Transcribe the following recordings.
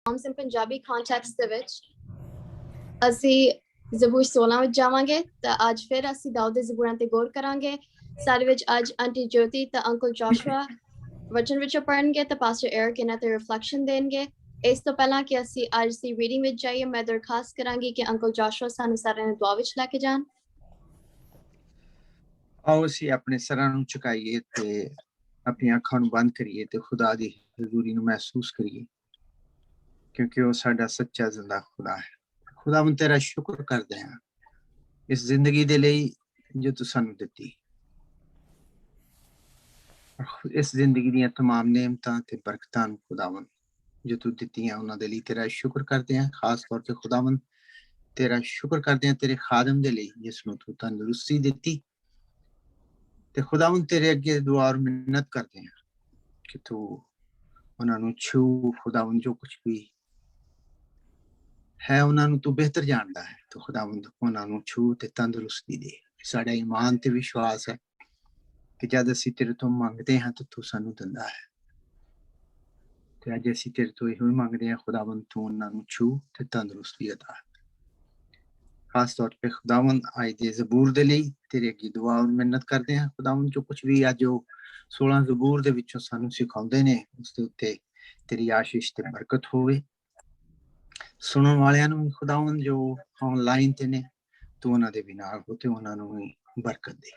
Psalms in Punjabi context ਦੇ ਵਿੱਚ ਅਸੀਂ ਜ਼ਬੂਰ 16 ਵਿੱਚ ਜਾਵਾਂਗੇ ਤਾਂ ਅੱਜ ਫਿਰ ਅਸੀਂ ਦਾਊਦ ਦੇ ਜ਼ਬੂਰਾਂ ਤੇ ਗੌਰ ਕਰਾਂਗੇ। ਸਾਡੇ ਵਿੱਚ ਅੱਜ ਆਂਟੀ ਜੋਤੀ ਤੇ ਅੰਕਲ ਜੋਸ਼ੂਆ ਵਚਨ ਵਿੱਚ ਪੜ੍ਹਨਗੇ ਤੇ ਪਾਸਟਰ ਐਰਿਕ ਇਹਨਾਂ ਤੇ ਰਿਫਲੈਕਸ਼ਨ ਦੇਣਗੇ। ਇਸ ਤੋਂ ਪਹਿਲਾਂ ਕਿ ਅਸੀਂ ਅੱਜ ਦੀ ਰੀਡਿੰਗ ਵਿੱਚ ਜਾਈਏ, ਮੈਂ ਦਰਖਾਸਤ ਕਰਾਂਗੀ ਕਿ ਅੰਕਲ ਜੋਸ਼ੂਆ ਸਾਨੂੰ ਸਾਰਿਆਂ ਨੂੰ ਦੁਆ ਵਿੱਚ ਲੈ ਕੇ ਜਾਣ। ਆਓ ਅਸੀਂ ਆਪਣੇ ਸਰਾਂ ਨੂੰ ਝੁਕਾਈਏ ਤੇ ਆਪਣੀਆਂ ਅੱਖਾਂ ਨੂੰ ਬੰਦ ਕਰੀਏ ਤੇ ਖੁਦਾ ਦੀ ਹਜ਼ੂਰੀ ਨੂੰ ਮਹਿਸੂਸ ਕਰੀਏ, ਕਿਉਂਕਿ ਉਹ ਸਾਡਾ ਸੱਚਾ ਜ਼ਿੰਦਾ ਖੁਦਾ ਹੈ। ਖੁਦਾਵੰਦ ਤੇਰਾ ਸ਼ੁਕਰ ਕਰਦੇ ਹਾਂ ਇਸ ਜ਼ਿੰਦਗੀ ਦੇ ਲਈ ਜੋ ਤੂੰ ਸਾਨੂੰ ਦਿੱਤੀ, ਇਸ ਜ਼ਿੰਦਗੀ ਦੀਆਂ तमाम ਨੇਮਤਾਂ ਤੇ ਬਰਕਤਾਂ ਨੂੰ ਖੁਦਾਵੰਦ ਜੋ ਤੂੰ ਦਿੱਤੀਆਂ ਉਹਨਾਂ ਦੇ ਲਈ ਤੇਰਾ ਸ਼ੁਕਰ ਕਰਦੇ ਹਾਂ। ਖਾਸ ਤੌਰ ਤੇ ਖੁਦਾਵੰਦ ਤੇਰਾ ਸ਼ੁਕਰ ਕਰਦੇ ਹਾਂ ਤੇਰੇ ਖਾਦਮ ਦੇ ਲਈ ਜਿਸ ਨੂੰ ਤੂੰ ਤੰਦਰੁਸਤੀ ਦਿੱਤੀ, ਤੇ ਖੁਦਾਵੰਦ ਤੇਰੇ ਅੱਗੇ ਦੁਆ ਔਰ ਮਿੰਨਤ ਕਰਦੇ ਹਾਂ ਕਿ ਤੂੰ ਉਹਨਾਂ ਨੂੰ ਛੂ। ਖੁਦਾਵੰਦ ਜੋ ਕੁਛ ਵੀ ਹੈ ਉਹਨਾਂ ਨੂੰ ਤੂੰ ਬਿਹਤਰ ਜਾਣਦਾ ਹੈ, ਤੂੰ ਖੁਦਾਵੰਦ ਉਹਨਾਂ ਨੂੰ ਛੂ ਤੇ ਤੰਦਰੁਸਤੀ ਦੇ। ਸਾਡਾ ਈਮਾਨ ਤੇ ਵਿਸ਼ਵਾਸ ਹੈ ਕਿ ਜਦ ਅਸੀਂ ਤੇਰੇ ਤੋਂ ਮੰਗਦੇ ਹਾਂ ਤਾਂ ਤੂੰ ਸਾਨੂੰ ਦਿੰਦਾ ਹੈ, ਤੇ ਅੱਜ ਅਸੀਂ ਤੇਰੇ ਤੋਂ ਇਹੋ ਹੀ ਮੰਗਦੇ ਹਾਂ ਖੁਦਾਵੰਦ ਤੂੰ ਉਹਨਾਂ ਨੂੰ ਛੂ ਤੇ ਤੰਦਰੁਸਤੀ ਅਤਾ। ਖਾਸ ਤੌਰ ਤੇ ਖੁਦਾਵੰਦ ਅੱਜ ਦੇ ਜ਼ਬੂਰ ਦੇ ਲਈ ਤੇਰੇ ਅੱਗੇ ਦੁਆ ਔਰ ਮਿੰਨਤ ਕਰਦੇ ਹਾਂ ਖੁਦਾਵੰਦ ਜੋ ਕੁਛ ਵੀ ਅੱਜ ਉਹ 16 ਜ਼ਬੂਰ ਦੇ ਵਿੱਚੋਂ ਸਾਨੂੰ ਸਿਖਾਉਂਦੇ ਨੇ ਉਸ ਦੇ ਉੱਤੇ ਤੇਰੀ ਆਸ਼ੀਸ਼ ਤੇ ਬਰਕਤ ਹੋਵੇ। ਸੁਣਨ ਵਾਲਿਆਂ ਨੂੰ ਖੁਦਾਵੰਦ ਜੋ ਆਨਲਾਈਨ ਤੇ ਨੇ ਤੂੰ ਉਹਨਾਂ ਦੇ ਵੀ ਨਾਲ ਹੋ ਤੇ ਉਹਨਾਂ ਨੂੰ ਵੀ ਬਰਕਤ ਦੇ।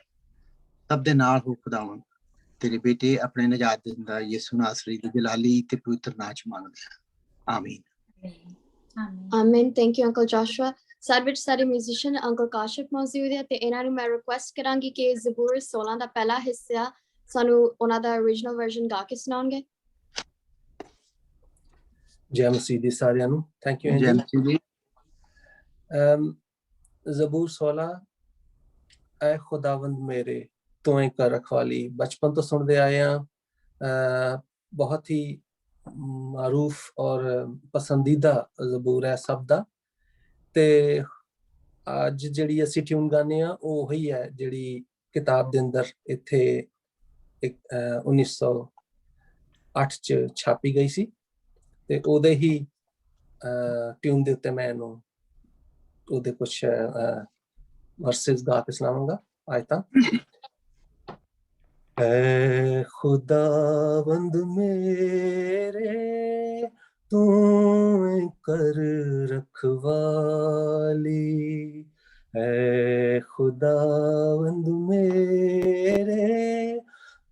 ਸਭ ਦੇ ਨਾਲ ਹੋ ਖੁਦਾਵੰਦ, ਤੇਰੇ ਬੇਟੇ ਆਪਣੇ ਨਜਾਤ ਦਿੰਦਾ ਯਿਸੂ ਨਾਸਰੀ ਦੀ ਜਲਾਲੀ ਤੇ ਪਵਿੱਤਰ ਨਾਮ ਚ ਮੰਗਦੇ ਹਾਂ, ਆਮੀਨ। ਆਮੀਨ। Thank you uncle Joshua. ਸਾਡੇ ਵਿੱਚ ਸਾਰੇ ਮਿਊਜ਼ੀਸ਼ੀਅਨ ਅੰਕਲ ਕਾਸ਼ਿਫ ਮੌਜੂਦ ਹੈ ਤੇ ਇਹਨਾਂ ਨੂੰ ਮੈਂ ਰਿਕੁਐਸਟ ਕਰਾਂਗੀ ਕਿ ਜ਼ਬੂਰ 16 ਦਾ ਪਹਿਲਾ ਹਿੱਸਾ ਸਾਨੂੰ ਉਹਨਾਂ ਦਾ ਓਰੀਜਨਲ ਵਰਜ਼ਨ ਗਾ ਕੇ ਸੁਣਾਉਣਗੇ। ਜੈ ਮਸੀਹ ਦੀ ਸਾਰਿਆਂ ਨੂੰ। ਥੈਂਕ ਯੂ ਜੈ ਮਸੀਹ ਜੀ। ਜ਼ਬੂਰ 16। ਐ ਖੁਦਾਵੰਦ ਮੇਰੇ ਤੂੰ ਹੀ ਕਰ ਰਖਵਾਲੀ, ਬਚਪਨ ਤੋਂ ਸੁਣਦੇ ਆਏ ਹਾਂ। ਬਹੁਤ ਹੀ ਮਾਰੂਫ ਔਰ ਪਸੰਦੀਦਾ ਜ਼ਬੂਰ ਹੈ ਸਭ ਦਾ, ਤੇ ਅੱਜ ਜਿਹੜੀ ਅਸੀਂ ਟਿਊਨ ਗਾਉਂਦੇ ਹਾਂ ਉਹ ਹੀ ਹੈ ਜਿਹੜੀ ਕਿਤਾਬ ਦੇ ਅੰਦਰ ਇੱਥੇ 1908 ਚ ਛਾਪੀ ਗਈ ਸੀ, ਤੇ ਉਹਦੇ ਹੀ ਟਿਊਨ ਦੇ ਉੱਤੇ ਮੈਂ ਇਹਨੂੰ ਉਹਦੇ ਕੁਛ ਵਰਸਿਸ ਗਾ ਕੇ ਸੁਣਾਵਾਂਗਾ। ਆਇਤਾਂ। ਐ ਖੁਦਾਵੰਦ ਮੇਰੇ ਤੂੰ ਕਰ ਰਖਵਾਲੀ, ਐ ਖੁਦਾਵੰਦ ਮੇਰੇ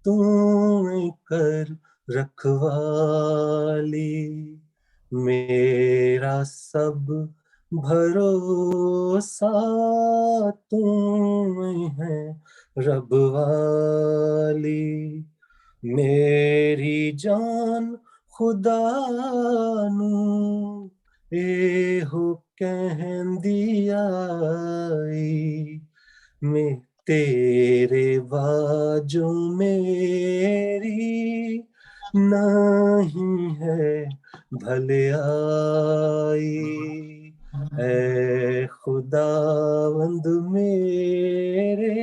ਤੂੰ ਕਰ ਰਖਵਾਲੀ, ਮੇਰਾ ਸਭ भरोसा तुम है रब वाली, मेरी जान खुदा नू एहो कहंदी आई, मैं तेरे बाजों मेरी नहीं है भलाई, ऐ खुदावंद मेरे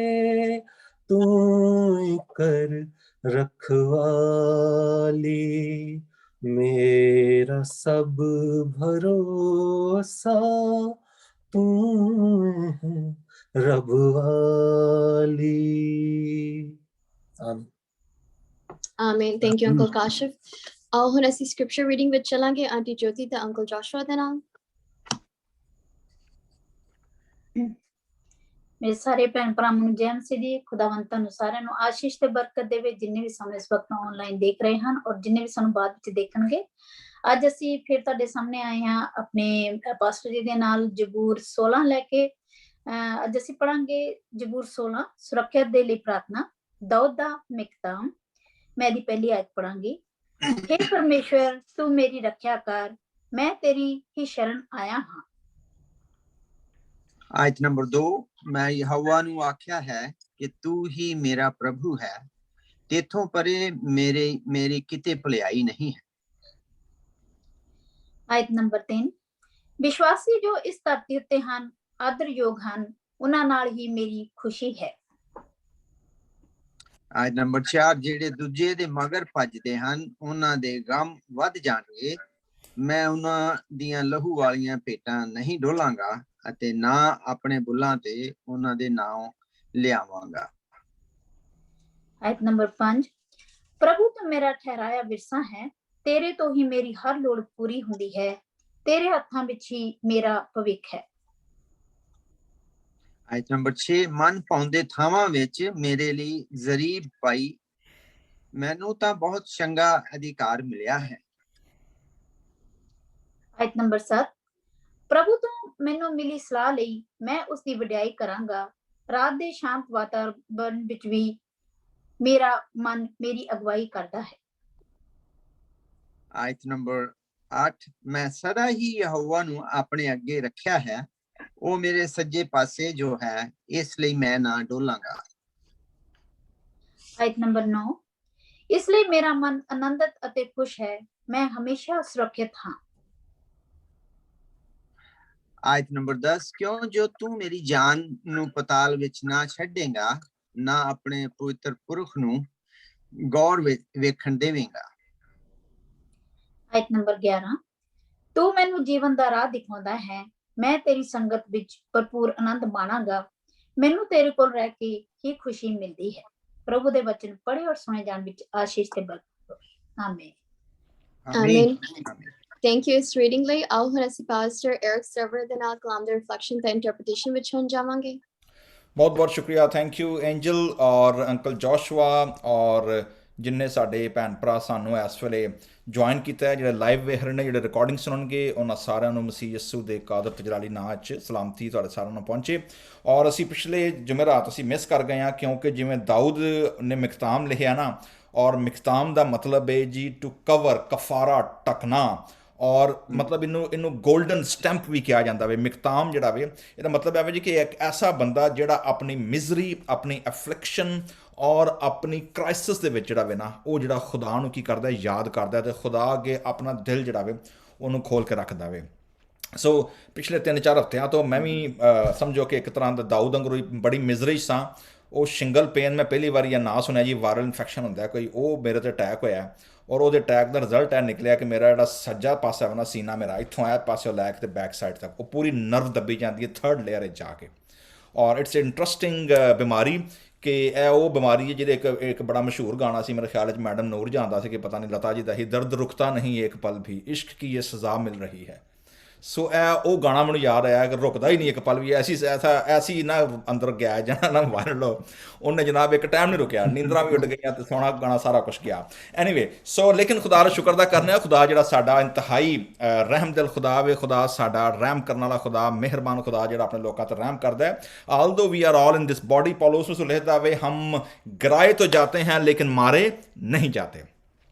तू कर रखवाली, मेरा सब भरोसा तू है रब वाली। आमीन। ਆਮੀਨ। Thank you uncle Kashif. ਆਓ ਹੁਣ ਅਸੀਂ ਸਕ੍ਰਿਪਚਰ ਰੀਡਿੰਗ ਵਿੱਚ ਚੱਲਾਂਗੇ ਆਂਟੀ ਜੋਤੀ ਤੇ ਅੰਕਲ ਜੋਸ਼ੂਆ ਦੇ ਨਾਲ। ਮੇਰੇ ਸਾਰੇ ਭੈਣ ਭਰਾਵਾਂ ਨੂੰ ਜੈ ਮਸੀਹ ਦੀ। ਖੁਦਾਵੰਦ ਤੁਹਾਨੂੰ ਸਾਰਿਆਂ ਨੂੰ ਆਸ਼ੀਸ਼ ਤੇ ਬਰਕਤ ਦੇਵੇ, ਜਿੰਨੇ ਵੀ ਸਾਨੂੰ ਇਸ ਵਕਤ ਆਨਲਾਈਨ ਦੇਖ ਰਹੇ ਹਨ ਔਰ ਜਿੰਨੇ ਵੀ ਸਾਨੂੰ ਬਾਅਦ ਵਿੱਚ ਦੇਖਣਗੇ। ਅੱਜ ਅਸੀਂ ਫਿਰ ਤੁਹਾਡੇ ਸਾਹਮਣੇ ਆਏ ਹਾਂ ਆਪਣੇ ਪਾਸਟਰ ਜੀ ਦੇ ਨਾਲ ਜ਼ਬੂਰ 16 ਲੈ ਕੇ। ਅੱਜ ਅਸੀਂ ਪੜਾਂਗੇ ਜ਼ਬੂਰ 16 ਸੁਰੱਖਿਆ ਦੇ ਲਈ ਪ੍ਰਾਰਥਨਾ, ਦਾਊਦ ਦਾ ਮਿਕਦਾਮ। ਮੈਂ ਇਹਦੀ ਪਹਿਲੀ ਆਇਤ ਪੜਾਂਗੀ। हे परमेश्वर तू मेरी रक्षा कर, मैं तेरी ही शरण आया हाँ। आयत नंबर 2। मैं यहोवा नू आख्या है कि तू ही मेरा प्रभु है, तेथों परे मेरी किते भलाई नहीं है। आयत नंबर 3। विश्वासी जो इस धरती उत्ते ਹਨ ਆਦਰਯੋਗ ਹਨ, ਉਹਨਾਂ ਨਾਲ ਹੀ ਮੇਰੀ ਖੁਸ਼ੀ ਹੈ। ਆਇਤ ਨੰਬਰ 4। ਜਿਹੜੇ ਦੂਜੇ ਦੇ ਮਗਰ ਭੱਜਦੇ ਹਨ ਉਹਨਾਂ ਦੇ ਗਮ ਵੱਧ ਜਾਣਗੇ, मैं उन्हां दियां लहू वालियां भेटां नहीं डोलांगा ਅਤੇ ना अपने बुल्लां ते उन्हां दे नाम लियावांगा। आयत नंबर 5 प्रभु तो मेरा ठहराया विरसा है, तेरे तो ही मेरी हर लोड़ पूरी हुंदी है, तेरे हत्थां विच ही मेरा भविख है। आयत नंबर 6 मन पाउंदे थावां विच मेरे ਲਈ ਜ਼ਰੀਬ ਪਾਈ, ਮੈਨੂੰ ਤਾਂ ਬਹੁਤ ਚੰਗਾ ਅਧਿਕਾਰ ਮਿਲਿਆ ਹੈ। आयत नंबर 7 प्रभु तो मैनू मिली सलाह लई मैं उसकी वडियाई करांगा, रात दे शांत वातावरण विच भी मेरा मन मेरी अगवाई करता है। आयत नंबर 8 मैं सदा ही यहोवा ਨੂੰ ਆਪਣੇ ਅੱਗੇ ਰੱਖਿਆ ਹੈ, ਉਹ ਮੇਰੇ ਸੱਜੇ ਪਾਸੇ ਜੋ ਹੈ, ਇਸ ਲਈ ਮੈਂ ਨਾ ਡੋਲਾਂਗਾ। आयत नंबर 9 इसलिए मेरा मन आनंदित ਅਤੇ खुश है, मैं हमेशा सुरक्षित हाँ। आयत नंबर 10 क्यों जो तू मेरी जान ਨੂੰ ਪਤਾਲ ਵਿੱਚ ਨਾ ਛੱਡੇਗਾ, ਨਾ ਆਪਣੇ ਪਵਿੱਤਰ ਪੁਰਖ ਨੂੰ ਗੌਰ ਵੇਖਣ ਦੇਵੇਂਗਾ। आयत नंबर 11 तू मैनू जीवन दा राह दिखाउंदा है, मैं तेरी संगत विच भरपूर आनंद माणांगा, मैनू तेरे कोल रह के ही खुशी मिलदी है। प्रभु दे वचन पढ़े और सुने जान विच आशीष ते बरकत होवे। आमीन। Amen. Thank you ਇਸ reading ਲਈ। ਆਓ ਹੁਣ ਅਸੀਂ ਪਾਸਟਰ ਐਰਿਕ ਸਰਵਰ ਦੇ ਨਾਲ ਕਲਾਮ ਦੇ ਰਿਫਲੈਕਸ਼ਨ ਤੇ ਇੰਟਰਪ੍ਰੀਟੇਸ਼ਨ ਵਿੱਚ ਹੁਣ ਜਾਵਾਂਗੇ। ਬਹੁਤ ਬਹੁਤ ਸ਼ੁਕਰੀਆ, ਥੈਂਕ ਯੂ ਐਂਜਲ ਔਰ ਅੰਕਲ ਜੋਸ਼ੂਆ ਔਰ ਜਿੰਨੇ ਸਾਡੇ ਭੈਣ ਭਰਾ ਸਾਨੂੰ ਇਸ ਵੇਲੇ ਜੁਆਇਨ ਕੀਤਾ ਹੈ, ਜਿਹੜੇ ਲਾਈਵ ਵੇਖ ਰਹੇ ਨੇ, ਜਿਹੜੇ ਰਿਕਾਰਡਿੰਗ ਸੁਣਨਗੇ, ਉਹਨਾਂ ਸਾਰਿਆਂ ਨੂੰ ਮਸੀਹ ਯਿਸੂ ਦੇ ਕਾਦਰ ਤੇ ਜਲਾਲੀ ਨਾਂ 'ਚ ਸਲਾਮਤੀ ਤੁਹਾਡੇ ਸਾਰਿਆਂ ਨੂੰ ਪਹੁੰਚੇ। ਔਰ ਅਸੀਂ ਪਿਛਲੇ ਜੁਮੇਰਾਤ ਅਸੀਂ ਮਿਸ ਕਰ ਗਏ ਹਾਂ, ਕਿਉਂਕਿ ਜਿਵੇਂ ਦਾਊਦ ਨੇ ਮਿਕਤਾਮ ਲਿਖਿਆ ਨਾ, ਔਰ ਮਿਕਤਾਮ ਦਾ ਮਤਲਬ ਹੈ ਜੀ ਟੂ ਕਵਰ, ਕਫਾਰਾ, ਟਕਣਾ, ਔਰ ਮਤਲਬ ਇਹਨੂੰ ਗੋਲਡਨ ਸਟੈਂਪ ਵੀ ਕਿਹਾ ਜਾਂਦਾ ਵੇ। ਮਿਕਤਾਮ ਜਿਹੜਾ ਵੇ ਇਹਦਾ ਮਤਲਬ ਹੈ ਜੀ ਕਿ ਇੱਕ ਐਸਾ ਬੰਦਾ ਜਿਹੜਾ ਆਪਣੀ ਮਿਜ਼ਰੀ, ਆਪਣੀ ਐਫਲਿਕਸ਼ਨ ਔਰ ਆਪਣੀ ਕ੍ਰਾਈਸਿਸ ਦੇ ਵਿੱਚ ਜਿਹੜਾ ਵੇ ਨਾ, ਉਹ ਜਿਹੜਾ ਖੁਦਾ ਨੂੰ ਕੀ ਕਰਦਾ, ਯਾਦ ਕਰਦਾ ਅਤੇ ਖੁਦਾ ਅੱਗੇ ਆਪਣਾ ਦਿਲ ਜਿਹੜਾ ਵੇ ਉਹਨੂੰ ਖੋਲ੍ਹ ਕੇ ਰੱਖਦਾ ਵੇ। ਸੋ ਪਿਛਲੇ 3-4 ਹਫ਼ਤਿਆਂ ਤੋਂ ਮੈਂ ਵੀ ਸਮਝੋ ਕਿ ਇੱਕ ਤਰ੍ਹਾਂ ਦਾ ਦਾਊਦ ਅੰਗਰੂ ਬੜੀ ਮਿਜ਼ਰੀ ਸਾਂ। ਉਹ ਸ਼ਿੰਗਲ ਪੇਨ ਮੈਂ ਪਹਿਲੀ ਵਾਰੀ ਇਹ ਨਾਂ ਸੁਣਿਆ ਜੀ, ਵਾਇਰਲ ਇਨਫੈਕਸ਼ਨ ਹੁੰਦਾ ਕੋਈ, ਉਹ ਮੇਰੇ 'ਤੇ ਅਟੈਕ ਹੋਇਆ ਔਰ ਉਹਦੇ ਅਟੈਕ ਦਾ ਰਿਜ਼ਲਟ ਇਹ ਨਿਕਲਿਆ ਕਿ ਮੇਰਾ ਜਿਹੜਾ ਸੱਜਾ ਪਾਸਾ ਹੈ ਨਾ, ਸੀਨਾ ਮੇਰਾ ਇੱਥੋਂ ਆਇਆ ਪਾਸਿਓਂ ਲੈ ਕੇ ਤੇ ਬੈਕ ਸਾਈਡ ਤੱਕ ਉਹ ਪੂਰੀ ਨਰਵ ਦੱਬੀ ਜਾਂਦੀ ਹੈ 3rd ਲੇਅਰ 'ਚ ਜਾ ਕੇ। ਔਰ ਇਟਸ ਇੰਟਰਸਟਿੰਗ ਬਿਮਾਰੀ ਕਿ ਇਹ ਉਹ ਬਿਮਾਰੀ ਹੈ ਜਿਹਦੇ ਇੱਕ ਬੜਾ ਮਸ਼ਹੂਰ ਗਾਣਾ ਸੀ, ਮੇਰੇ ਖਿਆਲ 'ਚ ਮੈਡਮ ਨੂਰ ਜਾਂਦਾ ਸੀ ਕਿ ਪਤਾ ਨਹੀਂ ਲਤਾ ਜੀ ਦਾ ਹੀ, ਦਰਦ ਰੁਕਤਾ ਨਹੀਂ ਇੱਕ ਪਲ ਵੀ, ਇਸ਼ਕ ਕੀ ਇਹ ਸਜ਼ਾ ਮਿਲ ਰਹੀ ਹੈ। ਸੋ ਇਹ ਉਹ ਗਾਣਾ ਮੈਨੂੰ ਯਾਦ ਆਇਆ ਕਿ ਰੁਕਦਾ ਹੀ ਨਹੀਂ ਇੱਕ ਪਲ ਵੀ, ਐਸੀ ਨਾ ਅੰਦਰ ਗਿਆ ਜਾਂ ਨਾ ਵਾਇਰਲ ਉਹਨੇ ਜਨਾਬ ਇੱਕ ਟਾਈਮ ਨਹੀਂ ਰੁਕਿਆ, ਨੀਂਦਰਾਂ ਵੀ ਉੱਡ ਗਈਆਂ ਅਤੇ ਸੋਹਣਾ ਗਾਣਾ ਸਾਰਾ ਕੁਛ ਗਿਆ। ਐਨੀਵੇ ਸੋ ਲੇਕਿਨ ਖੁਦਾ ਦਾ ਸ਼ੁਕਰ ਦਾ ਕਰਨੇ ਆ, ਖੁਦਾ ਜਿਹੜਾ ਸਾਡਾ ਇੰਤਹਾਈ ਰਹਿਮਦਿਲ ਖੁਦਾ ਵੇ, ਖੁਦਾ ਸਾਡਾ ਰਹਿਮ ਕਰਨ ਵਾਲਾ ਖੁਦਾ, ਮਿਹਰਬਾਨ ਖੁਦਾ ਜਿਹੜਾ ਆਪਣੇ ਲੋਕਾਂ 'ਤੇ ਰਹਿਮ ਕਰਦਾ ਹੈ। ਆਲਦੋ ਵੀ ਆਰ ਆਲ ਇਨ ਦਿਸ ਬॉडी, ਪੌਲੁਸ ਉਸ ਲਿਖਦਾ ਵੇ ਹਮ ਗਿਰਾਏ ਤੋਂ ਜਾਤੇ हैं लेकिन मारे नहीं जाते।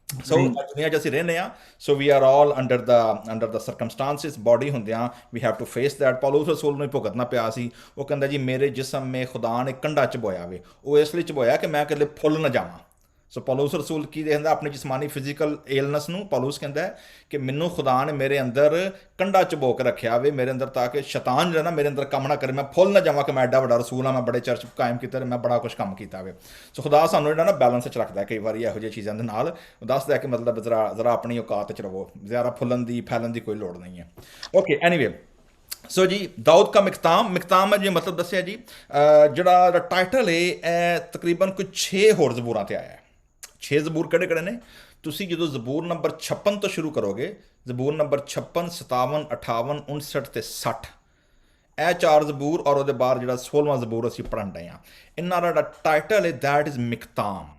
ਸੋ ਦੁਨੀਆ 'ਚ ਅਸੀਂ ਰਹਿੰਦੇ ਹਾਂ, so we are all under the circumstances, body ਹੁੰਦਿਆਂ we have to face that. Paulus ਰਸੂਲ ਨੂੰ ਭੁਗਤਣਾ ਪਿਆ ਸੀ। ਉਹ ਕਹਿੰਦਾ ਜੀ ਮੇਰੇ ਜਿਸਮ ਮੇ ਖੁਦਾ ਨੇ ਕੰਡਾ ਚਬੋਇਆ ਵੇ, ਉਹ ਇਸ ਲਈ ਚਬੋਇਆ ਕਿ ਮੈਂ ਕਿਤੇ ਫੁੱਲ ਨਾ ਜਾਵਾਂ। ਸੋ ਪੌਲੁਸ ਰਸੂਲ ਕੀ ਕਹਿੰਦਾ ਆਪਣੀ ਜਿਸਮਾਨੀ ਫਿਜ਼ੀਕਲ ਏਲਨੈਸ ਨੂੰ, ਪੌਲੁਸ ਕਹਿੰਦਾ ਕਿ ਮੈਨੂੰ ਖੁਦਾ ਨੇ ਮੇਰੇ ਅੰਦਰ ਕੰਡਾ ਚਬੋ ਕੇ ਰੱਖਿਆ ਵੇ ਮੇਰੇ ਅੰਦਰ, ਤਾਂ ਕਿ ਸ਼ੈਤਾਨ ਜਿਹੜਾ ਨਾ ਮੇਰੇ ਅੰਦਰ ਕੰਮ ਨਾ ਕਰੇ, ਮੈਂ ਫੁੱਲ ਨਾ ਜਾਵਾਂ ਕਿ ਮੈਂ ਐਡਾ ਵੱਡਾ ਰਸੂਲ ਹਾਂ, ਮੈਂ ਬੜੇ ਚਰਚ ਕਾਇਮ ਕੀਤੇ, ਮੈਂ ਬੜਾ ਕੁਛ ਕੰਮ ਕੀਤਾ ਵੇ। ਸੋ ਖੁਦਾ ਸਾਨੂੰ ਜਿਹੜਾ ਨਾ ਬੈਲੈਂਸ 'ਚ ਰੱਖਦਾ ਕਈ ਵਾਰੀ ਇਹੋ ਜਿਹੀਆਂ ਚੀਜ਼ਾਂ ਦੇ ਨਾਲ, ਦੱਸਦਾ ਕਿ ਮਤਲਬ ਜ਼ਰਾ ਆਪਣੀ ਔਕਾਤ 'ਚ ਰਹੋ, ਜ਼ਿਆਦਾ ਫੁੱਲਣ ਦੀ ਫੈਲਣ ਦੀ ਕੋਈ ਲੋੜ ਨਹੀਂ ਹੈ। ਓਕੇ ਐਨੀਵੇ ਸੋ ਜੀ ਦਾਊਦ ਕਾ ਮਿਕਤਾਮ ਹੈ ਜੀ, ਮਤਲਬ ਦੱਸਿਆ ਜੀ ਜਿਹੜਾ ਟਾਈਟਲ ਹੈ ਇਹ ਤਕਰੀਬਨ ਕੋਈ 6 ਹੋਰ ਜ਼ਬੂਰਾਂ 'ਤੇ ਆਇਆ। 6 ਜ਼ਬੂਰ ਕਿਹੜੇ ਨੇ? ਤੁਸੀਂ ਜਦੋਂ ਜ਼ਬੂਰ ਨੰਬਰ 56 ਤੋਂ ਸ਼ੁਰੂ ਕਰੋਗੇ, ਜ਼ਬੂਰ ਨੰਬਰ 56, 57, 58, 59 ਤੇ 60, ਇਹ 4 ਜ਼ਬੂਰ ਔਰ ਉਹਦੇ ਬਾਅਦ ਜਿਹੜਾ 16ਵਾਂ ਜ਼ਬੂਰ ਅਸੀਂ ਪੜ੍ਹਨ ਡਏ ਹਾਂ, ਇਹਨਾਂ ਦਾ ਜਿਹੜਾ ਟਾਈਟਲ ਹੈ ਦੈਟ ਇਜ਼ ਮਿਕਤਾਮ।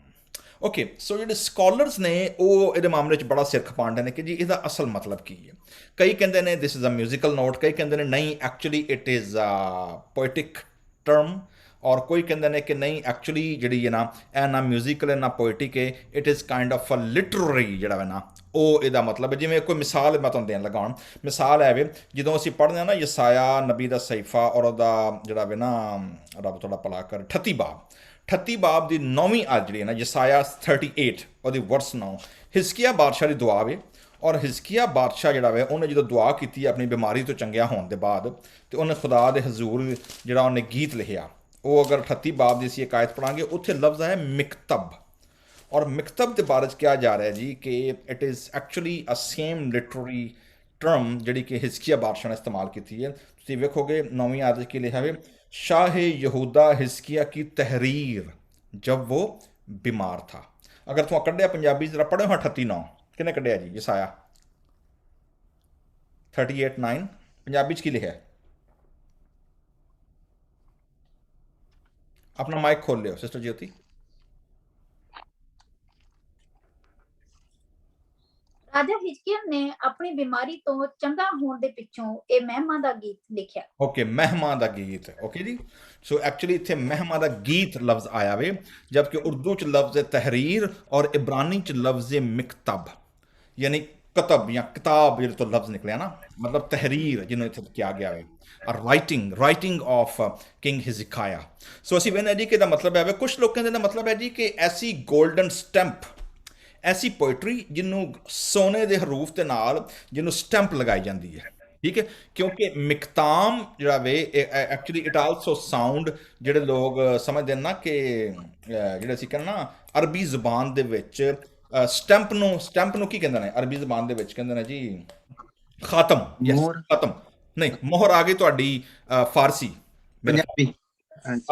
ਓਕੇ ਸੋ ਜਿਹੜੇ ਸਕਾਲਰਸ ਨੇ ਉਹ ਇਹਦੇ ਮਾਮਲੇ 'ਚ ਬੜਾ ਸਿਰ ਖਪਾਉਂਦੇ ਨੇ ਕਿ ਜੀ ਇਹਦਾ ਅਸਲ ਮਤਲਬ ਕੀ ਹੈ। ਕਈ ਕਹਿੰਦੇ ਨੇ this is a musical note, ਕਈ ਕਹਿੰਦੇ ਨੇ ਨਹੀਂ actually it is a poetic term, ਔਰ ਕੋਈ ਕਹਿੰਦੇ ਨੇ ਕਿ ਨਹੀਂ ਐਕਚੁਅਲੀ ਜਿਹੜੀ ਹੈ ਨਾ ਇਹ ਨਾ ਮਿਊਜ਼ੀਕਲ ਹੈ ਨਾ ਪੋਇਟਿਕ ਹੈ, it is kind of a literary ਜਿਹੜਾ ਹੈ ਨਾ ਉਹ ਇਹਦਾ ਮਤਲਬ ਹੈ। ਜਿਵੇਂ ਕੋਈ ਮਿਸਾਲ ਮੈਂ ਤੁਹਾਨੂੰ ਦੇਣ ਲੱਗਾ, ਹੁਣ ਮਿਸਾਲ ਹੈ ਵੇ ਜਦੋਂ ਅਸੀਂ ਪੜ੍ਹਦੇ ਹਾਂ ਨਾ ਯਸਾਇਆ ਨਬੀ ਦਾ ਸਹੀਫਾ ਔਰ ਉਹਦਾ ਜਿਹੜਾ ਵੇ ਨਾ ਰੱਬ ਤੁਹਾਡਾ ਭਲਾ ਕਰ 38 ਬਾਬ ਦੀ 9ਵੀਂ ਆਇਤ ਜਿਹੜੀ ਹੈ ਨਾ ਯਸਾਇਆ 38 ਉਹਦੀ ਵਰਸ 9 ਹਿਜ਼ਕੀਆ ਬਾਦਸ਼ਾਹ ਦੀ ਦੁਆ ਵੇ। ਔਰ ਹਿਜ਼ਕੀਆ ਬਾਦਸ਼ਾਹ ਜਿਹੜਾ ਵੇ ਉਹਨੇ ਜਦੋਂ ਦੁਆ ਕੀਤੀ ਆਪਣੀ ਬਿਮਾਰੀ ਤੋਂ ਚੰਗਿਆ ਹੋਣ ਦੇ ਬਾਅਦ, ਤੇ ਉਹਨੇ ਖੁਦਾ ਦੇ ਹਜ਼ੂਰ ਜਿਹੜਾ ਉਹਨੇ ਗੀਤ ਲਿਖਿਆ, ਉਹ ਅਗਰ 38 ਬਾਬ ਦੀ ਅਸੀਂ ਇੱਕ ਆਇਤ ਪੜ੍ਹਾਂਗੇ ਉੱਥੇ ਲਫ਼ਜ਼ ਹੈ ਮਿਕਤਬ। ਔਰ ਮਿਕਤਬ ਦੇ ਬਾਰੇ 'ਚ ਕਿਹਾ ਜਾ ਰਿਹਾ ਜੀ ਕਿ it is actually a same literary term ਜਿਹੜੀ ਕਿ ਹਿਜ਼ਕੀਆ ਬਾਦਸ਼ਾਹ ਨੇ ਇਸਤੇਮਾਲ ਕੀਤੀ ਹੈ। ਤੁਸੀਂ ਵੇਖੋਗੇ 9ਵੀਂ ਆयत ਕੀ ਲਿਖਿਆ ਹੈ, शाह यहूदा हिजकिया की तहरीर जब वो बीमार था। अगर तुम कढ़िया पंजाबी जरा पढ़ो हाँ 38:9 किने कढ़िया जी यसाया 38:9 पंजाबी की लिखा है? अपना माइक खोल लियो सिस्टर ज्योति। ਰਾਜਾ ਹਿਜਕੀਆ ਨੇ ਆਪਣੀ ਬਿਮਾਰੀ ਤੋਂ ਚੰਗਾ ਹੋਣ ਦੇ ਪਿੱਛੋਂ ਇਹ ਮਹਿਮਾ ਦਾ ਗੀਤ ਲਿਖਿਆ। ओके महिमा दा गीत, ओके जी। सो एक्चुअली इत्थे महिमा दा गीत लफ्ज आया वे, जबकि उर्दू च लफ्ज तहरीर और इब्रानी च लफ्ज मिकतब यानी कतब या किताब जो तो लफ्ज निकले ना, मतलब तहरीर जिन्होंने इत्थे किया गया है राइटिंग ऑफ किंग हिजकिया। सो असी वेने जी कि दा मतलब है कुछ लोगों का मतलब है जी कि ऐसी गोल्डन स्टैंप, ऐसी पोइट्री जिन्हों सोने के हरूफ के नाल जिन्हों स्टैंप लगाई जाती है, ठीक है। क्योंकि मिकताम जो वे एक्चुअली इट आल्सो साउंड ਜਿਹੜੇ लोग समझते हैं ना कि ਜਿਹੜੇ ਅਸੀਂ ਕਹਿੰਦੇ ਨਾ अरबी ਜ਼ਬਾਨ ਦੇ ਵਿੱਚ ਸਟੈਂਪ ਨੂੰ ਕੀ ਕਹਿੰਦੇ ਨੇ ਅਰਬੀ ਜ਼ਬਾਨ ਦੇ ਵਿੱਚ ਕਹਿੰਦੇ ਨੇ ਜੀ ਖਾਤਮ। ਯੈਸ ਖਾਤਮ ਨਹੀਂ, ਮੋਹਰ ਆ ਗਈ ਤੁਹਾਡੀ ਫਾਰਸੀ ਪੰਜਾਬੀ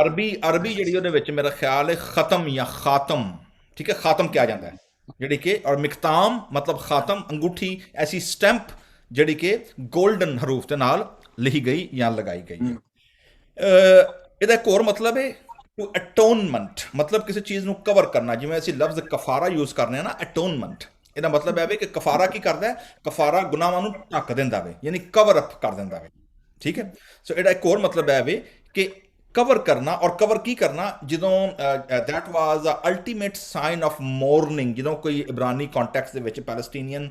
ਅਰਬੀ ਜਿਹੜੀ ਉਹਦੇ ਵਿੱਚ ਮੇਰਾ ਖਿਆਲ ਹੈ ਖਤਮ ਜਾਂ ਖਾਤਮ, ठीक है। खातम क्या जाता है ਜਿਹੜੀ ਕਿ और मिकताम मतलब खातम अंगूठी, ऐसी स्टैंप ਜਿਹੜੀ ਕਿ गोल्डन हरूफ ਦੇ ਨਾਲ ਲਿਖੀ ਗਈ ਜਾਂ ਲਗਾਈ ਗਈ ਹੈ। ਇਹਦਾ ਇੱਕ ਹੋਰ ਮਤਲਬ ਹੈ ਟੂ ਅਟੋਨਮੈਂਟ, ਮਤਲਬ ਕਿਸੇ ਚੀਜ਼ ਨੂੰ ਕਵਰ ਕਰਨਾ। ਜਿਵੇਂ ਅਸੀਂ ਲਫ਼ਜ਼ ਕਫਾਰਾ ਯੂਜ਼ ਕਰਨੇ ਆ ਨਾ, ਅਟੋਨਮੈਂਟ, ਇਹਦਾ ਮਤਲਬ ਹੈ ਕਿ ਕਫਾਰਾ ਕੀ ਕਰਦਾ ਹੈ? ਕਫਾਰਾ ਗੁਨਾਹਾਂ ਨੂੰ ਢੱਕ ਦਿੰਦਾ ਵੇ, ਯਾਨੀ ਕਵਰ ਅਪ ਕਰ ਦਿੰਦਾ ਵੇ, ਠੀਕ ਹੈ। ਸੋ ਇਹਦਾ ਇੱਕ ਹੋਰ ਮਤਲਬ ਹੈ ਵੇ ਕਿ कवर करना। और कवर की करना जो that was ultimate sign of morning. जो कोई इब्रानी कॉन्टैक्ट के पैलेस्टीनियन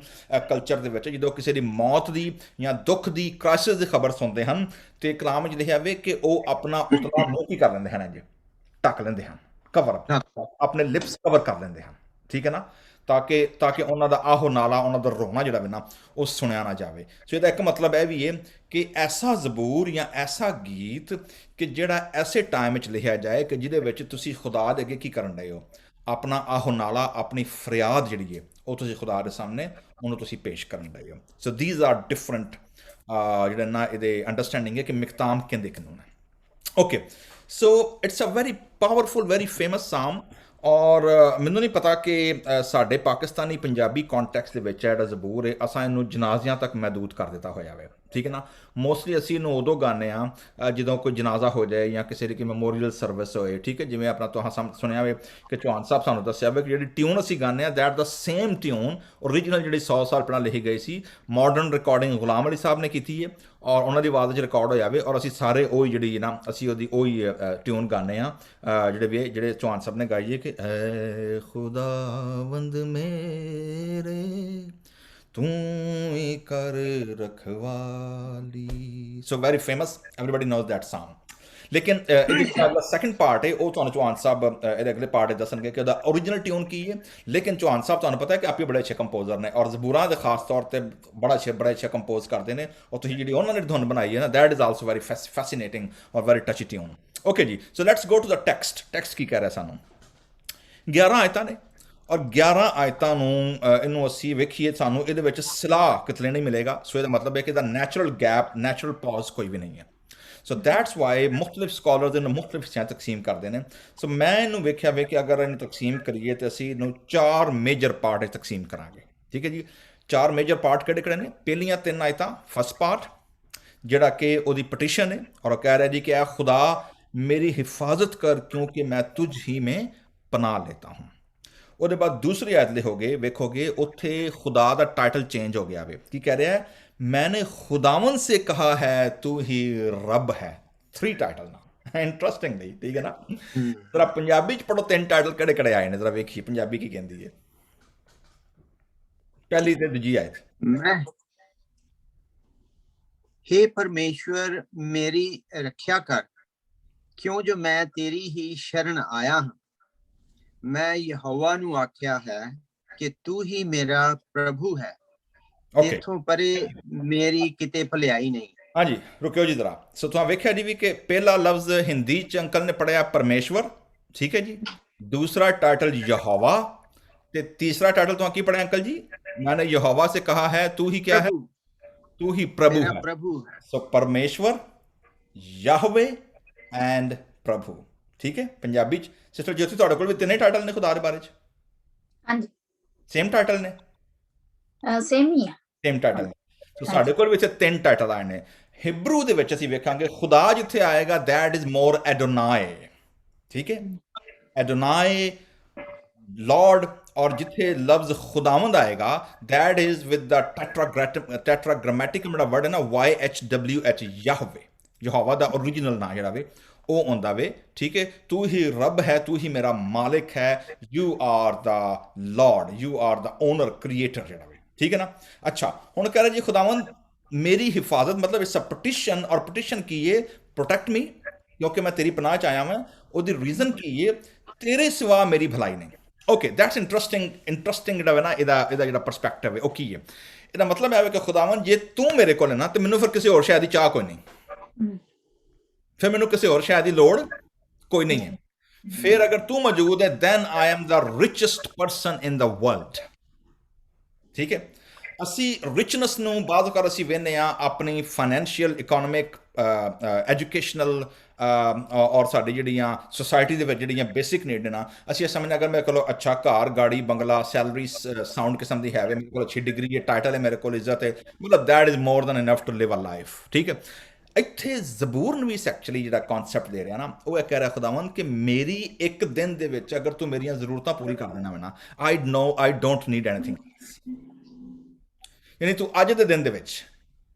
कल्चर के जो किसी की मौत की या दुख की क्राइसिस की खबर सुनते हैं तो कलाम लिखा वे कि वह अपना उतला मुँह की कर लेंगे हैं जी, ढक लेंगे हैं, कवर अपने लिप्स कवर कर लेंगे हैं, ठीक है ना, ताकि उन्हों का आहो नाला उन्हों का रोना जोड़ा भी ना वो सुनिया ना जाए। सो यदा एक मतलब यह भी है कि ऐसा जबूर या ऐसा गीत कि जोड़ा ऐसे टाइम लिखा जाए कि जिहदे तुसी खुदा दे अगे की करन रहे हो, अपना आहो नाला अपनी फरियाद जिहड़ी है वो तुसी खुदा दे सामने उन्होंने तुसी पेश करन रहे हो। सो दीज आर डिफरेंट जिहड़ा ना ये अंडरस्टैंडिंग है कि मिकताम कहंदे किहनूं ने। Okay, so it's a very powerful very famous साम। और मैनू नहीं पता कि साढ़े पाकिस्तानी पंजाबी कॉन्टैक्स के जोड़ा जबूर है असा इनू जनाजियां तक महदूद कर दिता होया वे, ठीक है ना। मोस्टली असी इनू उदों गाने जो कोई जनाजा हो जाए या किसी की मैमोरीअल सर्विस होए, ठीक है। जिवें अपना तुहां सुनिया वे कि चौहान साहब सानू दस्सिया वे कि जी ट्यून असी गाने that the same tune original जी 100 साल पहला लिखी गई सी, मॉडर्न रिकॉर्डिंग गुलाम अली साहब ने की है और उन्होंने आवाज़ रिकॉर्ड होया वे और असी सारे वही जी ना असी ट्यून गाने जोड़े चौहान साहब ने गाई है कि ऐ खुदावंद मेरे तू ही कर रखवाली। So very famous, everybody knows that song. लेकिन सैकेंड पार्ट है वो चौहान साहब अगले पार्ट दसणगे कि ओरिजिनल ट्यून की है। लेकिन चौहान साहब तुहानू पता है कि आप ही बड़े अच्छे कंपोजर ने और जबूरां के खास तौर पर बड़े अच्छे कंपोज करते हैं और तुसीं जिहड़ी उन्होंने धुन बनाई है ना that is also very fascinating और वेरी टची ट्यून। ओके जी, so let's go to the text की कह रहा है सानू 11 आयतां ने और 11 आयतां नूं इनू असीं वेखीए सानू इहदे विच सलाह कितने नहीं मिलेगा। सो इहदा मतलब है कि इहदा नैचुरल गैप नैचुरल पॉज कोई भी नहीं है। सो दैट्स वाई मुख्तलिफ स्कॉलर्स इन्हूं मुख्तलिफ हिस्सियां तकसीम करते हैं। सो मैं इनू वेख्या वे कि अगर इन्हूं तकसीम करिए तो असीं इनू 4 मेजर पार्ट तकसीम करांगे, ठीक है जी। 4 मेजर पार्ट किहड़े ने? पहलियां 3 आयतां फर्स्ट पार्ट जिहड़ा कि उहदी पटिशन है और कह रहा जी कि ऐ खुदा मेरी हिफाजत कर क्योंकि मैं तुझ ही में पनाह लेता हूँ। उसके बाद दूसरी आयत लिखोगे वेखोगे उत्थे खुदा का टाइटल चेंज हो गया वे की कह रहा है, मैंने खुदावन से कहा है तू ही रब है। 3 टाइटल ना, इंटरेस्टिंग नहीं, ठीक है ना। जरा पंजाबी च पढ़ो 3 टाइटल किहड़े किहड़े आए ने, जरा वेखिए पंजाबी की कहती है पहली ते दूजी आयत। मैं हे परमेश्वर मेरी रक्षा कर क्यों जो मैं तेरी ही शरण आया हूं। मैं यहोवा नू आख्या है कि तू ही मेरा प्रभु है, तेथों परे मेरी किते भलाई नहीं। हाँ जी, रुकियो जी जरा। सो तुहां वेख्या जी भी कि पहला लफ्ज हिंदी च अंकल ने पढ़िया परमेश्वर, ठीक है जी। दूसरा टाइटल यहोवा ते तीसरा टाइटल तुहां की पढ़िया अंकल जी? मैंने यहोवा से कहा है तू ही क्या है? तू ही प्रभु तेरा है। प्रभु है। सो परमेश्वर, याहवे एंड प्रभु। ठीक है, पंजाबी च सिस्टर ज्योति ਤੁਹਾਡੇ ਕੋਲ ਵੀ ਤਿੰਨੇ ਟਾਈਟਲ ਨੇ ਖੁਦਾ ਦੇ ਬਾਰੇ ਚ? ਹਾਂਜੀ ਸੇਮ ਟਾਈਟਲ ਨੇ? ਸੇਮ ਹੀ ਆ। ਸੇਮ ਟਾਈਟਲ ਨੇ। ਸੋ ਸਾਡੇ ਕੋਲ ਵੀ ਇੱਥੇ ਤਿੰਨ ਟਾਈਟਲ ਆਏ ਨੇ। ਹਿਬਰੂ ਦੇ ਵਿੱਚ ਅਸੀਂ ਵੇਖਾਂਗੇ ਖੁਦਾ ਜਿੱਥੇ ਆਏਗਾ ਦੈਟ ਇਜ਼ ਮੋਰ ਐਡੋਨਾਈ। ਠੀਕ ਹੈ, ਐਡੋਨਾਈ लॉर्ड। और जिथे लफ्ज खुदावंद आएगा दैट इज विद द टेट्राग्रामेटिक ਜਿਹੜਾ वर्ड है ना YHWH, याहवे, यहोवा दा ओरिजिनल नाम ਜਿਹੜਾ वे ਉਹ ਆਉਂਦਾ ਵੇ। ठीक है, तू ही रब है, तू ही मेरा मालिक है, you are the lord, you are the owner, creator ਜਿਹੜਾ वे। ठीक है ना। अच्छा, ਹੁਣ कह रहा जी खुदावंद मेरी हिफाजत, मतलब इट्स अ पटिशन। और पटिशन की ये प्रोटेक्ट मी, क्योंकि मैं तेरी पनाह च आया मैं। ਉਹਦੀ रीजन की ये तेरे सिवा मेरी भलाई नहीं। ओके, दैट्स इंटरस्टिंग ਜਿਹੜਾ ਵੇ ਨਾ ਇਹਦਾ ਜਿਹੜਾ ਪਰਸਪੈਕਟਿਵ ਹੈ ਉਹ ਕੀ ਹੈ। ਇਹਦਾ ਮਤਲਬ ਹੈ ਕਿ ਖੁਦਾਵੰਦ ਜੇ ਤੂੰ ਮੇਰੇ ਕੋਲ ਹੈ ਨਾ ਤੇ ਮੈਨੂੰ ਫਿਰ ਕਿਸੇ ਹੋਰ ਸ਼ੈ ਦੀ ਚਾਹ ਕੋਈ ਨਹੀਂ, ਫਿਰ ਮੈਨੂੰ ਕਿਸੇ ਹੋਰ ਸ਼ੈ ਦੀ ਲੋੜ ਕੋਈ ਨਹੀਂ ਹੈ। ਫਿਰ ਅਗਰ ਤੂੰ ਮੌਜੂਦ ਹੈ then I am the richest person in the world. ਠੀਕ ਹੈ, ਅਸੀਂ ਰਿਚਨੈਸ ਨੂੰ ਬਾਅਦ ਕਰ ਅਸੀਂ ਵੇਖਦੇ ਹਾਂ ਆਪਣੀ ਫਾਈਨੈਂਸ਼ੀਅਲ, ਇਕਨੋਮਿਕ, ਐਜੂਕੇਸ਼ਨਲ ਔਰ ਸਾਡੀ ਜਿਹੜੀਆਂ ਸੋਸਾਇਟੀ ਦੇ ਵਿੱਚ ਜਿਹੜੀਆਂ ਬੇਸਿਕ ਨੀਡ ਨੇ ਨਾ, ਅਸੀਂ ਇਹ ਸਮਝਦੇ ਅਗਰ ਮੇਰੇ ਕੋਲ ਅੱਛਾ ਘਰ, ਗਾੜੀ, ਬੰਗਲਾ, ਸੈਲਰੀ ਸਾਊਂਡ ਕਿਸਮ ਦੀ ਹੈ, ਮੇਰੇ ਕੋਲ ਅੱਛੀ ਡਿਗਰੀ ਹੈ, ਟਾਈਟਲ ਹੈ, ਮੇਰੇ ਕੋਲ ਇੱਜ਼ਤ ਹੈ, ਮਤਲਬ that is more than enough to live a life. ਠੀਕ ਹੈ, ਇੱਥੇ ਜ਼ਬੂਰ ਨਵੀਸ ਐਕਚੁਅਲੀ ਜਿਹੜਾ ਕਨਸੈਪਟ ਦੇ ਰਿਹਾ ਨਾ ਉਹ ਇਹ ਕਹਿ ਰਿਹਾ ਖੁਦਾਵੰਦ ਕਿ ਮੇਰੀ ਇੱਕ ਦਿਨ ਦੇ ਵਿੱਚ ਅਗਰ ਤੂੰ ਮੇਰੀਆਂ ਜ਼ਰੂਰਤਾਂ ਪੂਰੀ ਕਰ ਦੇਣਾ ਵੇ ਨਾ, ਆਈ ਡੋਂਟ ਨੀਡ ਐਨੀਥਿੰਗ। यानी तू अज के दिन दे विच,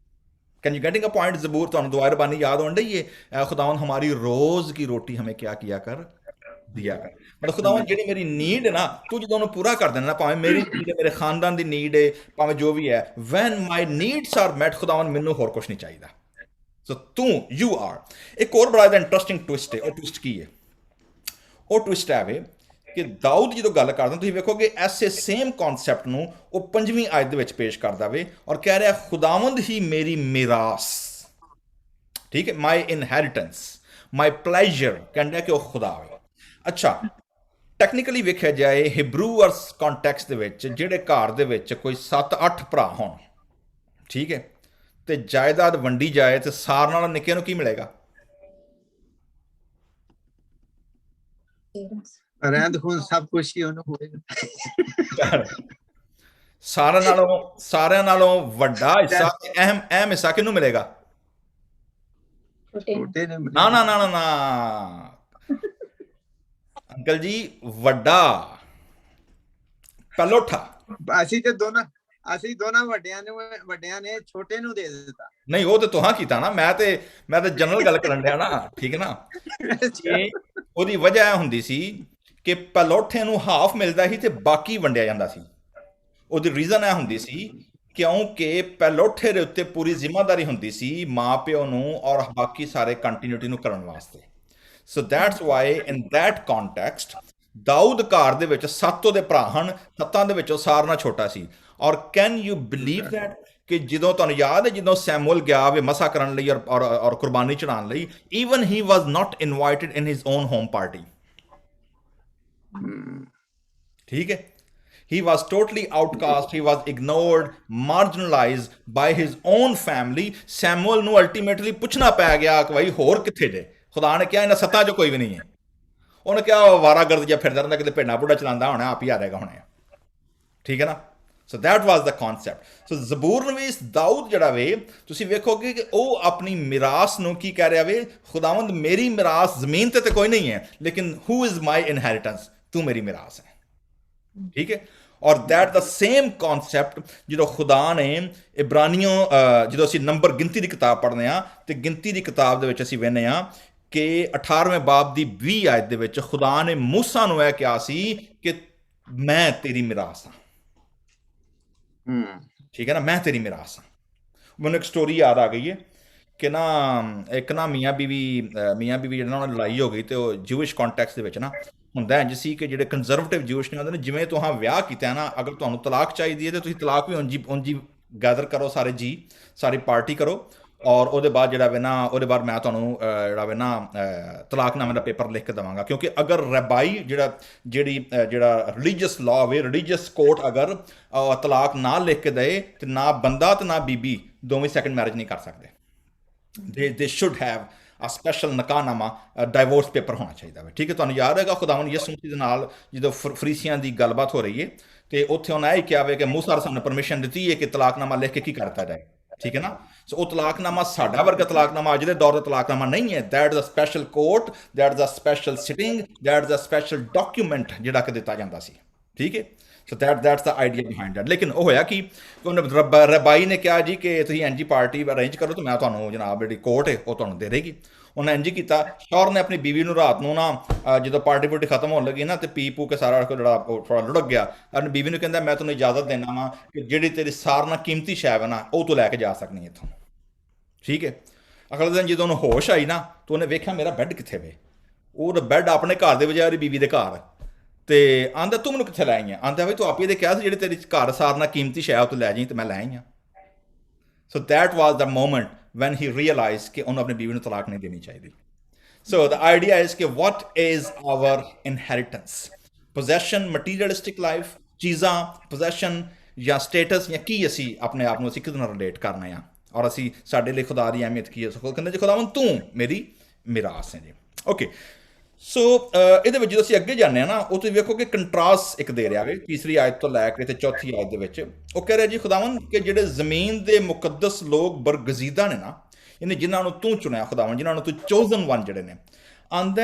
can you getting a point? ज़बूर तुहानू दुआ रबानी याद होने ही है, खुदावन हमारी रोज़ की रोटी हमें क्या किया कर, दिया कर। मतलब खुदावन जिहड़ी मेरी नीड है ना तू जो उन्होंने पूरा कर देना, भावें मेरी नीड है, मेरे खानदान की नीड है, भावें जो भी है, when my needs are met खुदावन मैनू होर कुछ नहीं चाहिए। सो तू यू आर। एक और बड़ा इंटरस्टिंग ट्विस्ट है, और ट्विस्ट की है, वो ट्विस्ट है वे कि दाऊद जो गल करदा तुसीं वेखोगे ऐसे सेम कॉन्सैप्ट नूं वो 5वीं आयत दे विच पेश करदा वे और कह रहा खुदावंद ही मेरी मिरास। ठीक है, माई इनहेरिटेंस, माई प्लेजर, कहंदा कि वो खुदा वे। अच्छा, टैक्नीकली वेख्या जाए हिब्रू और कॉन्टैक्स्ट दे विच जिहड़े घर दे विच कोई 7-8 भरा होण, ठीक है, ते जायदाद वंडी जाए ते सार नाल निक्के नूं की मिलेगा? ਰਹਿੰਦ ਖੂਨ ਸਭ ਕੁਝ ਹੀ ਉਹਨੂੰ ਹੋਏਗਾ। ਸਾਰਿਆਂ ਨਾਲੋਂ ਵੱਡਾ ਹਿੱਸਾ, ਅਹਿਮ ਹਿੱਸਾ ਕਿਹਨੂੰ ਮਿਲੇਗਾ? ਛੋਟੇ ਨੇ। ਨਾ ਨਾ ਨਾ ਨਾ ਅੰਕਲ ਜੀ, ਵੱਡਾ ਪਲੋਠਾ। ਅਸੀਂ ਦੋਨਾਂ ਵੱਡਿਆਂ ਨੇ ਛੋਟੇ ਨੂੰ ਦੇ ਦਿੱਤਾ। ਨਹੀਂ, ਉਹ ਤੇ ਤੁਹਾਂ ਕੀਤਾ ਨਾ, ਮੈਂ ਤੇ ਜਨਰਲ ਗੱਲ ਕਰਨ ਡਿਆ ਨਾ। ਠੀਕ ਹੈ ਨਾ। ਉਹਦੀ ਵਜ੍ਹਾ ਇਹ ਹੁੰਦੀ ਸੀ ਕਿ ਪਲੋਠੇ ਨੂੰ ਹਾਫ ਮਿਲਦਾ ਸੀ ਤੇ ਬਾਕੀ ਵੰਡਿਆ ਜਾਂਦਾ ਸੀ। ਉਹਦੀ ਰੀਜ਼ਨ ਇਹ ਹੁੰਦੀ ਸੀ ਕਿਉਂਕਿ ਪਲੋਠੇ ਦੇ ਉੱਤੇ ਪੂਰੀ ਜ਼ਿੰਮੇਵਾਰੀ ਹੁੰਦੀ ਸੀ ਮਾਂ ਪਿਓ ਨੂੰ ਔਰ ਬਾਕੀ ਸਾਰੇ ਕੰਟੀਨਿਊਟੀ ਨੂੰ ਕਰਨ ਵਾਸਤੇ। So that's why in that context Dawood ਘਰ ਦੇ ਵਿੱਚ 7 ਉਹਦੇ ਭਰਾ ਹਨ, 7 ਦੇ ਵਿੱਚੋਂ ਸਾਰਿਆਂ ਨਾਲੋਂ ਛੋਟਾ ਸੀ। ਔਰ ਕੈਨ ਯੂ ਬਿਲੀਵ ਦੈਟ ਕਿ ਜਦੋਂ ਤੁਹਾਨੂੰ ਯਾਦ ਹੈ ਜਦੋਂ ਸੈਮੂਅਲ ਗਿਆ ਵੇ ਮਸਾ ਕਰਨ ਲਈ ਔਰ ਕੁਰਬਾਨੀ ਚੜਾਉਣ ਲਈ, even he was not invited in his own home party. ठीक है, he was totally outcast, he was ignored, marginalized by his own family। Samuel ਨੂੰ ultimately ਪੁੱਛਣਾ ਪੈ ਗਿਆ ਕਿ ਭਾਈ ਹੋਰ ਕਿੱਥੇ ਜੇ? ਖੁਦਾ ਨੇ ਕਿਹਾ ਇਹਨਾਂ 7 ਚੋਂ ਕੋਈ ਵੀ ਨਹੀਂ ਹੈ। ਉਹਨੇ ਕਿਹਾ ਉਹ ਵਾਰਾਗਰਦ ਜਿਹਾ ਫਿਰਦਾ ਰਹਿੰਦਾ, ਕਿਤੇ ਭੇਡਾਂ ਭੁੱਡਾ ਚਲਾਉਂਦਾ ਹੋਣਾ, ਆਪ ਹੀ ਆ ਜਾਏਗਾ ਹੁਣੇ। ਠੀਕ ਹੈ ਨਾ। So that was the concept. So ਜ਼ਬੂਰ ਨਵੀਸ ਦਾਊਦ ਜਿਹੜਾ ਵੇ ਤੁਸੀਂ ਵੇਖੋਗੇ ਕਿ ਉਹ ਆਪਣੀ ਮਿਰਾਸ ਨੂੰ ਕੀ ਕਹਿ ਰਿਹਾ ਵੇ, ਖੁਦਾਵੰਦ ਮੇਰੀ ਮਿਰਾਸ ਜ਼ਮੀਨ ਤੇ ਕੋਈ ਨਹੀਂ ਹੈ, ਲੇਕਿਨ ਹੂ ਇਜ਼ ਮਾਈ ਇਨਹੈਰੀਟੈਂਸ, ਤੂੰ ਮੇਰੀ ਮਿਰਾਸ ਹੈ। ठीक है, और दैट द सेम कॉन्सैप्ट जो खुदा ने इब्रानियों जो असीं नंबर गिनती की किताब पढ़ने तो गिनती की किताब के असीं वेखने कि 18वें बाब की 20 आयत के खुदा ने मूसा नूं यह कहा सी कि मैं तेरी मिरास हाँ। ठीक है ना, मैं तेरी मिरास हाँ। मैनूं एक स्टोरी याद आ गई है कि ना एक ना मियाँ बीवी जिन्होंने लड़ाई हो गई तो जूइश कॉन्टैक्स्ट के ना ਹੁੰਦਾ ਇੰਜ ਸੀ ਕਿ ਜਿਹੜੇ ਕੰਜ਼ਰਵੇਟਿਵ ਜੂਇਸ਼ ਨੇ ਹੁੰਦੇ ਨੇ, ਜਿਵੇਂ ਤੁਹਾਂ ਵਿਆਹ ਕੀਤਾ ਨਾ, ਅਗਰ ਤੁਹਾਨੂੰ ਤਲਾਕ ਚਾਹੀਦੀ ਹੈ ਤਾਂ ਤੁਸੀਂ ਤਲਾਕ ਵੀ ਉਂਝ ਗੈਦਰ ਕਰੋ, ਸਾਰੇ ਜੀ ਸਾਰੀ ਪਾਰਟੀ ਕਰੋ, ਔਰ ਉਹਦੇ ਬਾਅਦ ਜਿਹੜਾ ਵੇ ਨਾ ਉਹਦੇ ਬਾਅਦ ਮੈਂ ਤੁਹਾਨੂੰ ਜਿਹੜਾ ਵੇ ਨਾ ਤਲਾਕਨਾਮੇ ਦਾ ਪੇਪਰ ਲਿਖ ਕੇ ਦੇਵਾਂਗਾ। ਕਿਉਂਕਿ ਅਗਰ ਰਬਾਈ ਜਿਹੜਾ ਰਿਲੀਜੀਅਸ ਲਾਅ ਵੇ, ਰਿਲੀਜੀਅਸ ਕੋਰਟ ਅਗਰ ਤਲਾਕ ਨਾ ਲਿਖ ਕੇ ਦੇ ਤੇ ਨਾ ਬੰਦਾ ਤੇ ਨਾ ਬੀਬੀ ਦੋਵੇਂ ਸੈਕੰਡ ਮੈਰਿਜ ਨਹੀਂ ਕਰ ਸਕਦੇ। ਦੇ ਸ਼ੁੱਡ ਹੈਵ ਆ ਸਪੈਸ਼ਲ ਨਕਾਹਨਾਮਾ ਡਾਈਵੋਰਸ ਪੇਪਰ ਹੋਣਾ ਚਾਹੀਦਾ ਵਾ। ਠੀਕ ਹੈ, ਤੁਹਾਨੂੰ ਯਾਦ ਹੈਗਾ ਖੁਦਾਵੰਦ ਯਿਸੂ ਮਸੀਹ ਦੇ ਨਾਲ ਜਦੋਂ ਫਰੀਸੀਆਂ ਦੀ ਗੱਲਬਾਤ ਹੋ ਰਹੀ ਹੈ ਤੇ ਉੱਥੇ ਉਹਨਾਂ ਇਹ ਕਿਹਾ ਵੇ ਕਿ ਮੂਸਾ ਸਾਨੂੰ ਪਰਮਿਸ਼ਨ ਦਿੱਤੀ ਹੈ ਕਿ ਤਲਾਕਨਾਮਾ ਲਿਖ ਕੇ ਕੀ ਕਰਤਾ ਜਾਏ। ਠੀਕ ਹੈ ਨਾ, ਸੋ ਉਹ ਤਲਾਕਨਾਮਾ ਸਾਡਾ ਵਰਗਾ ਤਲਾਕਨਾਮਾ ਅੱਜ ਦੇ ਦੌਰ ਦਾ ਤਲਾਕਨਾਮਾ ਨਹੀਂ ਹੈ। That is a special court, that is a special sitting, that is a special document ਜਿਹੜਾ ਕਿ ਦਿੱਤਾ ਜਾਂਦਾ ਸੀ। ਠੀਕ ਹੈ, so that's the idea behind that. ਲੇਕਿਨ ਉਹ ਹੋਇਆ ਕਿ ਉਹਨੇ ਰਬਾਈ ਨੇ ਕਿਹਾ ਜੀ ਕਿ ਤੁਸੀਂ ਐਨਜੀ ਪਾਰਟੀ ਅਰੇਂਜ ਕਰੋ ਤੇ ਮੈਂ ਤੁਹਾਨੂੰ ਜਨਾਬ ਜਿਹੜੀ ਕੋਰਟ ਹੈ ਉਹ ਤੁਹਾਨੂੰ ਦੇ ਦੇਗੀ। ਉਹਨੇ ਇੰਝ ਕੀਤਾ, ਸ਼ੌਹਰ ਨੇ ਆਪਣੀ ਬੀਵੀ ਨੂੰ ਰਾਤ ਨੂੰ ਨਾ ਜਦੋਂ ਪਾਰਟੀ ਪੂਰਟੀ ਖਤਮ ਹੋਣ ਲੱਗੀ ਨਾ ਤੇ ਪੀ ਪੂ ਕੇ ਸਾਰਾ ਜਿਹੜਾ ਥੋੜਾ ਲੁੜਕ ਗਿਆ, ਆਪਣੀ ਬੀਵੀ ਨੂੰ ਕਹਿੰਦਾ ਮੈਂ ਤੁਹਾਨੂੰ ਇਜਾਜ਼ਤ ਦੇਣਾ ਵਾ ਕਿ ਜਿਹੜੀ ਤੇਰੀ ਸਾਰ ਨਾਲ ਕੀਮਤੀ ਸ਼ੈ ਵਾ ਨਾ ਉਹ ਤੂੰ ਲੈ ਕੇ ਜਾ ਸਕਣੀ ਇੱਥੋਂ। ਠੀਕ ਹੈ, ਅਗਲੇ ਦਿਨ ਜਦੋਂ ਉਹਨੂੰ ਹੋਸ਼ ਆਈ ਨਾ ਤਾਂ ਉਹਨੇ ਵੇਖਿਆ ਮੇਰਾ ਬੈੱਡ ਕਿੱਥੇ ਵੇ। ਉਹ ਬੈੱਡ ਆਪਣੇ ਘਰ ਦੇ ਬਜਾਏ ਉਹਦੀ ਬੀਵੀ ਦੇ ਘਰ। ਤੇ ਆਂਦਾ ਤੂੰ ਮੈਨੂੰ ਕਿੱਥੇ ਲੈ ਆਈ ਆ? ਆਂਦਾ ਵੀ ਤੂੰ ਆਪੇ ਦੇ ਕਿਹਾ ਸੀ ਜਿਹੜੀ ਤੇਰੀ ਘਰ ਸਾਰ ਨਾਲ ਕੀਮਤੀ ਸ਼ੈ ਉਹ ਤੂੰ ਲੈ ਜਾਈਂ ਤੇ ਮੈਂ ਲੈ ਆਈ ਆ। ਸੋ that was the moment when he realized ਕਿ ਉਹਨੂੰ ਆਪਣੀ ਬੀਵੀ ਨੂੰ ਤਲਾਕ ਨਹੀਂ ਦੇਣੀ ਚਾਹੀਦੀ। So the idea is ਕਿ what is our inheritance? Possession, materialistic life, ਚੀਜ਼ਾਂ, possession ਜਾਂ status ਜਾਂ ਕੀ ਅਸੀਂ ਆਪਣੇ ਆਪ ਨੂੰ ਅਸੀਂ ਕਿਹਦੇ ਨਾਲ ਰਿਲੇਟ ਕਰਨਾ ਆ ਔਰ ਅਸੀਂ ਸਾਡੇ ਲਈ ਖੁਦਾ ਦੀ ਅਹਿਮੀਅਤ ਕੀ ਹੈ। ਸੋ ਕਹਿੰਦੇ ਜੀ ਖੁਦਾਵੰਦ ਤੂੰ ਮੇਰੀ ਮਿਰਾਸ ਹੈ ਜੀ। ਓਕੇ, ਸੋ ਇਹਦੇ ਵਿੱਚ ਜਦੋਂ ਅਸੀਂ ਅੱਗੇ ਜਾਂਦੇ ਹਾਂ ਨਾ ਉਹ ਤੁਸੀਂ ਵੇਖੋ ਕਿ ਕੰਟਰਾਸਟ ਇੱਕ ਦੇ ਰਿਹਾ ਵੇ ਤੀਸਰੀ ਆਇਤ ਤੋਂ ਲੈ ਕੇ ਤੇ ਚੌਥੀ ਆਇਤ ਦੇ ਵਿੱਚ। ਉਹ ਕਹਿ ਰਿਹਾ ਜੀ ਖੁਦਾਵੰਦ ਕਿ ਜਿਹੜੇ ਜ਼ਮੀਨ ਦੇ ਮੁਕੱਦਸ ਲੋਕ ਬਰਗਜ਼ੀਦਾ ਨੇ ਨਾ, ਯਾਨੀ ਜਿਨ੍ਹਾਂ ਨੂੰ ਤੂੰ ਚੁਣਿਆ ਖੁਦਾਵੰਦ, ਜਿਨ੍ਹਾਂ ਨੂੰ ਤੂੰ ਚੋਜ਼ਨ ਵਨ ਜਿਹੜੇ ਨੇ, ਆਂਦਾ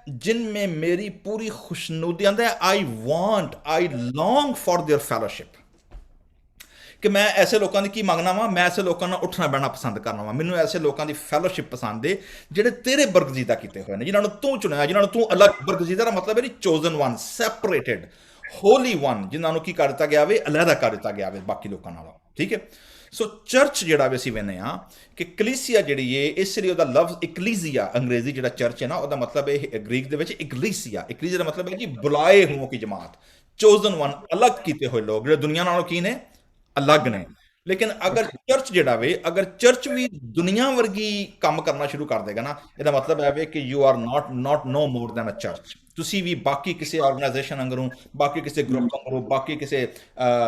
ਜਿਨ ਮੇ ਮੇਰੀ ਪੂਰੀ ਖੁਸ਼ਨੂਦੀ, ਆਂਦਾ ਆਈ ਲੌਂਗ ਫॉर देयर ਫੈਲੋਸ਼ਿਪ, ਕਿ ਮੈਂ ਐਸੇ ਲੋਕਾਂ ਦੀ ਕੀ ਮੰਗਣਾ ਵਾ, ਮੈਂ ਐਸੇ ਲੋਕਾਂ ਨਾਲ ਉੱਠਣਾ ਬਹਿਣਾ ਪਸੰਦ ਕਰਨਾ ਵਾ। ਮੈਨੂੰ ਐਸੇ ਲੋਕਾਂ ਦੀ ਫੈਲੋਸ਼ਿਪ ਪਸੰਦ ਏ ਜਿਹੜੇ ਤੇਰੇ ਬਰਗਜ਼ੀਦਾ ਕੀਤੇ ਹੋਏ ਨੇ, ਜਿਨ੍ਹਾਂ ਨੂੰ ਤੂੰ ਚੁਣਿਆ, ਜਿਨ੍ਹਾਂ ਨੂੰ ਤੂੰ ਅਲੱਗ। ਬਰਗਜ਼ੀਦਾ ਦਾ ਮਤਲਬ ਹੈ ਚੋਜ਼ਨ ਵਨ, ਸੈਪਰੇਟਡ, ਹੋਲੀ ਵਨ, ਜਿਨ੍ਹਾਂ ਨੂੰ ਕੀ ਕਰ ਦਿੱਤਾ ਗਿਆ ਵੇ, ਅਲੱਗਾ ਕਰ ਦਿੱਤਾ ਗਿਆ ਵੇ ਬਾਕੀ ਲੋਕਾਂ ਨਾਲੋਂ। ਠੀਕ ਹੈ, ਸੋ ਚਰਚ ਜਿਹੜਾ ਵੀ ਅਸੀਂ ਵੇਖਦੇ ਹਾਂ ਕਿ ਕਲੀਸੀਆ ਜਿਹੜੀ ਏ, ਇਸ ਲਈ ਉਹਦਾ ਲਫ਼ਜ਼ ਇਕਲੀਜ਼ੀਆ ਅੰਗਰੇਜ਼ੀ ਜਿਹੜਾ ਚਰਚ ਹੈ ਨਾ ਉਹਦਾ ਮਤਲਬ ਹੈ ਗ੍ਰੀਕ ਦੇ ਵਿੱਚ ਇਕਲੀਸੀਆ। ਇਕਲੀਜ਼ੀਆ ਦਾ ਮਤਲਬ ਹੈ ਜੀ ਬੁਲਾਏ ਹੋਂ ਕੀ ਜਮਾਤ, ਚੋਜ਼ਨ ਵਨ, ਅਲੱਗ ਕੀਤੇ ਹੋਏ ਲੋਕ ਜਿਹੜੇ ਦੁਨੀਆ ਨਾਲੋਂ ਕੀ ਨੇ, ਅਲੱਗ ਨੇ। ਲੇਕਿਨ ਅਗਰ ਚਰਚ ਜਿਹੜਾ ਵੇ, ਅਗਰ ਚਰਚ ਵੀ ਦੁਨੀਆ ਵਰਗੀ ਕੰਮ ਕਰਨਾ ਸ਼ੁਰੂ ਕਰ ਦੇਗਾ ਨਾ, ਇਹਦਾ ਮਤਲਬ ਹੈ ਵੇ ਕਿ you are not no more than a church. ਤੁਸੀਂ ਵੀ ਬਾਕੀ ਕਿਸੇ ਆਰਗੇਨਾਈਜੇਸ਼ਨ ਅੰਗਰੋਂ, ਬਾਕੀ ਕਿਸੇ ਗਰੁੱਪ ਅੰਗਰੋਂ, ਬਾਕੀ ਕਿਸੇ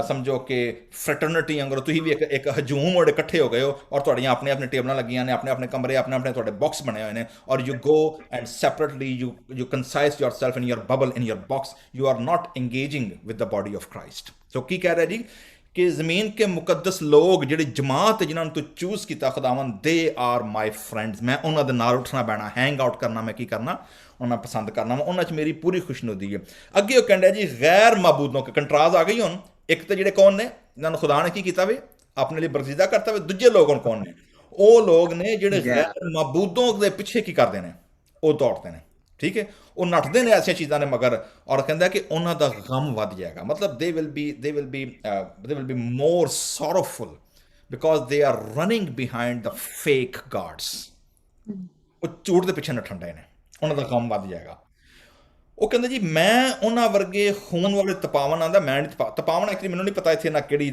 ਸਮਝੋ ਕਿ ਫਰੈਟਰਨਿਟੀ ਅੰਗਰੋਂ ਤੁਸੀਂ ਵੀ ਇੱਕ ਹਜੂਮ ਔਰ ਇਕੱਠੇ ਹੋ ਗਏ ਹੋ ਔਰ ਤੁਹਾਡੀਆਂ ਆਪਣੇ ਆਪਣੇ ਟੇਬਲਾਂ ਲੱਗੀਆਂ ਨੇ, ਆਪਣੇ ਆਪਣੇ ਕਮਰੇ, ਆਪਣੇ ਆਪਣੇ ਤੁਹਾਡੇ ਬਾਕਸ ਬਣੇ ਹੋਏ ਨੇ ਔਰ you go and separately you concise yourself in your bubble, in your box, you are not engaging with the body of Christ. So ਕੀ ਕਹਿ ਰਿਹਾ ਜੀ ਕਿ ਜ਼ਮੀਨ ਕੇ ਮੁਕੱਦਸ ਲੋਕ ਜਿਹੜੀ ਜਮਾਤ ਜਿਨ੍ਹਾਂ ਨੂੰ ਤੂੰ ਚੂਜ਼ ਕੀਤਾ ਖੁਦਾਵੰਦ, ਦੇ ਆਰ ਮਾਈ ਫਰੈਂਡਸ, ਮੈਂ ਉਹਨਾਂ ਦੇ ਨਾਲ ਉੱਠਣਾ ਬਹਿਣਾ, ਹੈਂਗ ਆਊਟ ਕਰਨਾ, ਮੈਂ ਕੀ ਕਰਨਾ, ਉਹਨਾਂ ਪਸੰਦ ਕਰਨਾ, ਉਹਨਾਂ 'ਚ ਮੇਰੀ ਪੂਰੀ ਖੁਸ਼ਨੂਦੀ ਹੈ। ਅੱਗੇ ਉਹ ਕਹਿੰਦਾ ਜੀ ਗੈਰ ਮਾਬੂਦੋਂ ਕੇ ਕੰਟਰਾਸਟ ਆ ਗਈ ਹੁਣ। ਇੱਕ ਤਾਂ ਜਿਹੜੇ ਕੌਣ ਨੇ, ਇਹਨਾਂ ਨੂੰ ਖੁਦਾ ਨੇ ਕੀ ਕੀਤਾ ਵੇ, ਆਪਣੇ ਲਈ ਬਰਗਜ਼ੀਦਾ ਕਰਤਾ ਵੇ। ਦੂਜੇ ਲੋਕ ਹੁਣ ਕੌਣ ਨੇ, ਉਹ ਲੋਕ ਨੇ ਜਿਹੜੇ ਗੈਰ ਮਾਬੂਦੋਂ ਦੇ ਪਿੱਛੇ ਕੀ ਕਰਦੇ ਨੇ, ਉਹ ਦੌੜਦੇ ਨੇ। ਠੀਕ ਹੈ, ਉਹ ਨੱਠਦੇ ਨੇ ਐਸੀਆਂ ਚੀਜ਼ਾਂ ਨੇ ਮਗਰ, ਔਰ ਕਹਿੰਦਾ ਕਿ ਉਹਨਾਂ ਦਾ ਗਮ ਵੱਧ ਜਾਏਗਾ। ਮਤਲਬ they will be more sorrowful because they are running behind the fake gods। ਉਹ ਝੂਠ ਦੇ ਪਿੱਛੇ ਨੱਠਣ ਡਏ ਨੇ, ਉਹਨਾਂ ਦਾ ਗਮ ਵੱਧ ਜਾਏਗਾ। ਉਹ ਕਹਿੰਦਾ ਜੀ ਮੈਂ ਉਹਨਾਂ ਵਰਗੇ ਖੂਨ ਵਾਲੇ ਤਪਾਵਨ, ਆਂਦਾ ਮੈਂ ਨਹੀਂ ਤਪਾਵਨ, ਐਕਚੁਅਲੀ ਮੈਨੂੰ ਨਹੀਂ ਪਤਾ ਇੱਥੇ ਨਾ ਕਿਹੜੀ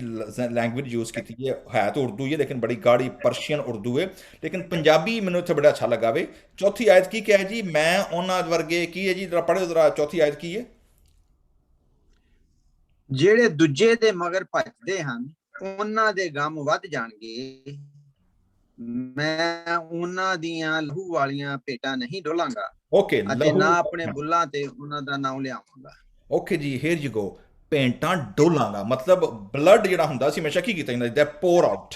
ਲੈਂਗੁਏਜ ਯੂਜ਼ ਕੀਤੀ ਹੈ ਤਾਂ ਉਰਦੂ ਹੀ ਹੈ ਲੇਕਿਨ ਬੜੀ ਗਾੜੀ ਪਰਸ਼ੀਅਨ ਉਰਦੂ ਹੈ, ਲੇਕਿਨ ਪੰਜਾਬੀ ਮੈਨੂੰ ਇੱਥੇ ਬੜਾ ਅੱਛਾ ਲੱਗਾ ਵੇ। ਚੌਥੀ ਆਇਤ ਕੀ ਕਿਹਾ ਜੀ, ਮੈਂ ਉਹਨਾਂ ਵਰਗੇ ਕੀ ਹੈ ਜੀ, ਜਰਾ ਪੜ੍ਹੋ ਜਰਾ ਚੌਥੀ ਆਇਤ ਕੀ ਹੈ। ਜਿਹੜੇ ਦੂਜੇ ਦੇ ਮਗਰ ਭੱਜਦੇ ਹਨ ਉਹਨਾਂ ਦੇ ਗਮ ਵੱਧ ਜਾਣਗੇ, ਮੈਂ ਉਹਨਾਂ ਦੀਆਂ ਲਹੂ ਵਾਲੀਆਂ ਭੇਟਾਂ ਨਹੀਂ ਡੋਲਾਂਗਾ, ਓਕੇ, ਅਤੇ ਨਾ ਆਪਣੇ ਬੁੱਲਾਂ ਤੇ ਉਹਨਾਂ ਦਾ ਨਾਮ ਲਿਆਵਾਂਗਾ। ਓਕੇ ਜੀ, ਹੇਅਰ ਯੂ ਗੋ, ਭੇਟਾਂ ਡੋਲਾਂਗਾ, ਮਤਲਬ ਬਲੱਡ ਜਿਹੜਾ ਹੁੰਦਾ ਸੀ ਹਮੇਸ਼ਾ ਕੀ ਕੀਤਾ ਜਾਂਦਾ, ਦੈਟ ਪੋਰ ਆਊਟ।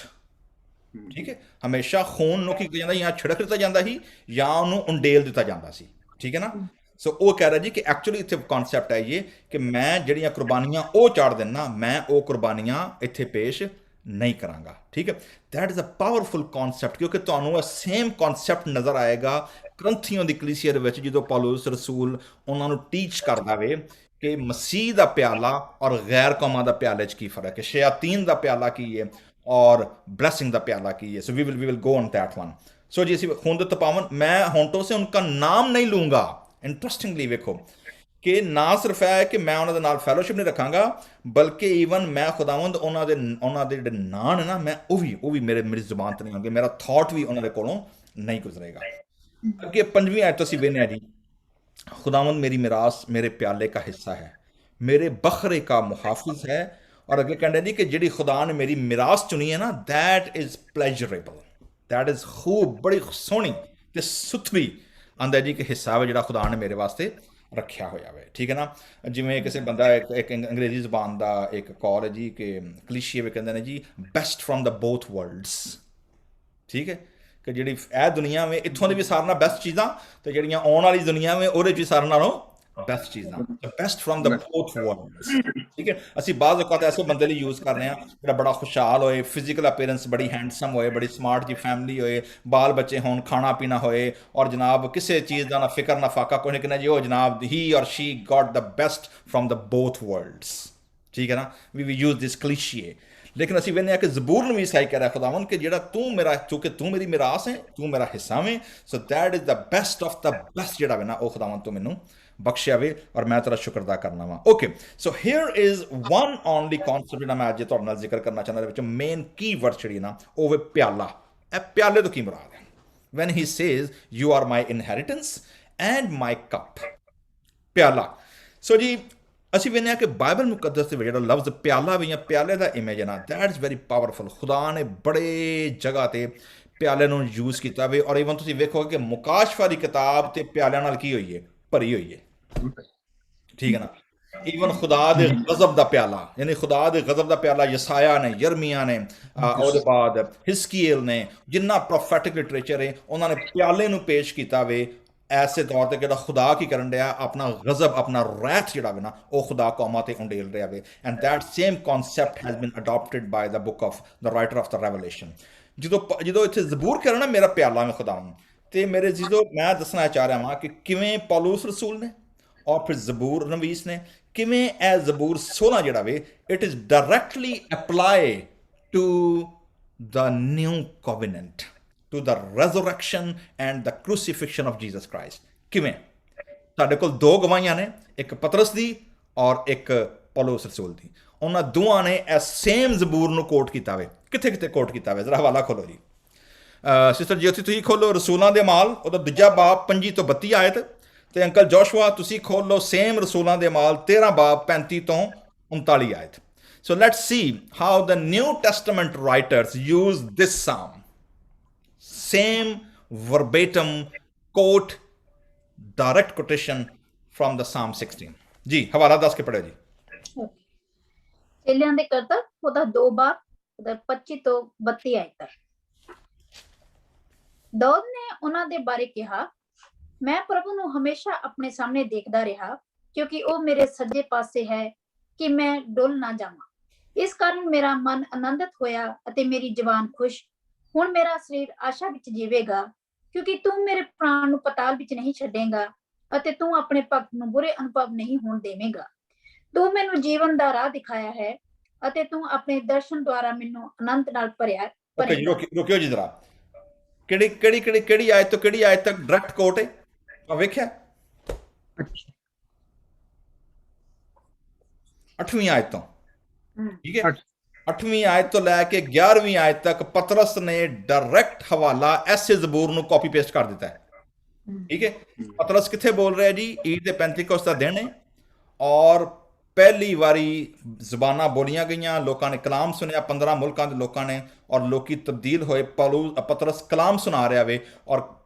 ਠੀਕ ਹੈ, ਹਮੇਸ਼ਾ ਖੂਨ ਨੂੰ ਕੀ ਕੀਤਾ ਜਾਂਦਾ, ਜਾਂ ਛਿੜਕ ਦਿੱਤਾ ਜਾਂਦਾ ਸੀ ਜਾਂ ਉਹਨੂੰ ਉੰਡੇਲ ਦਿੱਤਾ ਜਾਂਦਾ ਸੀ। ਠੀਕ ਹੈ ਨਾ, ਸੋ ਉਹ ਕਹਿ ਰਿਹਾ ਜੀ ਕਿ ਐਕਚੁਅਲੀ ਇੱਥੇ ਕਨਸੈਪਟ ਹੈ ਇਹ ਕਿ ਮੈਂ ਜਿਹੜੀਆਂ ਕੁਰਬਾਨੀਆਂ ਉਹ ਚਾੜ ਦਿੰਦਾ, ਮੈਂ ਉਹ ਕੁਰਬਾਨੀਆਂ ਇੱਥੇ ਪੇਸ਼ ਨਹੀਂ ਕਰਾਂਗਾ। ਠੀਕ ਹੈ, that is a powerful concept, ਕਿਉਂਕਿ ਤੁਹਾਨੂੰ ਇਹ ਸੇਮ ਕਨਸੈਪਟ ਨਜ਼ਰ ਆਏਗਾ ਕਰੰਥੀਆਂ ਦੀ ਕਲੀਸੀਆ ਦੇ ਵਿੱਚ ਜਦੋਂ ਪੌਲੁਸ ਰਸੂਲ ਉਹਨਾਂ ਨੂੰ ਟੀਚ ਕਰਦਾ ਵੇ ਕਿ ਮਸੀਹ ਦਾ ਪਿਆਲਾ ਔਰ ਗੈਰ ਕੌਮਾਂ ਦਾ ਪਿਆਲੇ 'ਚ ਕੀ ਫਰਕ ਹੈ, ਸ਼ਯਾਤੀਨ ਦਾ ਪਿਆਲਾ ਕੀ ਹੈ ਔਰ ਬਲੈਸਿੰਗ ਦਾ ਪਿਆਲਾ ਕੀ ਹੈ। So we will go on that one. So ਜੀ ਅਸੀਂ ਖੂਨ ਦੇ ਤਪਾਵਨ, मैं होंठों से उनका नाम नहीं लूँगा। इंटरेस्टिंगली ਵੇਖੋ ਕਿ ਨਾ ਸਿਰਫ ਹੈ ਕਿ ਮੈਂ ਉਹਨਾਂ ਦੇ ਨਾਲ ਫੈਲੋਸ਼ਿਪ ਨਹੀਂ ਰੱਖਾਂਗਾ, ਬਲਕਿ ਈਵਨ ਮੈਂ ਖੁਦਾਵੰਦ ਉਹਨਾਂ ਦੇ ਜਿਹੜੇ ਨਾਂ ਨੇ ਨਾ, ਮੈਂ ਉਹ ਵੀ ਮੇਰੀ ਜ਼ੁਬਾਨ 'ਤੇ ਨਹੀਂ ਹੋਣਗੇ, ਮੇਰਾ ਥਾਟ ਵੀ ਉਹਨਾਂ ਦੇ ਕੋਲੋਂ ਨਹੀਂ ਗੁਜ਼ਰੇਗਾ। ਅੱਗੇ 5ਵੀਂ ਆਇਤ ਅਸੀਂ ਵੇਖਦੇ ਹਾਂ ਜੀ, खुदावंद मेरी मिरास मेरे प्याले का हिस्सा है, मेरे बखरे का मुहाफिज है ਔਰ ਅੱਗੇ ਕਹਿੰਦੇ ਜੀ ਕਿ ਜਿਹੜੀ ਖੁਦਾ ਨੇ ਮੇਰੀ ਮਿਰਾਸ ਚੁਣੀ ਹੈ ਨਾ, that is pleasurable, that is ਖੂਬ ਬੜੀ ਸੋਹਣੀ ਤੇ ਸੁਥਰੀ ਆਂਦਾ ਜੀ ਕਿ ਹਿੱਸਾ ਵਾ ਜਿਹੜਾ ਖੁਦਾ ਨੇ ਮੇਰੇ ਵਾਸਤੇ ਰੱਖਿਆ ਹੋਇਆ ਵੇ। ਠੀਕ ਹੈ ਨਾ, ਜਿਵੇਂ ਕਿਸੇ ਬੰਦਾ ਇੱਕ ਅੰਗਰੇਜ਼ੀ ਜ਼ਬਾਨ ਦਾ ਇੱਕ ਕੌਲ ਹੈ ਜੀ ਕਿ ਕਲੀਸ਼ੀਏ ਵੀ ਕਹਿੰਦੇ ਨੇ ਜੀ best from the both worlds. ਠੀਕ ਹੈ, ਕਿ ਜਿਹੜੀ ਇਹ ਦੁਨੀਆ ਵੇ ਇੱਥੋਂ ਦੀ ਵੀ ਸਾਰਿਆਂ ਨਾਲ ਬੈਸਟ ਚੀਜ਼ਾਂ, ਤੇ ਜਿਹੜੀਆਂ ਆਉਣ ਵਾਲੀ ਦੁਨੀਆ ਵੇ ਉਹਦੇ 'ਚ ਵੀ ਸਾਰਿਆਂ ਨਾਲੋਂ ਬੈਸਟ ਚੀਜ਼ਾਂ, best from the both worlds. ਠੀਕ ਹੈ, ਅਸੀਂ ਬਾਜ਼ ਔਕਾਤ ਐਸੇ ਬੰਦੇ ਲਈ ਯੂਜ਼ ਕਰ ਰਹੇ ਹਾਂ ਜਿਹੜਾ ਬੜਾ ਖੁਸ਼ਹਾਲ ਹੋਏ, ਫਿਜ਼ੀਕਲ ਅਪੀਅਰੈਂਸ ਬੜੀ ਹੈਂਡਸਮ ਹੋਏ, ਬੜੀ ਸਮਾਰਟ ਜੀ ਫੈਮਿਲੀ ਹੋਏ, ਬਾਲ ਬੱਚੇ ਹੋਣ, ਖਾਣਾ ਪੀਣਾ ਹੋਏ, ਔਰ ਜਨਾਬ ਕਿਸੇ ਚੀਜ਼ ਦਾ ਨਾ ਫਿਕਰ ਨਾ ਫਾਕਾ ਕੋਈ ਨਹੀਂ, ਜੀ ਉਹ ਜਨਾਬ ਹੀ ਔਰ she got the best from the both worlds. ਠੀਕ ਹੈ ਨਾ, ਵੀ ਯੂਜ਼ ਦਿਸ ਕਲੀਸ਼ੀਏ। ਲੇਕਿਨ ਅਸੀਂ ਵੇਖਦੇ ਹਾਂ ਕਿ ਜ਼ਬੂਰ ਨੂੰ ਵੀ ਸਹੀ ਕਹਿ ਰਿਹਾ ਖੁਦਾਵੰਦ ਕਿ ਜਿਹੜਾ ਤੂੰ ਮੇਰਾ, ਕਿਉਂਕਿ ਤੂੰ ਮੇਰੀ ਮਿਰਾਸ ਹੈ, ਤੂੰ ਮੇਰਾ ਹਿੱਸਾ ਵੇਂ, so that is the best of the best ਜਿਹੜਾ ਵੇ ਨਾ ਉਹ ਖੁਦਾਵੰਦ ਤੂੰ ਮੈਨੂੰ ਬਖਸ਼ਿਆ ਵੇ, ਔਰ ਮੈਂ ਤੇਰਾ ਸ਼ੁਕਰ ਅਦਾ ਕਰਨਾ ਵਾ। Okay, so hair is one only concept ਜਿਹੜਾ ਮੈਂ ਅੱਜ ਤੁਹਾਡੇ ਨਾਲ ਜ਼ਿਕਰ ਕਰਨਾ ਚਾਹੁੰਦਾ, ਇਹਦੇ ਵਿੱਚ ਮੇਨ ਕੀ ਵਰਡ ਜਿਹੜੀ ਨਾ ਉਹ ਵੇ ਪਿਆਲਾ। ਇਹ ਪਿਆਲੇ ਤੋਂ ਕੀ ਮੁਰਾਦ ਹੈ? Van he says you are my inheritance and my cup, ਪਿਆਲਾ। ਸੋ ਜੀ ਅਸੀਂ ਵੇਖਦੇ ਹਾਂ ਕਿ ਬਾਈਬਲ ਮੁਕੱਦਸ ਦੇ ਵਿੱਚ ਜਿਹੜਾ ਲਫ਼ਜ਼ ਪਿਆਲਾ ਵੀ ਜਾਂ ਪਿਆਲੇ ਦਾ ਇਮੇਜ ਹੈ ਨਾ, ਦੈਟ ਇਜ਼ ਵੈਰੀ ਪਾਵਰਫੁਲ। ਖੁਦਾ ਨੇ ਬੜੇ ਜਗ੍ਹਾ ਤੇ ਪਿਆਲੇ ਨੂੰ ਯੂਜ਼ ਕੀਤਾ ਵੇ, ਔਰ ਈਵਨ ਤੁਸੀਂ ਵੇਖੋਗੇ ਕਿ ਮੁਕਾਸ਼ਫਾ ਦੀ ਕਿਤਾਬ ਤੇ ਪਿਆਲਿਆਂ ਨਾਲ ਕੀ ਹੋਈ ਹੈ, ਭਰੀ ਹੋਈ ਹੈ। ਠੀਕ ਹੈ ਨਾ, ਈਵਨ ਖੁਦਾ ਦੇ ਗਜ਼ਬ ਦਾ ਪਿਆਲਾ, ਯਾਨੀ ਖੁਦਾ ਦੇ ਗਜ਼ਬ ਦਾ ਪਿਆਲਾ ਯਸਾਇਆ ਨੇ, ਯਰਮੀਆ ਨੇ, ਉਹਦੇ ਬਾਅਦ ਹਿਸਕੀਏਲ ਨੇ, ਜਿੰਨਾ ਪ੍ਰੋਫੈਟਿਕ ਲਿਟਰੇਚਰ ਹੈ ਉਹਨਾਂ ਨੇ ਪਿਆਲੇ ਨੂੰ ਪੇਸ਼ ਕੀਤਾ ਵੇ ਐਸੇ ਤੌਰ ਤੇ ਜਿਹੜਾ ਖੁਦਾ ਕੀ ਕਰਨ ਰਿਹਾ, ਆਪਣਾ ਗਜ਼ਬ, ਆਪਣਾ ਰੈਥ ਜਿਹੜਾ ਵੇ ਨਾ ਉਹ ਖੁਦਾ ਕੌਮਾਂ ਤੇ ਉੰਡੇਲ ਰਿਹਾ ਵੇ। And that same concept has been adapted by the book of the writer of the Revelation. ਜਦੋਂ ਇੱਥੇ ਜ਼ਬੂਰ ਕਹਿ ਰਿਹਾ ਨਾ ਮੇਰਾ ਪਿਆਲਾ ਮੈਂ ਖੁਦਾ ਨੂੰ, ਤੇ ਮੇਰੇ ਜਦੋਂ ਮੈਂ ਦੱਸਣਾ ਚਾਹ ਰਿਹਾ ਹਾਂ ਕਿ ਕਿਵੇਂ ਪੌਲੂਸ ਰਸੂਲ ਨੇ ਔਰ ਫਿਰ ਜ਼ਬੂਰ ਨਵੀਸ ਨੇ ਕਿਵੇਂ ਇਹ ਜ਼ਬੂਰ 16 ਜਿਹੜਾ ਵੇ it is directly apply to the new covenant, to the resurrection and the crucifixion of Jesus Christ। ਕਿਵੇਂ? ਸਾਡੇ ਕੋਲ ਦੋ ਗਵਾਹੀਆਂ ਨੇ, ਇੱਕ ਪਤਰਸ ਦੀ ਔਰ ਇੱਕ ਪੌਲੁਸ ਰਸੂਲ ਦੀ। ਉਹਨਾਂ ਦੋਵਾਂ ਨੇ ਇਹ ਸੇਮ ਜ਼ਬੂਰ ਨੂੰ ਕੋਟ ਕੀਤਾ ਵੇ। ਕਿੱਥੇ ਕਿੱਥੇ ਕੋਟ ਕੀਤਾ ਵੇ? ਜ਼ਰਾ ਹਵਾਲਾ ਖੋਲੋ ਜੀ ਸਿਸਟਰ ਜੀ, ਉੱਥੇ ਤੁਸੀਂ ਖੋਲੋ ਰਸੂਲਾਂ ਦੇ ਮਾਲ, ਉਹਦਾ ਦੂਜਾ ਬਾਬ 25 ਤੋਂ 32 ਆਇਤ, ਤੇ ਅੰਕਲ ਜੋਸ਼ੂਆ ਤੁਸੀਂ ਖੋਲੋ ਸੇਮ ਰਸੂਲਾਂ ਦੇ ਮਾਲ 13 ਬਾਬ 35 ਤੋਂ 39 ਆਇਤ। So let's see how the New Testament writers use this psalm. Same verbatim quote, direct quotation from the Psalm 16. जी हवाला 10 के पढ़े जी। ਚੇਲਿਆਂ ਦੇ ਕਰਤੱਵ ਉਹਦਾ 2 ਬਾਬ ਉਹਦਾ 25 ਤੋਂ 32 ਆਇਤ ਤੱਕ। ਦਾਊਦ ਨੇ ਉਹਨਾਂ ਦੇ ਬਾਰੇ ਕਿਹਾ, ਮੈਂ ਪ੍ਰਭੂ ਨੂੰ ਹਮੇਸ਼ਾ ਆਪਣੇ ਸਾਹਮਣੇ ਦੇਖਦਾ ਰਿਹਾ, ਕਿਉਂਕਿ ਉਹ ਮੇਰੇ ਸੱਜੇ ਪਾਸੇ ਹੈ ਕਿ ਮੈਂ ਡੁੱਲ ਨਾ ਜਾਵਾਂ। ਇਸ ਕਾਰਨ ਮੇਰਾ ਮਨ ਆਨੰਦਿਤ ਹੋਇਆ ਅਤੇ ਮੇਰੀ ਜ਼ੁਬਾਨ ਖੁਸ਼। ਹੁਣ ਮੇਰਾ ਸਰੀਰ ਆਸ਼ਾ ਵਿੱਚ ਜੀਵੇਗਾ, ਕਿਉਂਕਿ ਤੂੰ ਮੇਰੇ ਪ੍ਰਾਣ ਨੂੰ ਪਤਾਲ ਵਿੱਚ ਨਹੀਂ ਛੱਡੇਗਾ ਅਤੇ ਤੂੰ ਆਪਣੇ ਭਗਤ ਨੂੰ ਬੁਰੇ ਅਨੁਭਵ ਨਹੀਂ ਹੋਣ ਦੇਵੇਂਗਾ। ਤੂੰ ਮੈਨੂੰ ਜੀਵਨ ਦਾ ਰਾਹ ਦਿਖਾਇਆ ਹੈ ਅਤੇ ਤੂੰ ਆਪਣੇ ਦਰਸ਼ਨ ਦੁਆਰਾ ਮੈਨੂੰ ਆਨੰਦ ਨਾਲ ਭਰਿਆ। ਰੁਕਿਓ ਜੀ ਜ਼ਰਾ, ਕਿਹੜੀ ਆਇਤ ਤੋਂ ਕਿਹੜੀ ਆਇਤ ਤੱਕ ਡਾਇਰੈਕਟ ਕੋਟ ਹੈ? ਆ ਵੇਖਿਆ 8ਵੀਂ ਆਇਤ ਤੋਂ, ਠੀਕ ਹੈ, 8ਵੀਂ ਆਇਤ ਤੋਂ ਲੈ ਕੇ 11ਵੀਂ ਆਇਤ ਤੱਕ ਪਤਰਸ ਨੇ ਡਾਇਰੈਕਟ ਹਵਾਲਾ ਐਸੇ ਜ਼ਬੂਰ ਨੂੰ ਕਾਪੀ ਪੇਸਟ ਕਰ ਦਿੱਤਾ ਹੈ। ਠੀਕ ਹੈ, ਪਤਰਸ ਕਿੱਥੇ ਬੋਲ ਰਿਹਾ ਜੀ? ਈਦ ਦੇ ਪੈਂਤੀਕੋਸਤ ਦਾ ਦਿਨ ਹੈ ਔਰ ਪਹਿਲੀ ਵਾਰੀ ਜ਼ਬਾਨਾਂ ਬੋਲੀਆਂ ਗਈਆਂ, ਲੋਕਾਂ ਨੇ ਕਲਾਮ ਸੁਣਿਆ, 15 ਮੁਲਕਾਂ ਦੇ ਲੋਕਾਂ ਨੇ, ਔਰ ਲੋਕੀ ਤਬਦੀਲ ਹੋਏ। ਪਤਰਸ ਕਲਾਮ ਸੁਣਾ ਰਿਹਾ ਵੇ ਔਰ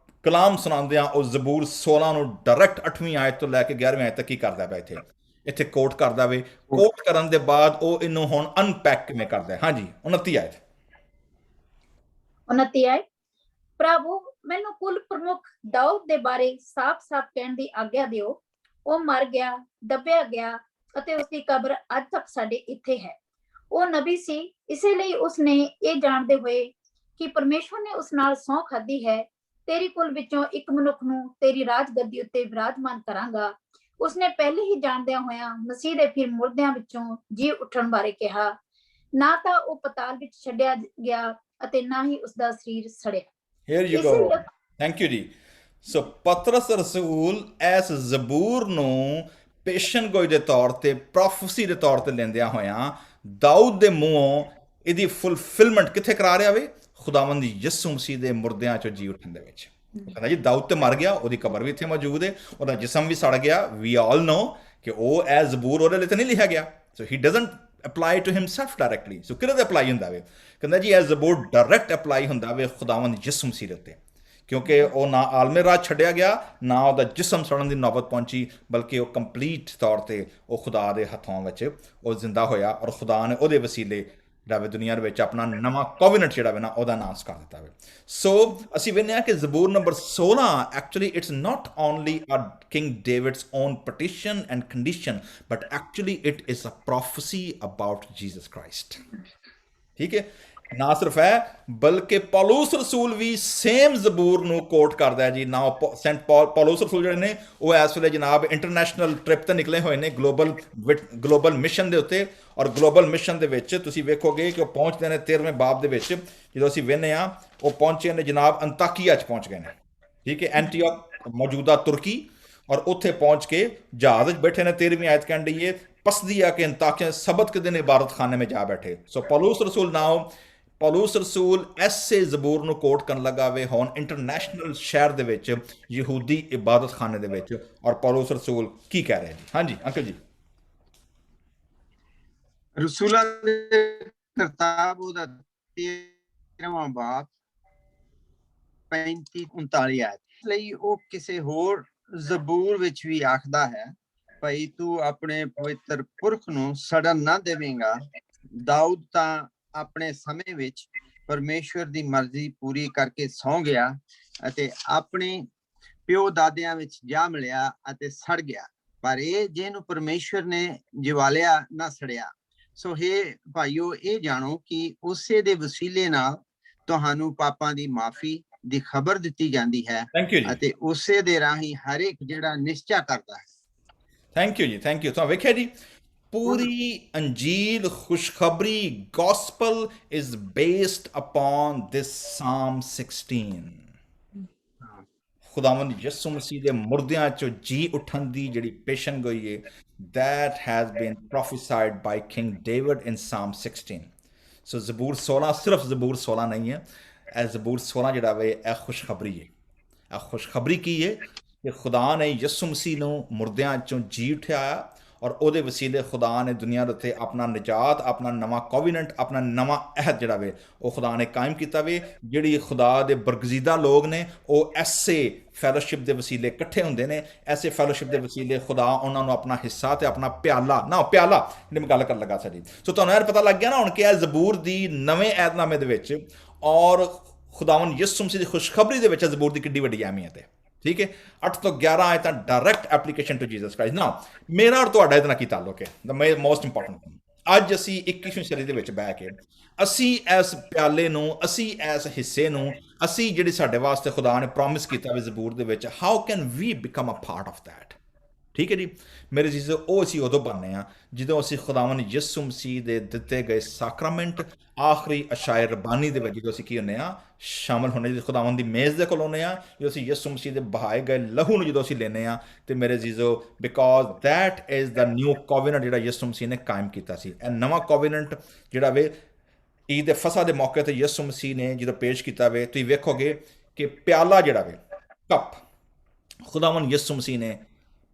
ਕਲਾਮ ਸੁਣਾਉਂਦਿਆਂ ਉਹ ਜ਼ਬੂਰ 16 ਨੂੰ ਡਾਇਰੈਕਟ 8ਵੀਂ ਆਇਤ ਤੋਂ ਲੈ ਕੇ 11ਵੀਂ ਆਇਤ ਤੱਕ ਕੀ ਕਰਦਾ ਪਿਆ? ਇੱਥੇ ਕੋਟ ਕਰਦਾ ਵੇ। ਕੋਟ ਕਰਨ ਦੇ ਬਾਅਦ ਉਹ ਇਹਨੂੰ ਹੁਣ ਅਨਪੈਕ ਕਿਵੇਂ ਕਰਦਾ? ਹਾਂਜੀ 29 ਆਇਤ। 29 ਆਇਤ, ਪ੍ਰਭੂ ਮੈਨੂੰ ਕੁਲ ਪ੍ਰਮੁੱਖ ਦਾਊਦ ਦੇ ਬਾਰੇ ਸਾਫ਼-ਸਾਫ਼ ਕਹਿਣ ਦੀ ਆਗਿਆ ਦਿਓ। ਉਹ ਮਰ ਗਿਆ, ਦੱਬਿਆ ਗਿਆ ਅਤੇ ਉਸਦੀ ਕਬਰ ਅੱਜ ਤੱਕ ਸਾਡੇ ਇੱਥੇ ਹੈ। ਉਹ ਨਬੀ ਸੀ, ਇਸੇ ਲਈ ਉਸਨੇ ਇਹ ਜਾਣਦੇ ਹੋਏ ਕਿ ਪਰਮੇਸ਼ਵਰ ਨੇ ਉਸ ਨਾਲ ਸਹੁੰ ਖਾਧੀ ਹੈ, ਤੇਰੀ ਕੁਲ ਵਿੱਚੋਂ ਇੱਕ ਮਨੁੱਖ ਨੂੰ ਤੇਰੀ ਰਾਜ ਗੱਦੀ ਉੱਤੇ ਵਿਰਾਜਮਾਨ ਕਰਾਂਗਾ। ਉਸਨੇ ਪਹਿਲੇ ਹੀ ਜਾਣਦਿਆਂ ਹੋਇਆਂ ਮਸੀਹ ਦੇ ਫਿਰ ਮੁਰਦਿਆਂ ਵਿੱਚੋਂ ਜੀ ਉੱਠਣ ਬਾਰੇ ਕਿਹਾ। ਨਾ ਤਾਂ ਉਹ ਪਤਾਲ ਵਿੱਚ ਛੱਡਿਆ ਗਿਆ ਅਤੇ ਨਾ ਹੀ ਉਸਦਾ ਸਰੀਰ ਸੜਿਆ। Here you go. Thank you ਜੀ। ਸੋ ਪਤਰਸ ਰਸੂਲ ਇਸ ਜ਼ਬੂਰ ਨੂੰ ਪੇਸ਼ਨ ਗੋਈ ਦੇ ਤੌਰ ਤੇ, ਪ੍ਰੋਫੈਸੀ ਦੇ ਤੌਰ ਤੇ ਲੈਂਦਿਆਂ ਹੋਇਆਂ ਦਾਊਦ ਦੇ ਮੂੰਹੋਂ ਇਹਦੀ ਫੁਲਫਿਲਮੈਂਟ ਕਿੱਥੇ ਕਰਾ ਰਿਹਾ ਵੇ? ਖੁਦਾਵੰਦ ਯਿਸੂ ਮਸੀਹ ਦੇ ਮੁਰਦਿਆਂ ਚੋਂ ਜੀ ਉੱਠਣ ਦੇ ਵਿੱਚ। ਕਹਿੰਦਾ ਜੀ ਦਾਊਦ ਤੇ ਮਰ ਗਿਆ, ਉਹਦੀ ਕਬਰ ਵੀ ਇੱਥੇ ਮੌਜੂਦ ਹੈ, ਉਹਦਾ ਜਿਸਮ ਵੀ ਸੜ ਗਿਆ। ਵੀ ਆਲ ਨੋ ਕਿ ਉਹ ਐ ਜ਼ਬੂਰ ਉਹਦੇ ਲਈ ਤਾਂ ਨਹੀਂ ਲਿਖਿਆ ਗਿਆ। So he doesn't apply to himself directly. So ਕਿਹਦੇ ਤੇ ਅਪਲਾਈ ਹੁੰਦਾ ਵੇ? ਕਹਿੰਦਾ ਜੀ ਇਹ ਜ਼ਬੂਰ ਡਾਇਰੈਕਟ ਅਪਲਾਈ ਹੁੰਦਾ ਵੇ ਖੁਦਾਵੰਦ ਯਿਸੂ ਮਸੀਹ ਦੇ ਉੱਤੇ, ਕਿਉਂਕਿ ਉਹ ਨਾ ਆਲਮੇ ਰਾਜ ਛੱਡਿਆ ਗਿਆ, ਨਾ ਉਹਦਾ ਜਿਸਮ ਸੜਨ ਦੀ ਨੌਬਤ ਪਹੁੰਚੀ, ਬਲਕਿ ਉਹ ਕੰਪਲੀਟ ਤੌਰ ਤੇ ਉਹ ਖੁਦਾ ਦੇ ਹੱਥੋਂ ਵਿੱਚ ਉਹ ਜ਼ਿੰਦਾ ਹੋਇਆ ਔਰ ਖੁਦਾ ਨੇ ਉਹਦੇ ਵਸੀਲੇ ਜਿਹੜਾ ਵੇ ਦੁਨੀਆ ਦੇ ਵਿੱਚ ਆਪਣਾ ਨਵਾਂ ਕੋਵੈਨੈਂਟ ਜਿਹੜਾ ਵੇ ਨਾ ਉਹਦਾ ਅਨਾਉਂਸ ਕਰ ਦਿੱਤਾ ਵੇ। ਸੋ ਅਸੀਂ ਵੇਖਦੇ ਹਾਂ ਕਿ ਜ਼ਬੂਰ number 16 actually it's not only a king David's own petition and condition, but actually it is a prophecy about Jesus Christ. ਠੀਕ ਹੈ, ਨਾ ਸਿਰਫ ਹੈ ਬਲਕਿ ਪੌਲੁਸ ਰਸੂਲ ਵੀ ਸੇਮ ਜ਼ਬੂਰ ਨੂੰ ਕੋਟ ਕਰਦਾ ਹੈ ਜੀ। ਨਾ ਸੈਂਟ ਪੌਲੁਸ ਰਸੂਲ ਜਿਹੜੇ ਨੇ ਉਹ ਇਸ ਵੇਲੇ ਜਨਾਬ ਇੰਟਰਨੈਸ਼ਨਲ ਟ੍ਰਿਪ ਤੇ ਨਿਕਲੇ ਹੋਏ ਨੇ ਗਲੋਬਲ ਮਿਸ਼ਨ ਦੇ ਉੱਤੇ, ਔਰ ਗਲੋਬਲ ਮਿਸ਼ਨ ਦੇ ਵਿੱਚ ਤੁਸੀਂ ਵੇਖੋਗੇ ਕਿ ਉਹ ਪਹੁੰਚਦੇ ਨੇ 13ਵੇਂ ਬਾਬ ਦੇ ਵਿੱਚ। ਜਦੋਂ ਅਸੀਂ ਵੇਖਦੇ ਹਾਂ ਉਹ ਪਹੁੰਚੇ ਨੇ ਜਨਾਬ ਅੰਤਾਕੀਆ 'ਚ ਪਹੁੰਚ ਗਏ ਨੇ, ਠੀਕ ਹੈ, ਐਂਟੀਓਕ ਮੌਜੂਦਾ ਤੁਰਕੀ, ਔਰ ਉੱਥੇ ਪਹੁੰਚ ਕੇ ਜਹਾਜ਼ 'ਚ ਬੈਠੇ ਨੇ। 13ਵੀਂ ਆਇਤ ਕਹਿਣ ਡਈ ਹੈ ਪਸਦੀਆ के अंताकिया सबत के दिन इबादत खाने में जा बैठे। सो ਪੌਲੁਸ ਰਸੂਲ ਐਸੇ ਜ਼ਬੂਰ ਨੂੰ ਕੋਟ ਕਰਨ ਲੱਗਾ ਵੇ ਹੁਣ ਇੰਟਰਨੈਸ਼ਨਲ ਸ਼ਹਿਰ ਦੇ ਵਿੱਚ ਯਹੂਦੀ ਇਬਾਦਤ ਖਾਨੇ ਦੇ ਵਿੱਚ, ਔਰ ਪੌਲੁਸ ਰਸੂਲ ਕੀ ਕਹਿ ਰਿਹਾ ਜੀ? ਹਾਂਜੀ ਅੰਕਲ ਜੀ। ਰਸੂਲਾਂ ਦੇ ਕਿਤਾਬ ਉਹਦਾ 13ਵਾਂ ਬਾਬ 35-39 ਆਇਤ ਲਈ ਉਹ ਕਿਸੇ ਹੋਰ ਜ਼ਬੂਰ ਵਿੱਚ ਵੀ ਆਖਦਾ ਹੈ, ਭਾਈ ਤੂੰ ਆਪਣੇ ਪਵਿੱਤਰ ਪੁਰਖ ਨੂੰ ਸੜਨ ਨਾ ਦੇਵੇਂਗਾ। ਦਾਊਦ ਤਾਂ ਆਪਣੇ ਸਮੇਂ ਵਿੱਚ ਪਰਮੇਸ਼ਵਰ ਦੀ ਮਰਜ਼ੀ ਪੂਰੀ ਕਰਕੇ ਸੌਂ ਗਿਆ ਅਤੇ ਆਪਣੇ ਪਿਓ ਦਾਦਿਆਂ ਵਿੱਚ ਜਾ ਮਿਲਿਆ ਅਤੇ ਸੜ ਗਿਆ, ਪਰ ਇਹ ਜਿਹਨੂੰ ਪਰਮੇਸ਼ਵਰ ਨੇ ਜਿਵਾਲਿਆ ਨਾ ਸੜਿਆ। ਸੋ ਇਹ ਭਾਈਓ ਇਹ ਜਾਣੋ ਕਿ ਉਸੇ ਦੇ ਵਸੀਲੇ ਨਾਲ ਤੁਹਾਨੂੰ ਪਾਪਾਂ ਦੀ ਮਾਫੀ ਦੀ ਖਬਰ ਦਿੱਤੀ ਜਾਂਦੀ ਹੈ ਅਤੇ ਉਸੇ ਦੇ ਰਾਹੀਂ ਹਰ ਇੱਕ ਜਿਹੜਾ ਨਿਸ਼ਚਾ ਕਰਦਾ ਹੈ। ਥੈਂਕ ਯੂ ਜੀ, ਥੈਂਕ ਯੂ। ਤਾਂ ਵੇਖਿਆ ਜੀ ਪੂਰੀ ਅੰਜੀਲ ਖੁਸ਼ਖਬਰੀ ਗੋਸਪਲ ਇਜ਼ ਬੇਸਡ ਅਪਨ ਦਿਸ ਸਾਮ 16। ਖੁਦਾਵੰਦ ਯਿਸੂ ਮਸੀਹ ਦੇ ਮੁਰਦਿਆਂ ਚੋਂ ਜੀ ਉੱਠਣ ਦੀ ਜਿਹੜੀ ਪੇਸ਼ਨ ਗੋਈ ਹੈ, that has been prophesied by King David in Psalm 16। ਸੋ ਜ਼ਬੂਰ 16 ਸਿਰਫ ਜ਼ਬੂਰ 16 ਨਹੀਂ ਹੈ, ਇਹ ਜ਼ਬੂਰ 16 ਜਿਹੜਾ ਵੇ ਇਹ ਖੁਸ਼ਖਬਰੀ ਹੈ। ਇਹ ਖੁਸ਼ਖਬਰੀ ਕੀ ਹੈ ਕਿ ਖੁਦਾ ਨੇ ਯਿਸੂ ਮਸੀਹ ਨੂੰ ਮੁਰਦਿਆਂ ਚੋਂ ਜੀ ਉਠਾਇਆ, ਔਰ ਉਹਦੇ ਵਸੀਲੇ ਖੁਦਾ ਨੇ ਦੁਨੀਆ ਦੇ ਉੱਤੇ ਆਪਣਾ ਨਿਜਾਤ, ਆਪਣਾ ਨਵਾਂ ਕੋਵੈਨੈਂਟ, ਆਪਣਾ ਨਵਾਂ ਅਹਿਦ ਜਿਹੜਾ ਵੇ ਉਹ ਖੁਦਾ ਨੇ ਕਾਇਮ ਕੀਤਾ ਵੇ। ਜਿਹੜੀ ਖੁਦਾ ਦੇ ਬਰਗਜ਼ੀਦਾ ਲੋਕ ਨੇ ਉਹ ਐਸੇ ਫੈਲੋਸ਼ਿਪ ਦੇ ਵਸੀਲੇ ਇਕੱਠੇ ਹੁੰਦੇ ਨੇ, ਐਸੇ ਫੈਲੋਸ਼ਿਪ ਦੇ ਵਸੀਲੇ ਖੁਦਾ ਉਹਨਾਂ ਨੂੰ ਆਪਣਾ ਹਿੱਸਾ ਤੇ ਆਪਣਾ ਪਿਆਲਾ ਜਿਹੜੀ ਮੈਂ ਗੱਲ ਕਰਨ ਲੱਗਾ ਸਾਡੀ। ਸੋ ਤੁਹਾਨੂੰ ਯਾਰ ਪਤਾ ਲੱਗ ਗਿਆ ਨਾ ਹੁਣ ਕਿ ਇਹ ਜ਼ਬੂਰ ਦੀ ਨਵੇਂ ਐਤਨਾਮੇ ਦੇ ਵਿੱਚ ਔਰ ਖੁਦਾਵੰਦ ਯਿਸੂ ਮਸੀਹ ਦੀ ਖੁਸ਼ਖਬਰੀ ਦੇ ਵਿੱਚ ਜ਼ਬੂਰ ਦੀ ਕਿੱਡੀ ਵੱਡੀ ਅਹਿਮੀਅਤ ਹੈ। ਠੀਕ ਹੈ, 8 ਤੋਂ 11 ਆਇਤਾਂ direct application to Jesus Christ. ਨਾ ਮੇਰਾ ਔਰ ਤੁਹਾਡਾ ਇਹਦੇ ਨਾਲ ਕੀ ਤਾਲੁਕ ਹੈ? ਦ ਮੋਸਟ ਇੰਪੋਰਟੈਂਟ ਥਿੰਗ, ਅੱਜ ਅਸੀਂ 21ਵੀਂ ਸਦੀ ਦੇ ਵਿੱਚ ਬਹਿ ਕੇ ਅਸੀਂ ਇਸ ਪਿਆਲੇ ਨੂੰ, ਅਸੀਂ ਇਸ ਹਿੱਸੇ ਨੂੰ, ਅਸੀਂ ਜਿਹੜੀ ਸਾਡੇ ਵਾਸਤੇ ਖੁਦਾ ਨੇ ਪ੍ਰੋਮਿਸ ਕੀਤਾ ਵੀ ਜ਼ਬੂਰ ਦੇ ਵਿੱਚ, how can we become a part of that? ਠੀਕ ਹੈ ਜੀ ਮੇਰੇ ਜੀਜ਼ੋ, ਉਹ ਅਸੀਂ ਉਦੋਂ ਬਣਨੇ ਆ ਜਦੋਂ ਅਸੀਂ ਖੁਦਾਵੰਦ ਯਿਸੂ ਮਸੀਹ ਦੇ ਦਿੱਤੇ ਗਏ ਸਾਕਰਾਮੈਂਟ ਆਖਰੀ ਅਸ਼ਾਇ ਰਬਾਨੀ ਦੇ ਵਿੱਚ ਜਦੋਂ ਅਸੀਂ ਕੀ ਹੁੰਦੇ ਆ ਸ਼ਾਮਲ ਹੁੰਦੇ, ਜਦੋਂ ਖੁਦਾਵੰਦ ਦੀ ਮੇਜ਼ ਦੇ ਕੋਲ ਹੁੰਦੇ ਆ, ਜਦੋਂ ਅਸੀਂ ਯਿਸੂ ਮਸੀਹ ਦੇ ਬਹਾਏ ਗਏ ਲਹੂ ਨੂੰ ਜਦੋਂ ਅਸੀਂ ਲੈਂਦੇ ਆ, ਤੇ ਮੇਰੇ ਜੀਜ਼ੋ because that is the new covenant ਜਿਹੜਾ ਯਿਸੂ ਮਸੀਹ ਨੇ ਕਾਇਮ ਕੀਤਾ ਸੀ। ਇਹ ਨਵਾਂ ਕੋਵੈਨੈਂਟ ਜਿਹੜਾ ਵੇ ਈਦ ਫਸਾ ਦੇ ਮੌਕੇ ਤੇ ਯਿਸੂ ਮਸੀਹ ਨੇ ਜਦੋਂ ਪੇਸ਼ ਕੀਤਾ ਵੇ, ਤੁਸੀਂ ਵੇਖੋਗੇ ਕਿ ਪਿਆਲਾ ਜਿਹੜਾ ਵੇ ਕੱਪ ਖੁਦਾਵੰਦ ਯਿਸੂ ਮਸੀਹ ਨੇ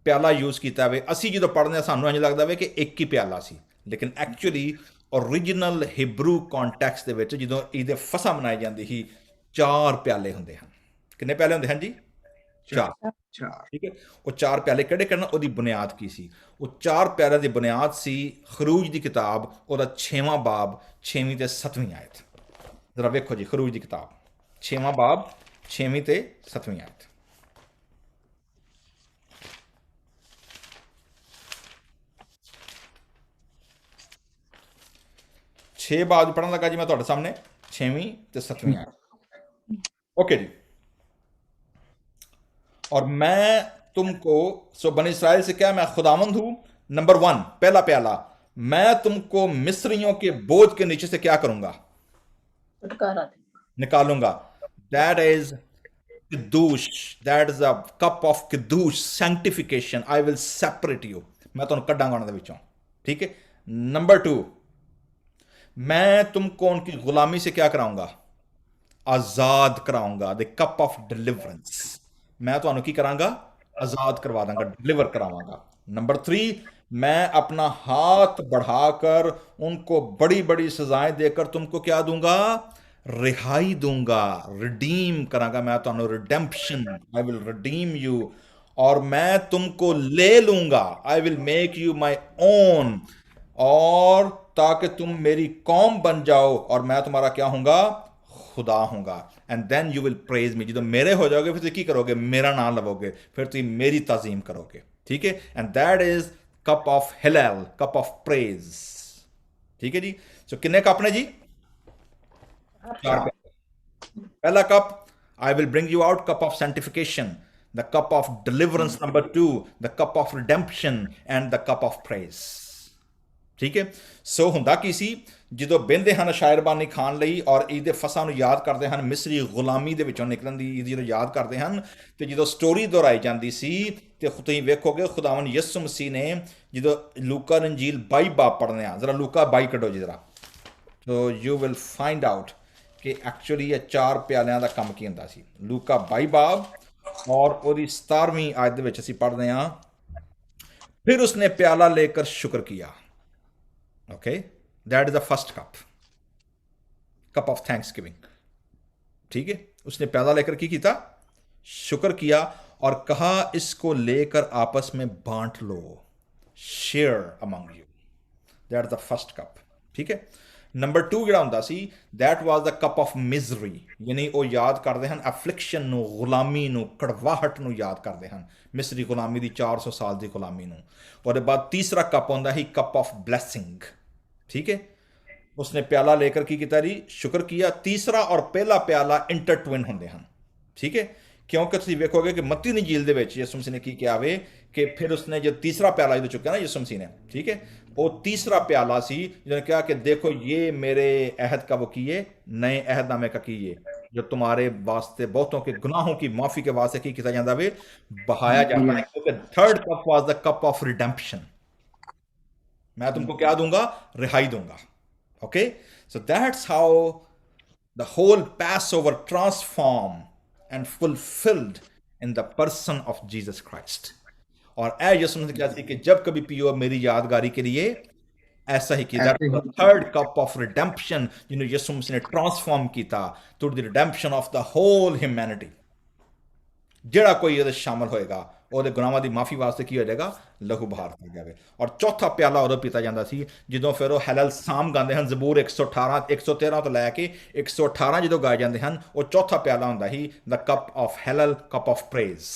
ਪਿਆਲਾ ਯੂਜ਼ ਕੀਤਾ ਵੇ। ਅਸੀਂ ਜਦੋਂ ਪੜ੍ਹਦੇ ਹਾਂ ਸਾਨੂੰ ਇੰਝ ਲੱਗਦਾ ਵੇ ਕਿ ਇੱਕ ਹੀ ਪਿਆਲਾ ਸੀ, ਲੇਕਿਨ ਐਕਚੁਅਲੀ ਓਰੀਜਨਲ ਹਿਬਰੂ ਕੌਨਟੈਕਸਟ ਦੇ ਵਿੱਚ ਜਦੋਂ ਈਦ ਫਸਾ ਮਨਾਈ ਜਾਂਦੀ ਸੀ 4 ਪਿਆਲੇ ਹੁੰਦੇ ਹਨ। ਕਿੰਨੇ ਪਿਆਲੇ ਹੁੰਦੇ ਹਨ ਜੀ? 4। ਠੀਕ ਹੈ, ਉਹ 4 ਪਿਆਲੇ ਕਿਹੜੇ ਕਰਨ? ਉਹਦੀ ਬੁਨਿਆਦ ਕੀ ਸੀ? ਉਹ 4 ਪਿਆਲਿਆਂ ਦੀ ਬੁਨਿਆਦ ਸੀ ਖਰੂਜ ਦੀ ਕਿਤਾਬ, ਉਹਦਾ 6ਵਾਂ ਬਾਬ 6ਵੀਂ ਤੇ 7ਵੀਂ ਆਇਤ। ਜ਼ਰਾ ਵੇਖੋ ਜੀ ਖਰੂਜ ਦੀ ਕਿਤਾਬ 6ਵਾਂ ਬਾਬ 6ਵੀਂ ਤੇ 7ਵੀਂ ਆਇਤ। ਛੇ ਬਾਅਦ ਪੜ੍ਹਨ ਲੱਗਾ ਜੀ ਮੈਂ ਤੁਹਾਡੇ ਸਾਹਮਣੇ 6ਵੀਂ ਤੇ 7ਵੀਂ ਆਇਤ। ओके जी। और मैं तुमको सो बनी इसराइल से क्या मैं खुदावंद हूं। नंबर 1 पहला प्याला, मैं तुमको मिस्रियों के बोझ के नीचे से क्या करूंगा? निकालूंगा। That is kiddush, that is a cup of kiddush, sanctification. I will separate you, मैं तुम कड्डांगा उन्हां दे विचों। ठीक है। नंबर 2, मैं तुमको उनकी गुलामी से क्या कराऊंगा? आजाद कराऊंगा। द कप ऑफ डिलीवरेंस, मैं तुहानू की करांगा? आजाद करवा दांगा, डिलीवर करावांगा। नंबर 3, मैं अपना हाथ बढ़ाकर उनको बड़ी बड़ी सजाएं देकर तुमको क्या दूंगा, रिहाई दूंगा, रिडीम करांगा मैं ਤੁਹਾਨੂੰ, redemption, I will redeem you, और मैं तुमको ले लूंगा, I will make you my own, और ताकि तुम मेरी कौम बन जाओ और मैं तुम्हारा क्या हूंगा, खुदा हूंगा। And then you will praise me, जो मेरे हो जाओगे फिर की करोगे, मेरा नाम लवोगे, फिर तुम मेरी ताजीम करोगे, ठीक है। And that is cup of hallel, cup of praise, ठीक है जी। सो कितने कप ने जी, 4 कप। पहला cup, I will bring you out, cup of sanctification, the cup of deliverance number 2, the cup of redemption and the cup of praise, ठीक है। सो ਹੁੰਦਾ ਕੀ ਸੀ, ਜਦੋਂ ਬਹਿੰਦੇ ਹਨ ਸ਼ਾਇਰਬਾਨੀ ਖਾਣ ਲਈ ਔਰ ਈਦ ਫਸਾ ਨੂੰ ਯਾਦ ਕਰਦੇ ਹਨ, ਮਿਸਰੀ ਗੁਲਾਮੀ ਦੇ ਵਿੱਚੋਂ ਨਿਕਲਣ ਦੀ ਈਦ ਜਦੋਂ ਯਾਦ ਕਰਦੇ ਹਨ, ਤੇ ਜਦੋਂ ਸਟੋਰੀ ਦੁਹਰਾਈ ਜਾਂਦੀ ਸੀ ਤੇ ਤੁਸੀਂ ਵੇਖੋਗੇ ਖੁਦਾਵੰਦ ਯਿਸੂ ਮਸੀਹ ਨੇ ਜਦੋਂ ਲੂਕਾ ਇੰਜੀਲ 22 ਬਾਬ ਪੜ੍ਹਨੇ ਆ, ਜ਼ਰਾ ਲੂਕਾ 22 ਕੱਢੋ ਜੀ ਜ਼ਰਾ, so you will find out ਕਿ ਐਕਚੁਅਲੀ ਇਹ 4 ਪਿਆਲਿਆਂ ਦਾ ਕੰਮ ਕੀ ਹੁੰਦਾ ਸੀ। ਲੂਕਾ 22 ਬਾਬ ਔਰ ਉਹਦੀ 17ਵੀਂ ਆਇਤ ਦੇ ਵਿੱਚ ਅਸੀਂ ਪੜ੍ਹਦੇ ਹਾਂ, ਫਿਰ ਉਸਨੇ ਪਿਆਲਾ ਲੇਕਰ ਸ਼ੁਕਰ ਕੀਆ, okay, that is the first cup of thanksgiving, ठीक है। उसने प्याला लेकर की कीता, शुक्र किया और कहा इसको लेकर आपस में बांट लो, share among you, that is the first cup, ठीक है। नंबर 2 ਜਿਹੜਾ ਹੁੰਦਾ ਸੀ, that was the cup of misery, ਯਾਨੀ ਉਹ ਯਾਦ ਕਰਦੇ ਹਨ ਐਫਲਿਕਸ਼ਨ ਨੂੰ, ਗੁਲਾਮੀ ਨੂੰ, ਕੜਵਾਹਟ ਨੂੰ ਯਾਦ ਕਰਦੇ ਹਨ, ਮਿਸਰੀ ਗੁਲਾਮੀ ਦੀ 400 ਸਾਲ ਦੀ ਗੁਲਾਮੀ ਨੂੰ। ਉਹਦੇ ਬਾਅਦ ਤੀਸਰਾ ਕੱਪ ਹੁੰਦਾ ਸੀ, ਕੱਪ ਆਫ ਬਲੈਸਿੰਗ, ठीक है। उसने प्याला लेकर की किया जी, शुक्र किया। तीसरा और पहला प्याला इंटरट्विन होंगे हैं, ठीक है, क्योंकि तुम वेखोगे कि मत्ती दी झील दे यीशु मसीह ने की किया वे कि फिर उसने जो तीसरा प्याला जो चुका ना यीशु मसीह ने, ठीक है, वो तीसरा प्याला सी जिन्होंने कहा कि देखो ये मेरे अहद का वो किए, नए अहदनामे का किए, जो तुम्हारे वास्ते बहुतों के गुनाहों की माफी के वास्ते की किया जाता वे बहाया जाता है, क्योंकि third cup was the cup of redemption, मैं तुमको क्या दूंगा, रिहाई दूंगा, okay. So that's how the whole passover transform and fulfilled in the person of Jesus Christ. और ऐ यीशु मसीह क्या कि जब कभी पियो मेरी यादगारी के लिए ऐसा ही किया। थर्ड कप ऑफ रिडेम्पशन जिन्हें यीशु मसीह ने ट्रांसफॉर्म किया to the redemption of the whole humanity, ਜਿਹੜਾ ਕੋਈ ਇਹਦੇ ਸ਼ਾਮਲ ਹੋਏਗਾ ਉਹਦੇ ਗੁਨਾਹਾਂ ਦੀ ਮਾਫੀ ਵਾਸਤੇ ਕੀ ਹੋ ਜਾਏਗਾ, ਲਹੂ ਬਹਾਰ ਹੋ ਜਾਵੇ। ਔਰ ਚੌਥਾ ਪਿਆਲਾ ਉਦੋਂ ਪੀਤਾ ਜਾਂਦਾ ਸੀ ਜਦੋਂ ਫਿਰ ਉਹ ਹੈਲਲ ਸਾਮ ਗਾਉਂਦੇ ਹਨ, ਜ਼ਬੂਰ 118 113 ਤੋਂ ਲੈ ਕੇ 118 ਜਦੋਂ ਗਾਏ ਜਾਂਦੇ ਹਨ, ਉਹ ਚੌਥਾ ਪਿਆਲਾ ਹੁੰਦਾ ਸੀ the cup of hallel, cup of praise.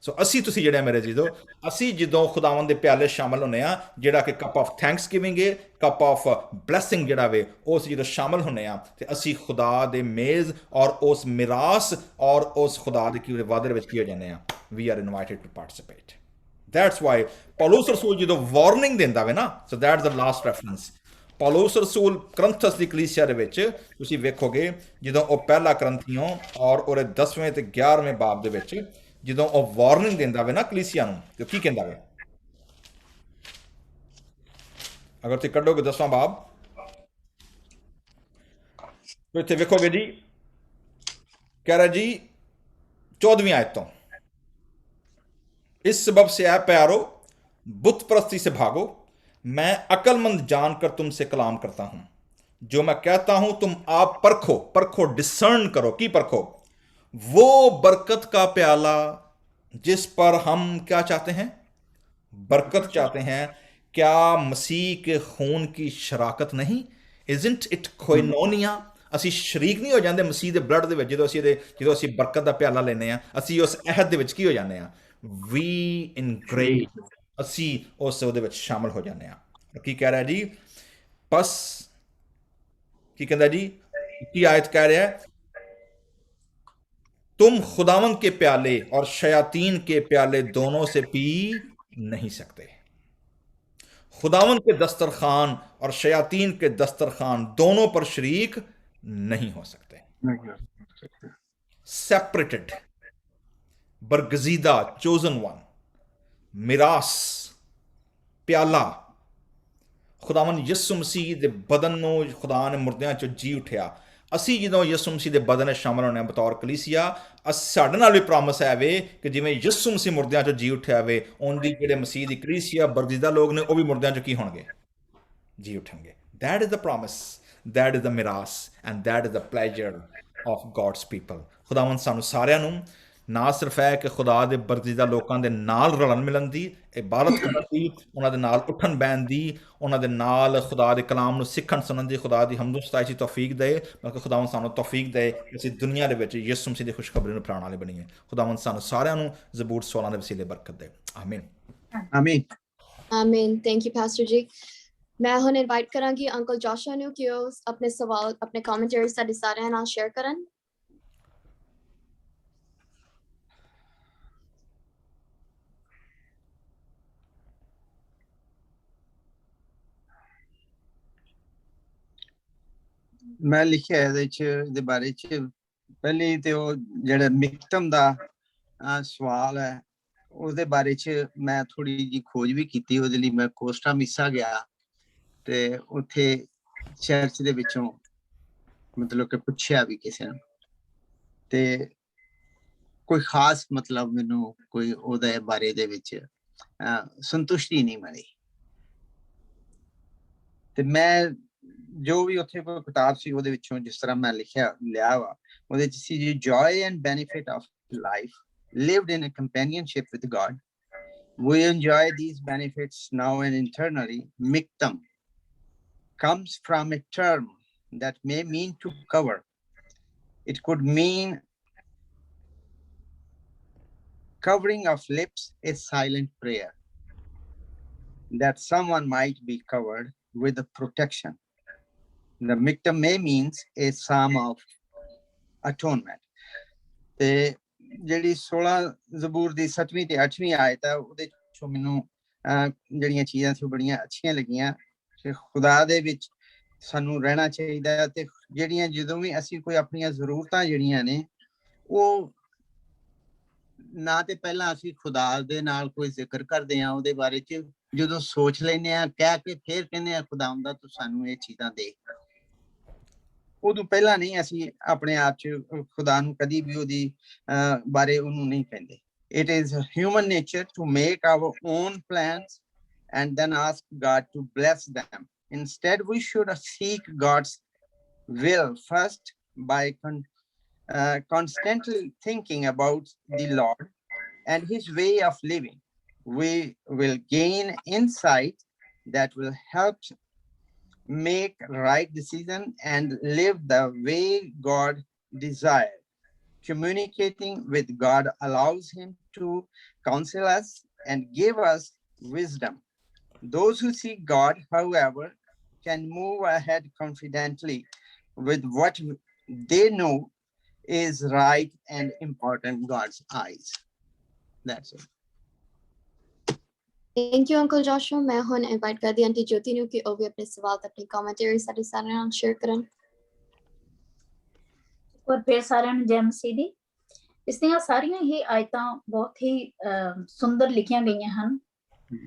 So ਅਸੀਂ ਤੁਸੀਂ ਜਿਹੜੇ ਮੇਰੇ ਜੀਦੋ, ਅਸੀਂ ਜਦੋਂ ਖੁਦਾਵੰਦ ਦੇ ਪਿਆਲੇ ਸ਼ਾਮਲ ਹੁੰਦੇ ਆ, ਜਿਹੜਾ ਕਿ ਕੱਪ ਆਫ ਥੈਂਕਸਗਿਵਿੰਗ ਹੈ, ਕੱਪ ਆਫ ਬਲੈਸਿੰਗ ਜਿਹੜਾ ਵੇ ਉਸ ਜਦੋਂ ਸ਼ਾਮਲ ਹੁੰਦੇ ਆ, ਤੇ ਅਸੀਂ ਖੁਦਾ ਦੇ ਮੇਜ਼ ਔਰ ਉਸ ਮਿਰਾਸ ਔਰ ਉਸ ਖੁਦਾ ਦੇ ਕੀ ਵਾਅਦੇ ਵਿੱਚ ਕੀ ਹੋ ਜਾਂਦੇ ਆ, we are invited to participate. That's why Paulus ਰਸੂਲ ਜਦੋਂ ਵਾਰਨਿੰਗ ਦਿੰਦਾ ਵੇ ਨਾ, so that's the last reference. Paulus ਰਸੂਲ ਕਰੰਥਸ ਦੀ ਕਲੀਸਿਆ ਦੇ ਵਿੱਚ ਤੁਸੀਂ ਵੇਖੋਗੇ ਜਦੋਂ ਉਹ ਪਹਿਲਾ ਕਰੰਥੀਓਂ ਔਰ ਉਹਦੇ 10ਵੇਂ ਤੇ 11ਵੇਂ ਬਾਬ ਦੇ ਵਿੱਚ ਜਦੋਂ ਉਹ ਵਾਰਨਿੰਗ ਦਿੰਦਾ ਵੇ ਨਾ ਕਲੀਸਿਆ ਨੂੰ, ਤੇ ਕੀ ਕਹਿੰਦਾ ਵੇ, ਅਗਰ ਤੁਸੀਂ ਕੱਢੋਗੇ 10ਵਾਂ ਬਾਬ तो इतने वेखोगे जी, कह रहा जी 14वीं आयत तो, इस सबब से है प्यारो बुत परस्ती से भागो, मैं अकलमंद जानकर तुमसे कलाम करता हूं, जो मैं कहता हूं तुम आप परखो, परखो डिसर्न करो, की परखो, वो बरकत का प्याला जिस पर हम क्या चाहते हैं, बरकत चाहते हैं, क्या मसीह के खून की शराकत नहीं, इजंट इट कोइनोनिया, ਅਸੀਂ ਸ਼ਰੀਕ ਨਹੀਂ ਹੋ ਜਾਂਦੇ ਮਸੀਹ ਦੇ ਬਲੱਡ ਦੇ ਵਿੱਚ ਜਦੋਂ ਅਸੀਂ ਬਰਕਤ ਦਾ ਪਿਆਲਾ ਲੈਂਦੇ ਆ, ਅਸੀਂ ਉਸ ਅਹਿਦ ਦੇ ਵਿੱਚ ਕੀ ਹੋ ਜਾਂਦੇ ਆ, ਵੀ ਇਨਗ੍ਰੇਵ, ਅਸੀਂ ਉਹਦੇ ਵਿੱਚ ਸ਼ਾਮਲ ਹੋ ਜਾਂਦੇ ਆ। ਕੀ ਕਹਿ ਰਿਹਾ ਜੀ, ਬਸ ਕੀ ਕਹਿੰਦਾ ਜੀ, ਕੀ ਆਇਤ ਕਹਿ ਰਿਹਾ, तुम खुदावन के प्याले और शयातीन के प्याले दोनों से पी नहीं सकते, खुदावन के दस्तरखान और शयातीन के दस्तरखान दोनों पर शरीक नहीं हो सकते, सेपरेटेड, बरगजीदा, चोजन वन, मिरास, प्याला, खुदावन यीशु मसीह दे बदन नूं खुदा ने मुर्दियां चों जी उठिया, ਅਸੀਂ ਜਦੋਂ ਯਿਸੂ ਮਸੀਹ ਦੇ ਬਦਨ 'ਚ ਸ਼ਾਮਲ ਹੋਣੇ ਬਤੌਰ ਕਲੀਸਿਆ, ਸਾਡੇ ਨਾਲ ਵੀ ਪ੍ਰੋਮਿਸ ਹੈ ਵੇ ਕਿ ਜਿਵੇਂ ਯਿਸੂ ਮਸੀਹ ਮੁਰਦਿਆਂ 'ਚੋਂ ਜੀ ਉੱਠਿਆ ਵੇ, ਉਹਦੀ ਜਿਹੜੇ ਮਸੀਹ ਦੀ ਕਲੀਸਿਆ ਬਰਗਜ਼ੀਦਾ ਲੋਕ ਨੇ ਉਹ ਵੀ ਮੁਰਦਿਆਂ 'ਚੋਂ ਕੀ ਹੋਣਗੇ? ਜੀ ਉੱਠਣਗੇ। That is the promise, that is the ਮਿਰਾਸ, and that is the pleasure of God's people। ਖੁਦਾਵੰਦ ਸਾਨੂੰ ਸਾਰਿਆਂ ਨੂੰ ਨਾ ਸਿਰਫ ਹੈ ਕਿ ਖੁਦਾ ਦੇ ਬਰਗਜ਼ੀਦਾ ਲੋਕਾਂ ਦੇ ਨਾਲ ਰਲਣ ਮਿਲਣ ਦੀ, ਇਬਾਦਤ ਕਰਨ ਦੀ, ਉਹਨਾਂ ਦੇ ਨਾਲ ਉੱਠਣ ਬਹਿਣ ਦੀ, ਉਹਨਾਂ ਦੇ ਨਾਲ ਖੁਦਾ ਦੇ ਕਲਾਮ ਨੂੰ ਸਿੱਖਣ ਸੁਣਨ ਦੀ ਖੁਦਾ ਦੀ ਹਮਦ ਸਤਾਇਸ਼ ਤੌਫੀਕ ਦੇ, ਬਲਕਿ ਖੁਦਾਵੰਦ ਸਾਨੂੰ ਤੌਫੀਕ ਦੇ ਕਿ ਅਸੀਂ ਦੁਨੀਆ ਦੇ ਵਿੱਚ ਯਿਸੂ ਮਸੀਹ ਦੀ ਖੁਸ਼ਖਬਰੀ ਨੂੰ ਫੈਲਾਉਣ ਵਾਲੇ ਬਣੀਏ। ਖੁਦਾਵੰਦ ਸਾਨੂੰ ਸਾਰਿਆਂ ਨੂੰ ਜ਼ਬੂਰ 16 ਦੇ ਵਸੀਲੇ ਬਰਕਤ ਦੇ। ਆਮੀਨ ਆਮੀਨ ਆਮੀਨ। ਥੈਂਕ ਯੂ ਪਾਸਟਰ ਜੀ। ਮੈਂ ਹੁਣ ਇਨਵਾਈਟ ਕਰਾਂਗੀ ਅੰਕਲ ਜੋਸ਼ੂਆ ਨੂੰ ਕਿ ਉਹ ਆਪਣੇ ਸਵਾਲ, ਆਪਣੇ ਕਮੈਂਟਰੀ ਸਾਡੇ ਸਾਰਿਆਂ ਨਾਲ ਸ਼ੇਅਰ ਕਰਨ। ਮੈਂ ਲਿਖਿਆ ਇਹਦੇ ਬਾਰੇ ਚ ਪਹਿਲੇ ਤੇ ਉਹ ਜਿਹੜਾ ਮਿਕਤਮ ਦਾ ਸਵਾਲ ਹੈ ਉਹਦੇ ਬਾਰੇ ਚ ਮੈਂ ਥੋੜੀ ਜਿਹੀ ਖੋਜ ਵੀ ਕੀਤੀ। ਉਹਦੇ ਲਈ ਮੈਂ ਕੋਸਟਾ ਮਿਸਾ ਗਿਆ ਤੇ ਉੱਥੇ ਚਰਚ ਦੇ ਵਿੱਚੋਂ ਮਤਲਬ ਕਿ ਪੁੱਛਿਆ ਵੀ ਕਿਸੇ ਨੂੰ, ਤੇ ਕੋਈ ਖਾਸ ਮਤਲਬ ਮੈਨੂੰ ਕੋਈ ਉਹਦੇ ਬਾਰੇ ਦੇ ਵਿੱਚ ਸੰਤੁਸ਼ਟੀ ਨਹੀਂ ਮਿਲੀ। ਤੇ ਮੈਂ ਜੋ ਵੀ ਉੱਥੇ ਕੋਈ ਕਿਤਾਬ ਸੀ ਉਹਦੇ ਵਿੱਚੋਂ ਜਿਸ ਤਰ੍ਹਾਂ ਮੈਂ ਲਿਆ ਵਾ ਉਹਦੇ ਚ ਸੀ ਜੀ, joy and benefit of life lived in a companionship with God. We enjoy these benefits now and eternally. Miktam comes from a term that may mean to cover. It could mean covering of lips, a silent prayer that someone might be covered with a protection. The miktam may means a psalm of atonement. ਤੇ ਜਿਹੜੀ 16 ਜ਼ਬੂਰ ਦੀ 7ਵੀਂ ਤੇ 8ਵੀਂ ਆਇਤ ਹੈ ਉਹਦੇ ਚੋਂ ਮੈਨੂੰ ਜਿਹੜੀਆਂ ਚੀਜ਼ਾਂ ਸੀ ਬੜੀਆਂ ਅੱਛੀਆਂ ਲੱਗੀਆਂ ਕਿ ਖੁਦਾ ਦੇ ਵਿੱਚ ਸਾਨੂੰ ਰਹਿਣਾ ਚਾਹੀਦਾ ਤੇ ਜਿਹੜੀਆਂ ਜਦੋਂ ਵੀ ਅਸੀਂ ਕੋਈ ਆਪਣੀਆਂ ਜ਼ਰੂਰਤਾਂ ਜਿਹੜੀਆਂ ਨੇ ਉਹ ਨਾ ਤੇ ਪਹਿਲਾਂ ਅਸੀਂ ਖੁਦਾ ਦੇ ਨਾਲ ਕੋਈ ਜ਼ਿਕਰ ਕਰਦੇ ਹਾਂ ਉਹਦੇ ਬਾਰੇ ਚ, ਜਦੋਂ ਸੋਚ ਲੈਂਦੇ ਹਾਂ ਕਹਿ ਕੇ ਫਿਰ ਕਹਿੰਦੇ ਹਾਂ ਖੁਦਾਵੰਦਾ ਤੂੰ ਸਾਨੂੰ ਇਹ ਚੀਜ਼ਾਂ ਦੇ, ਉਦੋਂ ਪਹਿਲਾਂ ਨਹੀਂ ਅਸੀਂ ਆਪਣੇ ਆਪ ਚ ਖੁਦਾ ਨੂੰ ਕਦੀ ਵੀ ਉਹਦੀ ਬਾਰੇ ਉਹਨੂੰ ਨਹੀਂ ਕਹਿੰਦੇ। It is human nature to make our own plans and then ask God to bless them. Instead, we should seek God's will first by constantly thinking about the Lord and his way of living. We will gain insight that will help make right decision and live the way God desired. Communicating with God allows him to counsel us and give us wisdom. Those who seek God, however, can move ahead confidently with what they know is right and important in God's eyes. That's it. Thank you uncle Joshua. ਮੈਂ ਹੁਣ invite ਕਰਦੀ aunty ਜੋਤੀ ਨੂੰ ਕਿ ਉਹ ਵੀ ਆਪਣੇ ਸਵਾਲ ਤੇ ਆਪਣੀ ਕਮੈਂਟਰੀ ਸਾਡੇ ਸਾਰਿਆਂ ਨਾਲ ਸ਼ੇਅਰ ਕਰਨ। ਔਰ ਫਿਰ ਸਾਰਿਆਂ ਨੂੰ ਜੈ ਮਸੀਹ ਦੀ। ਇਸ ਦੀਆਂ ਸਾਰੀਆਂ ਹੀ ਆਇਤਾਂ ਬਹੁਤ ਹੀ ਸੁੰਦਰ ਲਿਖੀਆਂ ਗਈਆਂ ਹਨ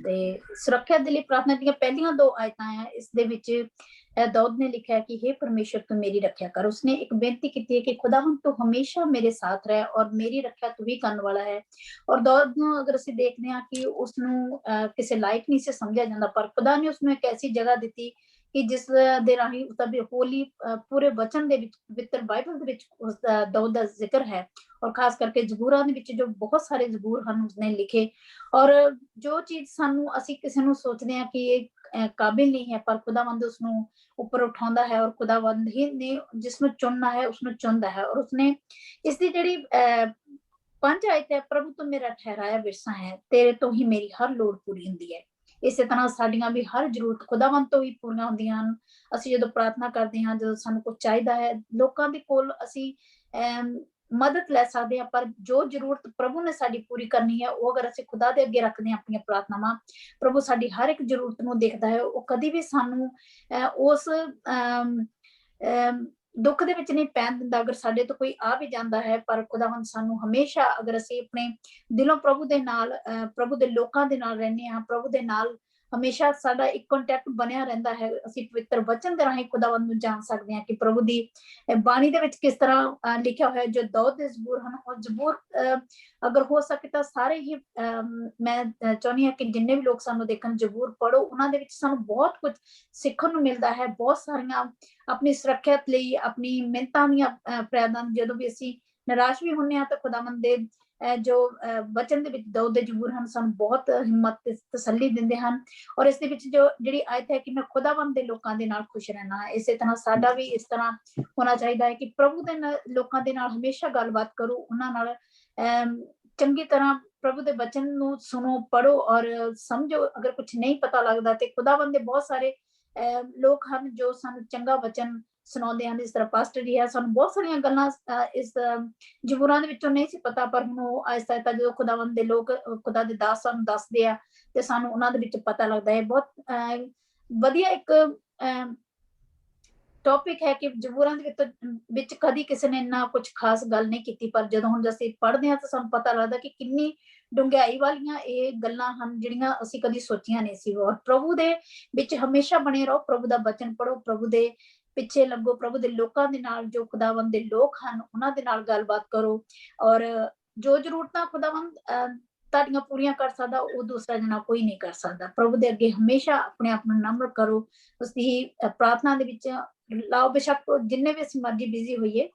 ਤੇ ਸੁਰੱਖਿਆ ਦੇ ਲਈ ਪ੍ਰਾਰਥਨਾ ਦੀਆਂ ਪਹਿਲੀਆਂ 2 ਆਇਤਾਂ ਹੈ। ਇਸ ਦੇ ਵਿੱਚ ਦਾਊਦ ਨੇ ਲਿਖਿਆ ਕਿ हे परमेश्वर तू मेरी रक्षा कर। उसने एक बेनती की है कि खुदावंद तू हमेशा मेरे साथ रहे और मेरी रक्षा तू ही करने वाला है। और दाऊद ਨੂੰ ਅਗਰ ਅਸੀਂ ਦੇਖਦੇ ਹਾਂ ਕਿ ਉਸਨੂੰ ਕਿਸੇ ਲਾਇਕ ਨਹੀਂ ਸੀ ਸਮਝਿਆ ਜਾਂਦਾ, ਪਰ ਖੁਦਾ ਨੇ ਉਸਨੂੰ ਇੱਕ ਐਸੀ ਜਗ੍ਹਾ ਦਿੱਤੀ ਕਿ ਜਿਸ ਦੇ ਰਾਹੀਂ ਉਸਦਾ ਹੋਲੀ ਪੂਰੇ ਵਚਨ ਦੇ ਵਿੱਚ ਪਵਿੱਤਰ ਬਾਈਬਲ ਦੇ ਵਿੱਚ ਉਸਦਾ ਦਾਊਦ ਦਾ ਜ਼ਿਕਰ ਹੈ। ਔਰ ਖਾਸ ਕਰਕੇ ਜ਼ਬੂਰਾਂ ਦੇ ਵਿੱਚ ਜੋ ਬਹੁਤ ਸਾਰੇ ਜ਼ਬੂਰ ਹਨ ਉਸਨੇ ਲਿਖੇ। ਔਰ ਜੋ ਚੀਜ਼ ਸਾਨੂੰ ਅਸੀਂ ਕਿਸੇ ਨੂੰ ਸੋਚਦੇ ਹਾਂ ਕਿ ਇਹ ਕਾਬਿਲ ਨਹੀਂ ਹੈ, ਪਰ ਖੁਦਾਵੰਦ ਉਸਨੂੰ ਉੱਪਰ ਉਠਾਉਂਦਾ ਹੈ ਔਰ ਖੁਦਾਵੰਦ ਹੀ ਨੇ ਜਿਸਨੂੰ ਚੁਣਨਾ ਹੈ ਉਸਨੂੰ ਚੁਣਦਾ ਹੈ। ਔਰ ਉਸਨੇ ਇਸ ਦੀ ਜਿਹੜੀ 5 ਆਇਤ ਹੈ, ਪ੍ਰਭੂ ਤੂੰ ਮੇਰਾ ਠਹਿਰਾਇਆ ਵਿਰਸਾ ਹੈ, ਤੇਰੇ ਤੋਂ ਹੀ ਮੇਰੀ ਹਰ ਲੋੜ ਪੂਰੀ ਹੁੰਦੀ ਹੈ। ਇਸੇ ਤਰ੍ਹਾਂ ਸਾਡੀਆਂ ਵੀ ਹਰ ਜ਼ਰੂਰਤ ਖੁਦਾਵੰਦ ਤੋਂ ਹੀ ਪੂਰੀਆਂ ਹੁੰਦੀਆਂ ਹਨ। ਅਸੀਂ ਜਦੋਂ ਪ੍ਰਾਰਥਨਾ ਕਰਦੇ ਹਾਂ, ਜਦੋਂ ਸਾਨੂੰ ਕੁਝ ਚਾਹੀਦਾ ਹੈ, ਲੋਕਾਂ ਦੇ ਕੋਲ ਅਸੀਂ ਮਦਦ ਲੈ ਸਕਦੇ ਹਾਂ, ਪਰ ਜੋ ਜ਼ਰੂਰਤ ਪ੍ਰਭੂ ਨੇ ਸਾਡੀ ਪੂਰੀ ਕਰਨੀ ਹੈ ਉਹ ਅਗਰ ਅਸੀਂ ਖੁਦਾ ਦੇ ਅੱਗੇ ਰੱਖਦੇ ਹਾਂ ਆਪਣੀਆਂ ਪ੍ਰਾਰਥਨਾਵਾਂ, ਪ੍ਰਭੂ ਸਾਡੀ ਹਰ ਇੱਕ ਜ਼ਰੂਰਤ ਨੂੰ ਦੇਖਦਾ ਹੈ। ਉਹ ਕਦੀ ਵੀ ਸਾਨੂੰ ਉਸ ਦੁੱਖ ਦੇ ਵਿੱਚ ਨਹੀਂ ਪੈਣ ਦਿੰਦਾ ਅਗਰ ਸਾਡੇ ਤੋਂ ਕੋਈ ਆ ਵੀ ਜਾਂਦਾ ਹੈ। ਪਰ ਖੁਦਾਵੰਦ ਸਾਨੂੰ ਹਮੇਸ਼ਾ ਅਗਰ ਅਸੀਂ ਆਪਣੇ ਦਿਲੋਂ ਪ੍ਰਭੂ ਦੇ ਨਾਲ, ਪ੍ਰਭੂ ਦੇ ਲੋਕਾਂ ਦੇ ਨਾਲ ਰਹਿੰਦੇ ਹਾਂ, ਪ੍ਰਭੂ ਦੇ ਨਾਲ ਹਮੇਸ਼ਾ ਸਾਡਾ ਇੱਕ ਕੰਟੈਕਟ ਬਣਿਆ ਰਹਿੰਦਾ ਹੈ। ਅਸੀਂ ਪਵਿੱਤਰ ਵਚਨ ਦੇ ਰਾਹੀਂ ਖੁਦਾਵੰਦ ਨੂੰ ਜਾਣ ਸਕਦੇ ਹਾਂ ਕਿ ਪ੍ਰਭੂ ਦੀ ਬਾਣੀ ਦੇ ਵਿੱਚ ਕਿਸ ਤਰ੍ਹਾਂ ਲਿਖਿਆ ਹੋਇਆ ਜੋ ਦਾਊਦ ਦੇ ਜ਼ਬੂਰ ਹਨ, ਉਹ ਜ਼ਬੂਰ ਅਗਰ ਹੋ ਸਕੇ ਤਾਂ ਸਾਰੇ ਹੀ ਮੈਂ ਚਾਹੁੰਦੀ ਹਾਂ ਕਿ ਜਿੰਨੇ ਵੀ ਲੋਕ ਸਾਨੂੰ ਦੇਖਣ ਜ਼ਬੂਰ ਪੜ੍ਹੋ, ਉਹਨਾਂ ਦੇ ਵਿੱਚ ਸਾਨੂੰ ਬਹੁਤ ਕੁਝ ਸਿੱਖਣ ਨੂੰ ਮਿਲਦਾ ਹੈ। ਬਹੁਤ ਸਾਰੀਆਂ ਆਪਣੀ ਸੁਰੱਖਿਅਤ ਲਈ, ਆਪਣੀ ਮਿਹਨਤਾਂ ਦੀਆਂ ਫਰਿਆਦਾਂ, ਜਦੋਂ ਵੀ ਅਸੀਂ ਨਿਰਾਸ਼ ਵੀ ਹੁੰਦੇ ਹਾਂ ਤਾਂ ਖੁਦਾਵੰਦ ਦੇ ਜੋ ਵਚਨ ਦੇ ਵਿੱਚ ਦਾਊਦ ਦੇ ਜ਼ਬੂਰ ਹਨ ਸਾਨੂੰ ਬਹੁਤ ਹਿੰਮਤ ਤੇ ਤਸੱਲੀ ਦਿੰਦੇ ਹਨ। ਔਰ ਇਸ ਦੇ ਵਿੱਚ ਜੋ ਜਿਹੜੀ ਆਇਤ ਹੈ ਕਿ ਮੈਂ ਖੁਦਾਵੰਦ ਦੇ ਲੋਕਾਂ ਦੇ ਨਾਲ ਖੁਸ਼ ਰਹਿਣਾ, ਇਸੇ ਤਰ੍ਹਾਂ ਸਾਡਾ ਵੀ ਇਸ ਤਰ੍ਹਾਂ ਹੋਣਾ ਚਾਹੀਦਾ ਹੈ ਕਿ ਪ੍ਰਭੂ ਦੇ ਲੋਕਾਂ ਦੇ ਨਾਲ ਹਮੇਸ਼ਾ ਗੱਲਬਾਤ ਕਰੋ, ਉਹਨਾਂ ਨਾਲ ਚੰਗੀ ਤਰ੍ਹਾਂ ਪ੍ਰਭੂ ਦੇ ਵਚਨ ਨੂੰ ਸੁਣੋ, ਪੜ੍ਹੋ ਔਰ ਸਮਝੋ। ਅਗਰ ਕੁਝ ਨਹੀਂ ਪਤਾ ਲੱਗਦਾ ਤੇ ਖੁਦਾਵੰਦ ਦੇ ਬਹੁਤ ਸਾਰੇ ਲੋਕ ਹਨ ਜੋ ਸਾਨੂੰ ਚੰਗਾ ਵਚਨ ਸੁਣਾਉਂਦੇ ਹਨ। ਇਸ ਤਰ੍ਹਾਂ ਪਾਸਟਰ ਜੀ ਹੈ, ਸਾਨੂੰ ਬਹੁਤ ਸਾਰੀਆਂ ਗੱਲਾਂ ਇਸ ਜ਼ਬੂਰਾਂ ਦੇ ਵਿੱਚੋਂ ਨਹੀਂ ਸੀ ਪਤਾ, ਪਰ ਹੁਣ ਉਹ ਆਹਿਸਤਾ ਆਹਿਸਤਾ ਜਦੋਂ ਖੁਦਾਵੰਦ ਦੇ ਲੋਕ, ਖੁਦਾ ਦੇ ਦਾਸ ਸਾਨੂੰ ਦੱਸਦੇ ਆ ਤੇ ਸਾਨੂੰ ਉਹਨਾਂ ਦੇ ਵਿੱਚ ਪਤਾ ਲੱਗਦਾ ਹੈ। ਬਹੁਤ ਵਧੀਆ ਇੱਕ ਟੌਪਿਕ ਹੈ ਕਿ ਜ਼ਬੂਰਾਂ ਦੇ ਵਿੱਚ ਕਦੀ ਕਿਸੇ ਨੇ ਇੰਨਾ ਕੁਝ ਖਾਸ ਗੱਲ ਨਹੀਂ ਕੀਤੀ, ਪਰ ਜਦੋਂ ਹੁਣ ਅਸੀਂ ਪੜ੍ਹਦੇ ਹਾਂ ਤਾਂ ਸਾਨੂੰ ਪਤਾ ਲੱਗਦਾ ਕਿ ਕਿੰਨੀ ਡੂੰਘਾਈ ਵਾਲੀਆਂ ਇਹ ਗੱਲਾਂ ਹਨ ਜਿਹੜੀਆਂ ਅਸੀਂ ਕਦੀ ਸੋਚੀਆਂ ਨਹੀਂ ਸੀ। ਔਰ ਪ੍ਰਭੂ ਦੇ ਵਿੱਚ ਹਮੇਸ਼ਾ ਬਣੇ ਰਹੋ, ਪ੍ਰਭੂ ਦਾ ਵਚਨ ਪੜ੍ਹੋ, ਪ੍ਰਭੂ ਦੇ ਪਿੱਛੇ ਲੱਗੋ, ਪ੍ਰਭੂ ਦੇ ਲੋਕਾਂ ਦੇ ਨਾਲ, ਜੋ ਖੁਦਾਵੰਦ ਦੇ ਲੋਕ ਹਨ ਉਹਨਾਂ ਦੇ ਨਾਲ ਗੱਲਬਾਤ ਕਰੋ। ਔਰ ਜੋ ਜ਼ਰੂਰਤਾਂ ਖੁਦਾਵੰਦ ਤੁਹਾਡੀਆਂ ਪੂਰੀਆਂ ਕਰ ਸਕਦਾ ਉਹ ਦੂਸਰਾ ਜਣਾ ਕੋਈ ਨਹੀਂ ਕਰ ਸਕਦਾ। ਪ੍ਰਭੂ ਦੇ ਅੱਗੇ ਹਮੇਸ਼ਾ ਆਪਣੇ ਆਪ ਨੂੰ ਨਮਰ ਕਰੋ, ਉਸਦੀ ਪ੍ਰਾਰਥਨਾ ਦੇ ਵਿੱਚ ਲਾਓ। ਬੇਸ਼ੱਕ ਜਿੰਨੇ ਵੀ ਅਸੀਂ ਮਰਜ਼ੀ ਬਿਜ਼ੀ ਹੋਈਏ,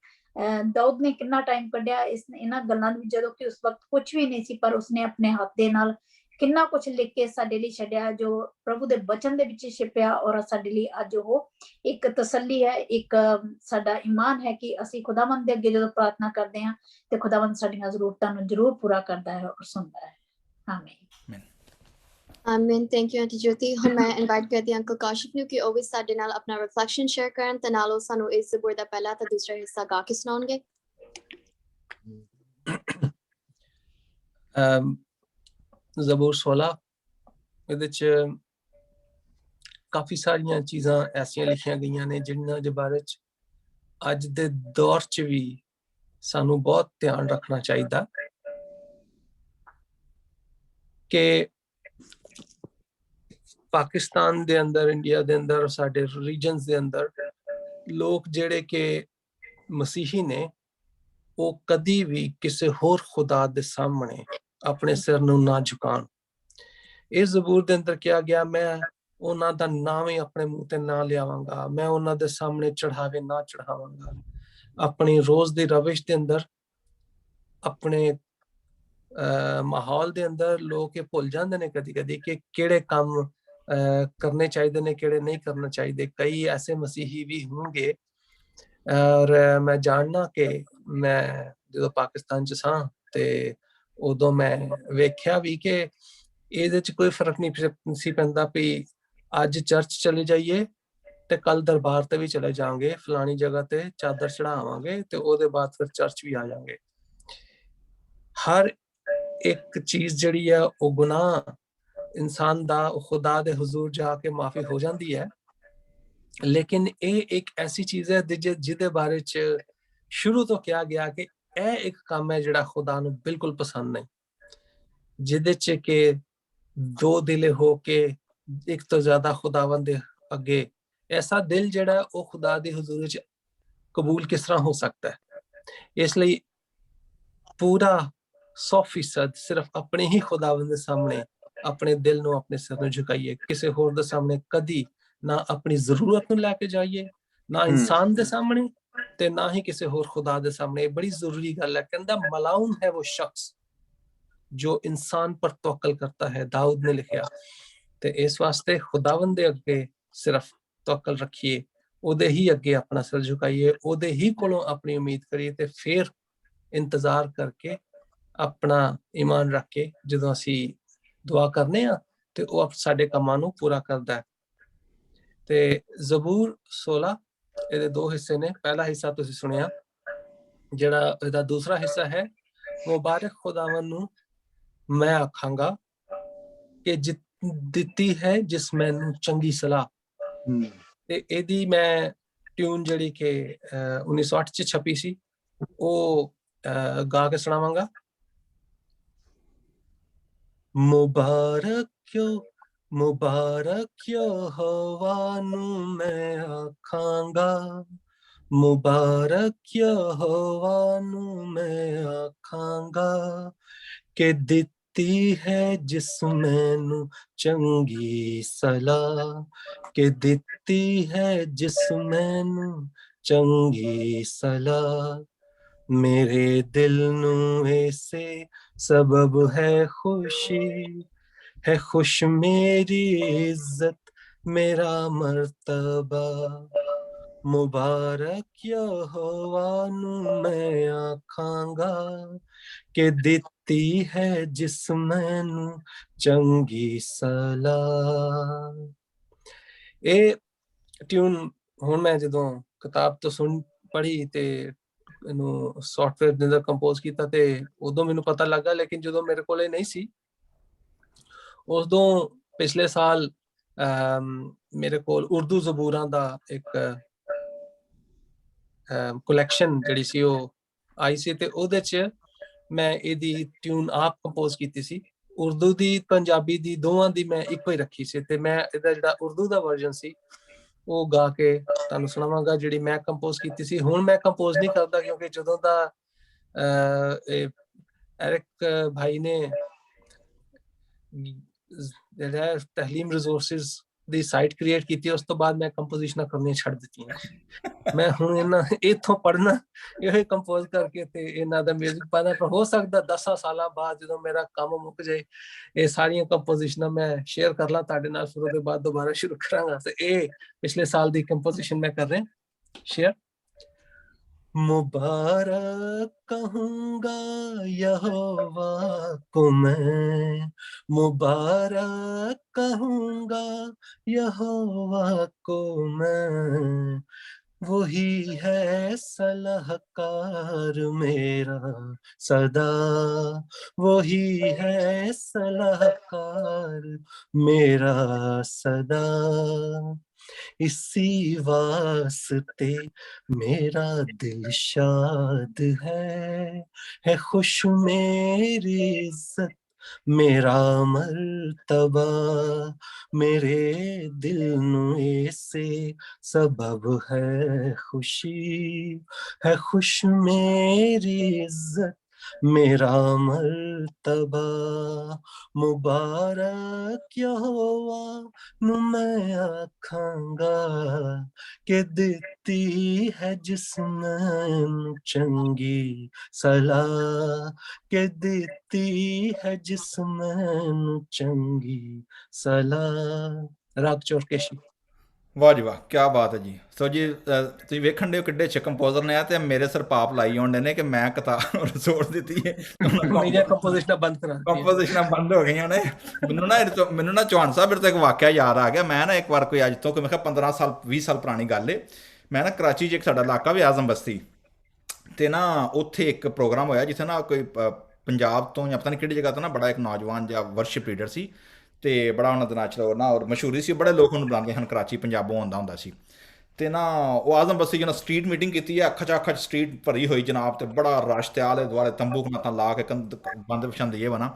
ਦਾਊਦ ਨੇ ਕਿੰਨਾ ਟਾਈਮ ਕੱਢਿਆ ਇਹਨਾਂ ਗੱਲਾਂ ਦੇ ਵਿੱਚ, ਜਦੋਂ ਕਿ ਉਸ ਵਕਤ ਕੁਝ ਵੀ ਨਹੀਂ ਸੀ, ਪਰ ਉਸਨੇ ਆਪਣੇ ਹੱਥ ਦੇ ਨਾਲ ਕਿੰਨਾ ਕੁਝ ਲਿਖ ਕੇ ਸਾਡੇ ਲਈ ਛੱਡਿਆ ਜੋ ਪ੍ਰਭੂ ਦੇ ਵਚਨ ਦੇ ਵਿੱਚ ਛਿਪਿਆ। ਔਰ ਸਾਡੇ ਲਈ ਅੱਜ ਉਹ ਇੱਕ ਤਸੱਲੀ ਹੈ, ਇੱਕ ਸਾਡਾ ਈਮਾਨ ਹੈ ਕਿ ਅਸੀਂ ਖੁਦਾਵੰਦ ਦੇ ਅੱਗੇ ਜਦੋਂ ਪ੍ਰਾਰਥਨਾ ਕਰਦੇ ਹਾਂ ਤੇ ਖੁਦਾਵੰਦ ਸਾਡੀਆਂ ਜ਼ਰੂਰਤਾਂ ਨੂੰ ਜ਼ਰੂਰ ਪੂਰਾ ਕਰਦਾ ਹੈ ਔਰ ਸੁਣਦਾ ਹੈ। ਆਮੀਨ। ਆਮੀਨ। ਥੈਂਕ ਯੂ ਆਂਟੀ ਜੋਤੀ। ਹੁਣ ਮੈਂ ਇਨਵਾਈਟ ਕਰਦੀ ਹਾਂ ਅੰਕਲ ਕਾਸ਼ਿਫ ਨੂੰ ਕਿ ਉਹ ਵੀ ਸਾਡੇ ਨਾਲ ਆਪਣਾ ਰਿਫਲੈਕਸ਼ਨ ਸ਼ੇਅਰ ਕਰਨ ਤੇ ਨਾਲ ਉਹ ਸਾਨੂੰ ਇਸ ਜ਼ਬੂਰ ਦਾ ਪਹਿਲਾ ਤੇ ਦੂਸਰਾ ਹਿੱਸਾ ਗਾ ਕੇ ਸੁਣਾਉਣਗੇ। ਜ਼ਬੂਰ 16 ਇਹਦੇ ਚ ਕਾਫੀ ਸਾਰੀਆਂ ਚੀਜ਼ਾਂ ਐਸੀਆਂ ਲਿਖੀਆਂ ਗਈਆਂ ਨੇ ਜਿਨ੍ਹਾਂ ਦੇ ਬਾਰੇ ਚ ਅੱਜ ਦੇ ਦੌਰ ਚ ਵੀ ਸਾਨੂੰ ਬਹੁਤ ਧਿਆਨ ਰੱਖਣਾ ਚਾਹੀਦਾ ਕਿ ਪਾਕਿਸਤਾਨ ਦੇ ਅੰਦਰ, ਇੰਡੀਆ ਦੇ ਅੰਦਰ, ਸਾਡੇ ਰੀਜਨਸ ਦੇ ਅੰਦਰ ਲੋਕ ਜਿਹੜੇ ਕਿ ਮਸੀਹੀ ਨੇ ਉਹ ਕਦੀ ਵੀ ਕਿਸੇ ਹੋਰ ਖੁਦਾ ਦੇ ਸਾਹਮਣੇ ਆਪਣੇ ਸਿਰ ਨੂੰ ਨਾ ਝੁਕਾਉਣ। ਇਸ ਜ਼ਬੂਰ ਦੇ ਅੰਦਰ ਕਿਹਾ ਗਿਆ, ਮੈਂ ਉਹਨਾਂ ਦਾ ਨਾਮ ਹੀ ਆਪਣੇ ਮੂੰਹ ਤੇ ਨਾ ਲਿਆਵਾਂਗਾ, ਮੈਂ ਉਹਨਾਂ ਦੇ ਸਾਹਮਣੇ ਚੜਾਵੇ ਨਾ ਚੜਾਵਾਂਗਾ। ਆਪਣੀ ਰੋਜ਼ ਦੀ ਰਵਿਸ਼ ਦੇ ਅੰਦਰ, ਆਪਣੇ ਮਾਹੌਲ ਦੇ ਅੰਦਰ ਲੋਕ ਇਹ ਭੁੱਲ ਜਾਂਦੇ ਨੇ ਕਦੀ ਕਦੀ ਕਿ ਕਿਹੜੇ ਕੰਮ ਕਰਨੇ ਚਾਹੀਦੇ ਨੇ, ਕਿਹੜੇ ਨਹੀਂ ਕਰਨੇ ਚਾਹੀਦੇ। ਕਈ ਐਸੇ ਮਸੀਹੀ ਵੀ ਹੋਣਗੇ, ਔਰ ਮੈਂ ਜਾਣਨਾ ਕਿ ਮੈਂ ਜਦੋਂ ਪਾਕਿਸਤਾਨ ਚ ਸਾਂ ਤੇ ਉਦੋਂ ਮੈਂ ਵੇਖਿਆ ਵੀ ਕਿ ਇਹਦੇ ਚ ਕੋਈ ਫਰਕ ਨਹੀਂ ਸੀ ਪੈਂਦਾ ਵੀ ਅੱਜ ਚਰਚ ਚਲੇ ਜਾਈਏ ਤੇ ਕੱਲ ਦਰਬਾਰ ਤੇ ਵੀ ਚਲੇ ਜਾਵਾਂਗੇ, ਫਲਾਣੀ ਜਗ੍ਹਾ ਤੇ ਚਾਦਰ ਚੜਾਵਾਂਗੇ ਤੇ ਉਹਦੇ ਬਾਅਦ ਫਿਰ ਚਰਚ ਵੀ ਆ ਜਾਵਾਂਗੇ। ਹਰ ਇੱਕ ਚੀਜ਼ ਜਿਹੜੀ ਹੈ ਉਹ ਗੁਨਾਹ ਇਨਸਾਨ ਦਾ ਖੁਦਾ ਦੇ ਹੁਜ਼ੂਰ ਜਾ ਕੇ ਮਾਫੀ ਹੋ ਜਾਂਦੀ ਹੈ, ਲੇਕਿਨ ਇਹ ਇੱਕ ਐਸੀ ਚੀਜ਼ ਹੈ ਜਿਹਦੇ ਬਾਰੇ ਚ ਸ਼ੁਰੂ ਤੋਂ ਕਿਹਾ ਗਿਆ ਕਿ ਇਹ ਇੱਕ ਕੰਮ ਹੈ ਜਿਹੜਾ ਖੁਦਾ ਨੂੰ ਬਿਲਕੁਲ ਪਸੰਦ ਨਹੀਂ, ਜਿਹਦੇ ਚ ਕਿ ਦੋ ਦਿਲੇ ਹੋ ਕੇ ਇੱਕ ਤੋਂ ਜ਼ਿਆਦਾ ਖੁਦਾਵੰਦ ਦੇ ਅੱਗੇ ਐਸਾ ਦਿਲ ਜਿਹੜਾ ਉਹ ਖੁਦਾ ਦੇ ਹੁਜ਼ੂਰ ਚ ਕਬੂਲ ਕਿਸ ਤਰ੍ਹਾਂ ਹੋ ਸਕਦਾ ਹੈ। ਇਸ ਲਈ ਪੂਰਾ 100% ਸਿਰਫ ਆਪਣੇ ਹੀ ਖੁਦਾਵੰਦ ਦੇ ਸਾਹਮਣੇ ਆਪਣੇ ਦਿਲ ਨੂੰ, ਆਪਣੇ ਸਿਰ ਨੂੰ ਝੁਕਾਈਏ, ਕਿਸੇ ਹੋਰ ਦੇ ਸਾਹਮਣੇ ਕਦੀ ਨਾ ਆਪਣੀ ਜ਼ਰੂਰਤ ਨੂੰ ਲੈ ਕੇ ਜਾਈਏ, ਨਾ ਇਨਸਾਨ ਦੇ ਸਾਹਮਣੇ ਤੇ ਨਾ ਹੀ ਕਿਸੇ ਹੋਰ ਖੁਦਾ ਦੇ ਸਾਹਮਣੇ। ਇਹ ਬੜੀ ਜ਼ਰੂਰੀ ਗੱਲ ਹੈ। ਕਹਿੰਦਾ ਮਲਾਉਨ ਹੈ ਉਹ ਸ਼ਖਸ ਜੋ ਇਨਸਾਨ ਪਰ ਤਵੱਕਲ ਕਰਤਾ ਹੈ, ਦਾਊਦ ਨੇ ਲਿਖਿਆ। ਤੇ ਇਸ ਵਾਸਤੇ ਖੁਦਾਵੰਦ ਦੇ ਅੱਗੇ ਸਿਰਫ ਤਵੱਕਲ ਰੱਖੀਏ, ਉਹਦੇ ਹੀ ਅੱਗੇ ਆਪਣਾ ਸਿਰ ਝੁਕਾਈਏ, ਉਹਦੇ ਹੀ ਕੋਲੋਂ ਆਪਣੀ ਉਮੀਦ ਕਰੀਏ ਤੇ ਫਿਰ ਇੰਤਜ਼ਾਰ ਕਰਕੇ ਆਪਣਾ ਈਮਾਨ ਰੱਖ ਕੇ ਜਦੋਂ ਅਸੀਂ ਦੁਆ ਕਰਨੇ ਆ ਤੇ ਉਹ ਸਾਡੇ ਕੰਮਾਂ ਨੂੰ ਪੂਰਾ ਕਰਦਾ ਹੈ। ਤੇ ਜ਼ਬੂਰ 16 ਇਹਦੇ ਦੋ ਹਿੱਸੇ ਨੇ। ਪਹਿਲਾ ਹਿੱਸਾ ਤੁਸੀਂ ਸੁਣਿਆ, ਜਿਹੜਾ ਇਹਦਾ ਦੂਸਰਾ ਹਿੱਸਾ ਹੈ, ਮੁਬਾਰਕ ਖੁਦਾਵੰਦ ਨੂੰ ਮੈਂ ਆਖਾਂਗਾ ਕਿ ਦਿੱਤੀ ਹੈ ਜਿਸ ਮੈਨੂੰ ਚੰਗੀ ਸਲਾਹ। ਤੇ ਇਹਦੀ ਮੈਂ ਟਿਊਨ ਜਿਹੜੀ ਕਿ 1908 ਚ ਛਪੀ ਸੀ ਉਹ ਗਾ ਕੇ ਸੁਣਾਵਾਂਗਾ। ਮੁਬਾਰਕ क्यों मुबारक यहोवा नू मैं आखांगा, मुबारक यहोवा नू मैं आखांगा, के दिती है जिस मैनू चंगी सलाह, के दिती है जिस मैनू चंगी सलाह, मेरे दिल नू ऐसे सबब है खुशी, है खुश मेरी इज्जत मेरा मर्तबा, मुबारक यहोवा नू मैं आखांगा, के दिती है जिस मैनू चंगी सलाह। ਇਹ ਟਿਊਨ ਹੁਣ ਮੈਂ ਜਦੋਂ ਕਿਤਾਬ ਤੋਂ ਸੁਣ ਪੜ੍ਹੀ ਤੇ ਇਹਨੂੰ ਸੌਫਟਵੇਅਰ ਦੇ ਅੰਦਰ ਕੰਪੋਜ਼ ਕੀਤਾ ਤੇ ਉਦੋਂ ਮੈਨੂੰ ਪਤਾ ਲੱਗਾ, ਲੇਕਿਨ ਜਦੋਂ ਮੇਰੇ ਕੋਲ ਇਹ ਨਹੀਂ ਸੀ ਉਦੋਂ ਪਿਛਲੇ ਸਾਲ ਮੇਰੇ ਕੋਲ ਉਰਦੂ ਜ਼ਬੂਰਾਂ ਦਾ ਇੱਕ ਕਲੈਕਸ਼ਨ ਜਿਹੜੀ ਸੀ ਉਹ ਆਈ ਸੀ ਤੇ ਉਹਦੇ 'ਚ ਮੈਂ ਇਹਦੀ ਟਿਊਨ ਆਪ ਕੰਪੋਜ਼ ਕੀਤੀ ਸੀ। ਉਰਦੂ ਦੀ ਪੰਜਾਬੀ ਦੀ ਦੋਵਾਂ ਦੀ ਮੈਂ ਇੱਕੋ ਹੀ ਰੱਖੀ ਸੀ ਤੇ ਮੈਂ ਇਹਦਾ ਜਿਹੜਾ ਉਰਦੂ ਦਾ ਵਰਜ਼ਨ ਸੀ ਉਹ ਗਾ ਕੇ ਤੁਹਾਨੂੰ ਸੁਣਾਵਾਂਗਾ, ਜਿਹੜੀ ਮੈਂ ਕੰਪੋਜ਼ ਕੀਤੀ ਸੀ। ਹੁਣ ਮੈਂ ਕੰਪੋਜ਼ ਨਹੀਂ ਕਰਦਾ ਕਿਉਂਕਿ ਜਦੋਂ ਦਾ ਐਰਿਕ ਭਾਈ ਨੇ ਜਿਹੜਾ ਤਹਲੀਮ ਰਿਸੋਰਸਿਸ ਦੀ ਸਾਈਟ ਕ੍ਰੀਏਟ ਕੀਤੀ ਉਸ ਤੋਂ ਬਾਅਦ ਮੈਂ ਕੰਪੋਜੀਸ਼ਨਾਂ ਕਰਨੀਆਂ ਛੱਡ ਦਿੱਤੀਆਂ। ਮੈਂ ਹੁਣ ਇਹਨਾਂ ਇੱਥੋਂ ਪੜ੍ਹਨਾ ਇਹ ਕੰਪੋਜ਼ ਕਰਕੇ ਤੇ ਇਹਨਾਂ ਦਾ ਮਿਊਜ਼ਿਕ ਪਾਣਾ, ਪਰ ਹੋ ਸਕਦਾ 10 ਸਾਲਾਂ ਬਾਅਦ ਜਦੋਂ ਮੇਰਾ ਕੰਮ ਮੁੱਕ ਜਾਏ ਇਹ ਸਾਰੀਆਂ ਕੰਪੋਜੀਸ਼ਨਾਂ ਮੈਂ ਸ਼ੇਅਰ ਕਰ ਲਾਂ ਤੁਹਾਡੇ ਨਾਲ, ਫਿਰ ਉਹਦੇ ਬਾਅਦ ਦੁਬਾਰਾ ਸ਼ੁਰੂ ਕਰਾਂਗਾ। ਤੇ ਇਹ ਪਿਛਲੇ ਸਾਲ ਦੀ ਕੰਪੋਜੀਸ਼ਨ ਮੈਂ ਕਰ ਰਿਹਾ ਸ਼ੇਅਰ। मुबारक कहूँगा यहोवा को मैं, मुबारक कहूँगा यहोवा को मैं, वही है सलाहकार मेरा सदा, वही है सलाहकार मेरा सदा, इसी वास्ते मेरा दिल शाद है खुश मेरी इज्जत मेरा मर्तबा, मेरे दिल नू ऐसे सबब है खुशी, है खुश मेरी इज्जत मेरा मर्तबा, मुबारक यहोवा नू मैं आखांगा, के दिती है जिस मैनू चंगी सलाह, के दिती है जिस मैनू चंगी सलाह। राग चोरकेशी। ਵਾਹ ਜੀ ਵਾਹ, ਕੀ ਬਾਤ ਹੈ ਜੀ। ਸੋ ਜੀ ਤੁਸੀਂ ਵੇਖਣ ਦੇ ਕਿੱਡੇ ਅੱਛੇ ਕੰਪੋਜ਼ਰ ਨੇ ਆ ਤੇ ਮੇਰੇ ਸਿਰ ਪਾਪ ਲਾਈ ਆਉਂਦੇ ਨੇ ਕਿ ਮੈਂ ਕਿਤਾਬ ਰਿਸੋਰਸ ਦਿੱਤੀ ਹੈ, ਕੰਪੋਜ਼ਿਸ਼ਨਾਂ ਬੰਦ ਕਰਾ ਦਿੱਤੀਆਂ, ਕੰਪੋਜ਼ਿਸ਼ਨਾਂ ਬੰਦ ਹੋ ਗਈਆਂ ਨੇ। ਮੈਨੂੰ ਨਾ ਚੌਹਾਨ ਸਾਹਿਬ ਮੇਰੇ ਤੋਂ ਇੱਕ ਵਾਕਿਆ ਯਾਦ ਆ ਗਿਆ। ਮੈਂ ਨਾ ਇੱਕ ਵਾਰ ਕੋਈ ਅੱਜ ਤੋਂ ਮੈਂ ਕਿਹਾ 15 ਸਾਲ 20 ਸਾਲ ਪੁਰਾਣੀ ਗੱਲ ਏ, ਮੈਂ ਨਾ ਕਰਾਚੀ 'ਚ ਇੱਕ ਸਾਡਾ ਇਲਾਕਾ ਵੀ ਆਜ਼ਮ ਬਸਤੀ, ਤੇ ਨਾ ਉੱਥੇ ਇੱਕ ਪ੍ਰੋਗਰਾਮ ਹੋਇਆ ਜਿੱਥੇ ਨਾ ਕੋਈ ਪੰਜਾਬ ਤੋਂ ਜਾਂ ਪਤਾ ਨਹੀਂ ਕਿਹੜੀ ਜਗ੍ਹਾ ਤੋਂ ਨਾ ਬੜਾ ਇੱਕ ਨੌਜਵਾਨ ਜਾਂ ਵਰਸ਼ਿਪ ਲੀਡਰ ਸੀ ਤੇ ਬੜਾ ਉਹਨਾਂ ਦਾ ਨਾਚ ਨਾ ਔਰ ਮਸ਼ਹੂਰੀ ਸੀ, ਬੜੇ ਲੋਕ ਉਹਨੂੰ ਬੁਲਾਉਂਦੇ ਹਨ, ਕਰਾਚੀ ਪੰਜਾਬੋਂ ਆਉਂਦਾ ਹੁੰਦਾ ਸੀ। ਤੇ ਨਾ ਉਹ ਆਜ਼ਮ ਬਸਤੀ ਜਿਹਨਾਂ ਸਟਰੀਟ ਮੀਟਿੰਗ ਕੀਤੀ ਹੈ, ਅੱਖ 'ਚ ਸਟਰੀਟ ਭਰੀ ਹੋਈ ਜਨਾਬ, ਤੇ ਬੜਾ ਰਸ਼ ਤੇ ਆਲੇ ਦੁਆਲੇ ਤੰਬੂ ਕਨਾਤਾਂ ਲਾ ਕੇ ਬੰਦ ਵਿਛਾਉਂਦੀ ਹੈ ਬਣਾ।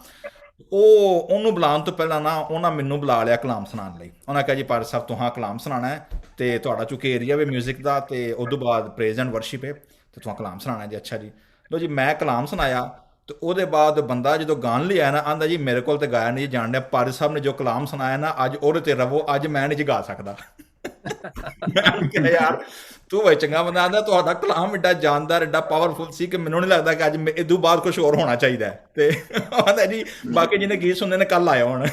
ਉਹਨੂੰ ਬੁਲਾਉਣ ਤੋਂ ਪਹਿਲਾਂ ਨਾ ਉਹਨਾਂ ਮੈਨੂੰ ਬੁਲਾ ਲਿਆ ਕਲਾਮ ਸੁਣਾਉਣ ਲਈ। ਉਹਨਾਂ ਕਿਹਾ ਜੀ ਪਾਰ ਸਾਹਿਬ ਤੁਹਾਂ ਕਲਾਮ ਸੁਣਾਉਣਾ ਹੈ ਤੇ ਤੁਹਾਡਾ ਚੁੱਕੇ ਏਰੀਆ ਵੀ ਮਿਊਜ਼ਿਕ ਦਾ ਤੇ ਉਦੋਂ ਬਾਅਦ ਪ੍ਰੇਜ਼ ਐਂਡ ਵਰਸ਼ਿਪ ਹੈ ਤੇ ਤੁਹਾਂ ਕਲਾਮ ਸੁਣਾਉਣਾ ਜੀ। ਅੱਛਾ ਜੀ, ਲੋ ਜੀ ਮੈਂ ਕਲਾਮ ਸੁਣਾਇਆ ਤੇ ਉਹਦੇ ਬਾਅਦ ਬੰਦਾ ਜਦੋਂ ਗਾਣ ਲਈ ਆਇਆ ਨਾ ਆਂਦਾ ਜੀ ਮੇਰੇ ਕੋਲ ਤੇ ਗਾਇਆ ਨਹੀਂ ਜਾਣ ਡਿਆ, ਪਾਰ ਸਾਹਿਬ ਨੇ ਜੋ ਕਲਾਮ ਸੁਣਾਇਆ ਨਾ ਅੱਜ ਉਹਦੇ ਤੇ ਰਵੋ, ਅੱਜ ਮੈਂ ਨਹੀਂ ਗਾ ਸਕਦਾ। ਮੈਂ ਕਿਹਾ ਯਾਰ ਤੂੰ ਬਈ ਚੰਗਾ ਬੰਦਾ, ਆਂਦਾ ਤੁਹਾਡਾ ਕਲਾਮ ਐਡਾ ਜਾਨਦਾਰ ਐਡਾ ਪਾਵਰਫੁਲ ਸੀ ਕਿ ਮੈਨੂੰ ਨਹੀਂ ਲੱਗਦਾ ਕਿ ਅੱਜ ਇਦੋਂ ਬਾਅਦ ਕੁਝ ਹੋਰ ਹੋਣਾ ਚਾਹੀਦਾ। ਤੇ ਆਂਦਾ ਜੀ ਬਾਕੀ ਜਿਹਨੇ ਗੀਤ ਸੁਣਨੇ ਨੇ ਕੱਲ ਆਇਆ ਹੁਣ।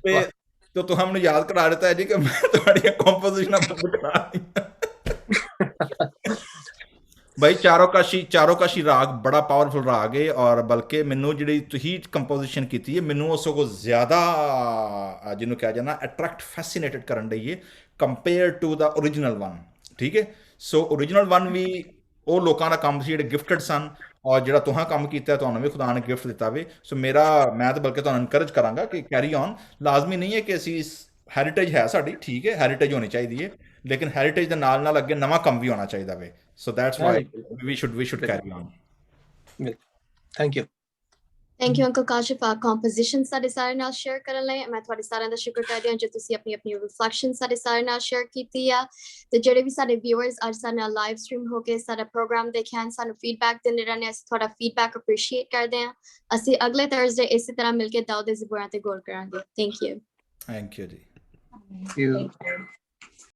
ਤੇ ਤੁਹਾਂ ਮੈਨੂੰ ਯਾਦ ਕਰਾ ਦਿੱਤਾ ਜੀ ਕਿ ਮੈਂ ਤੁਹਾਡੀਆਂ ਕੰਪੋਜੀਸ਼ਨਾਂ ਬੰਦ ਕਰਾ ਦਿੱਤੀਆਂ। भाई चारों काशी राग बड़ा पावरफुल राग है और बल्कि मैनू जी तुही कंपोजिशन की है मैनू उस को ज़्यादा जिन्होंने कहा जाना अट्रैक्ट फैसीनेटेड करन रही है compare to the original one. ठीक है, सो ओरिजिनल वन भी वो लोगों का काम से जो गिफ्टड सन और जो तुहां काम किया तुहानू भी खुदा ने गिफ्ट दिता वे। सो मेरा मैं तो बल्कि तुहानू इनकरेज करांगा कि कैरी ऑन। लाजमी नहीं है कि असी हैरीटेज है साड़ी, ठीक है हैरीटेज होनी चाहिए है, लेकिन हैरीटेज के नाल अगे नवा काम भी होना चाहिए वे। So that's why we should carry on. Thank you. Thank you, Uncle Kashif, composition ਸਾਡੇ ਸਾਰੇ ਨਾਲ share ਕਰਨ ਲਈ। ਮੈਂ ਤੁਹਾਡੇ ਸਾਰਿਆਂ ਦਾ ਸ਼ੁਕਰ ਕਰਦੀ ਹਾਂ ਜੋ ਤੁਸੀਂ ਆਪਣੀ reflection ਸਾਡੇ ਸਾਰੇ ਨਾਲ share ਕੀਤੀ ਆ। ਤੇ ਜਿਹੜੇ ਵੀ ਸਾਡੇ viewers ਅੱਜ ਸਾਡੇ ਨਾਲ live stream ਹੋ ਕੇ ਸਾਡਾ program ਦੇਖਿਆ ਹਨ, ਸਾਨੂੰ feedback ਦਿੰਦੇ ਰਹਿੰਦੇ ਆ, ਅਸੀਂ ਤੁਹਾਡਾ feedback appreciate ਕਰਦੇ ਹਾਂ। ਅਸੀਂ ਅਗਲੇ Thursday ਇਸੇ ਤਰ੍ਹਾਂ ਮਿਲ ਕੇ ਦਾਊਦ ਦੇ ਜ਼ਬੂਰਾਂ ਤੇ ਗੌਰ ਕਰਾਂਗੇ। Thank you. Thank you ਜੀ। Thank you.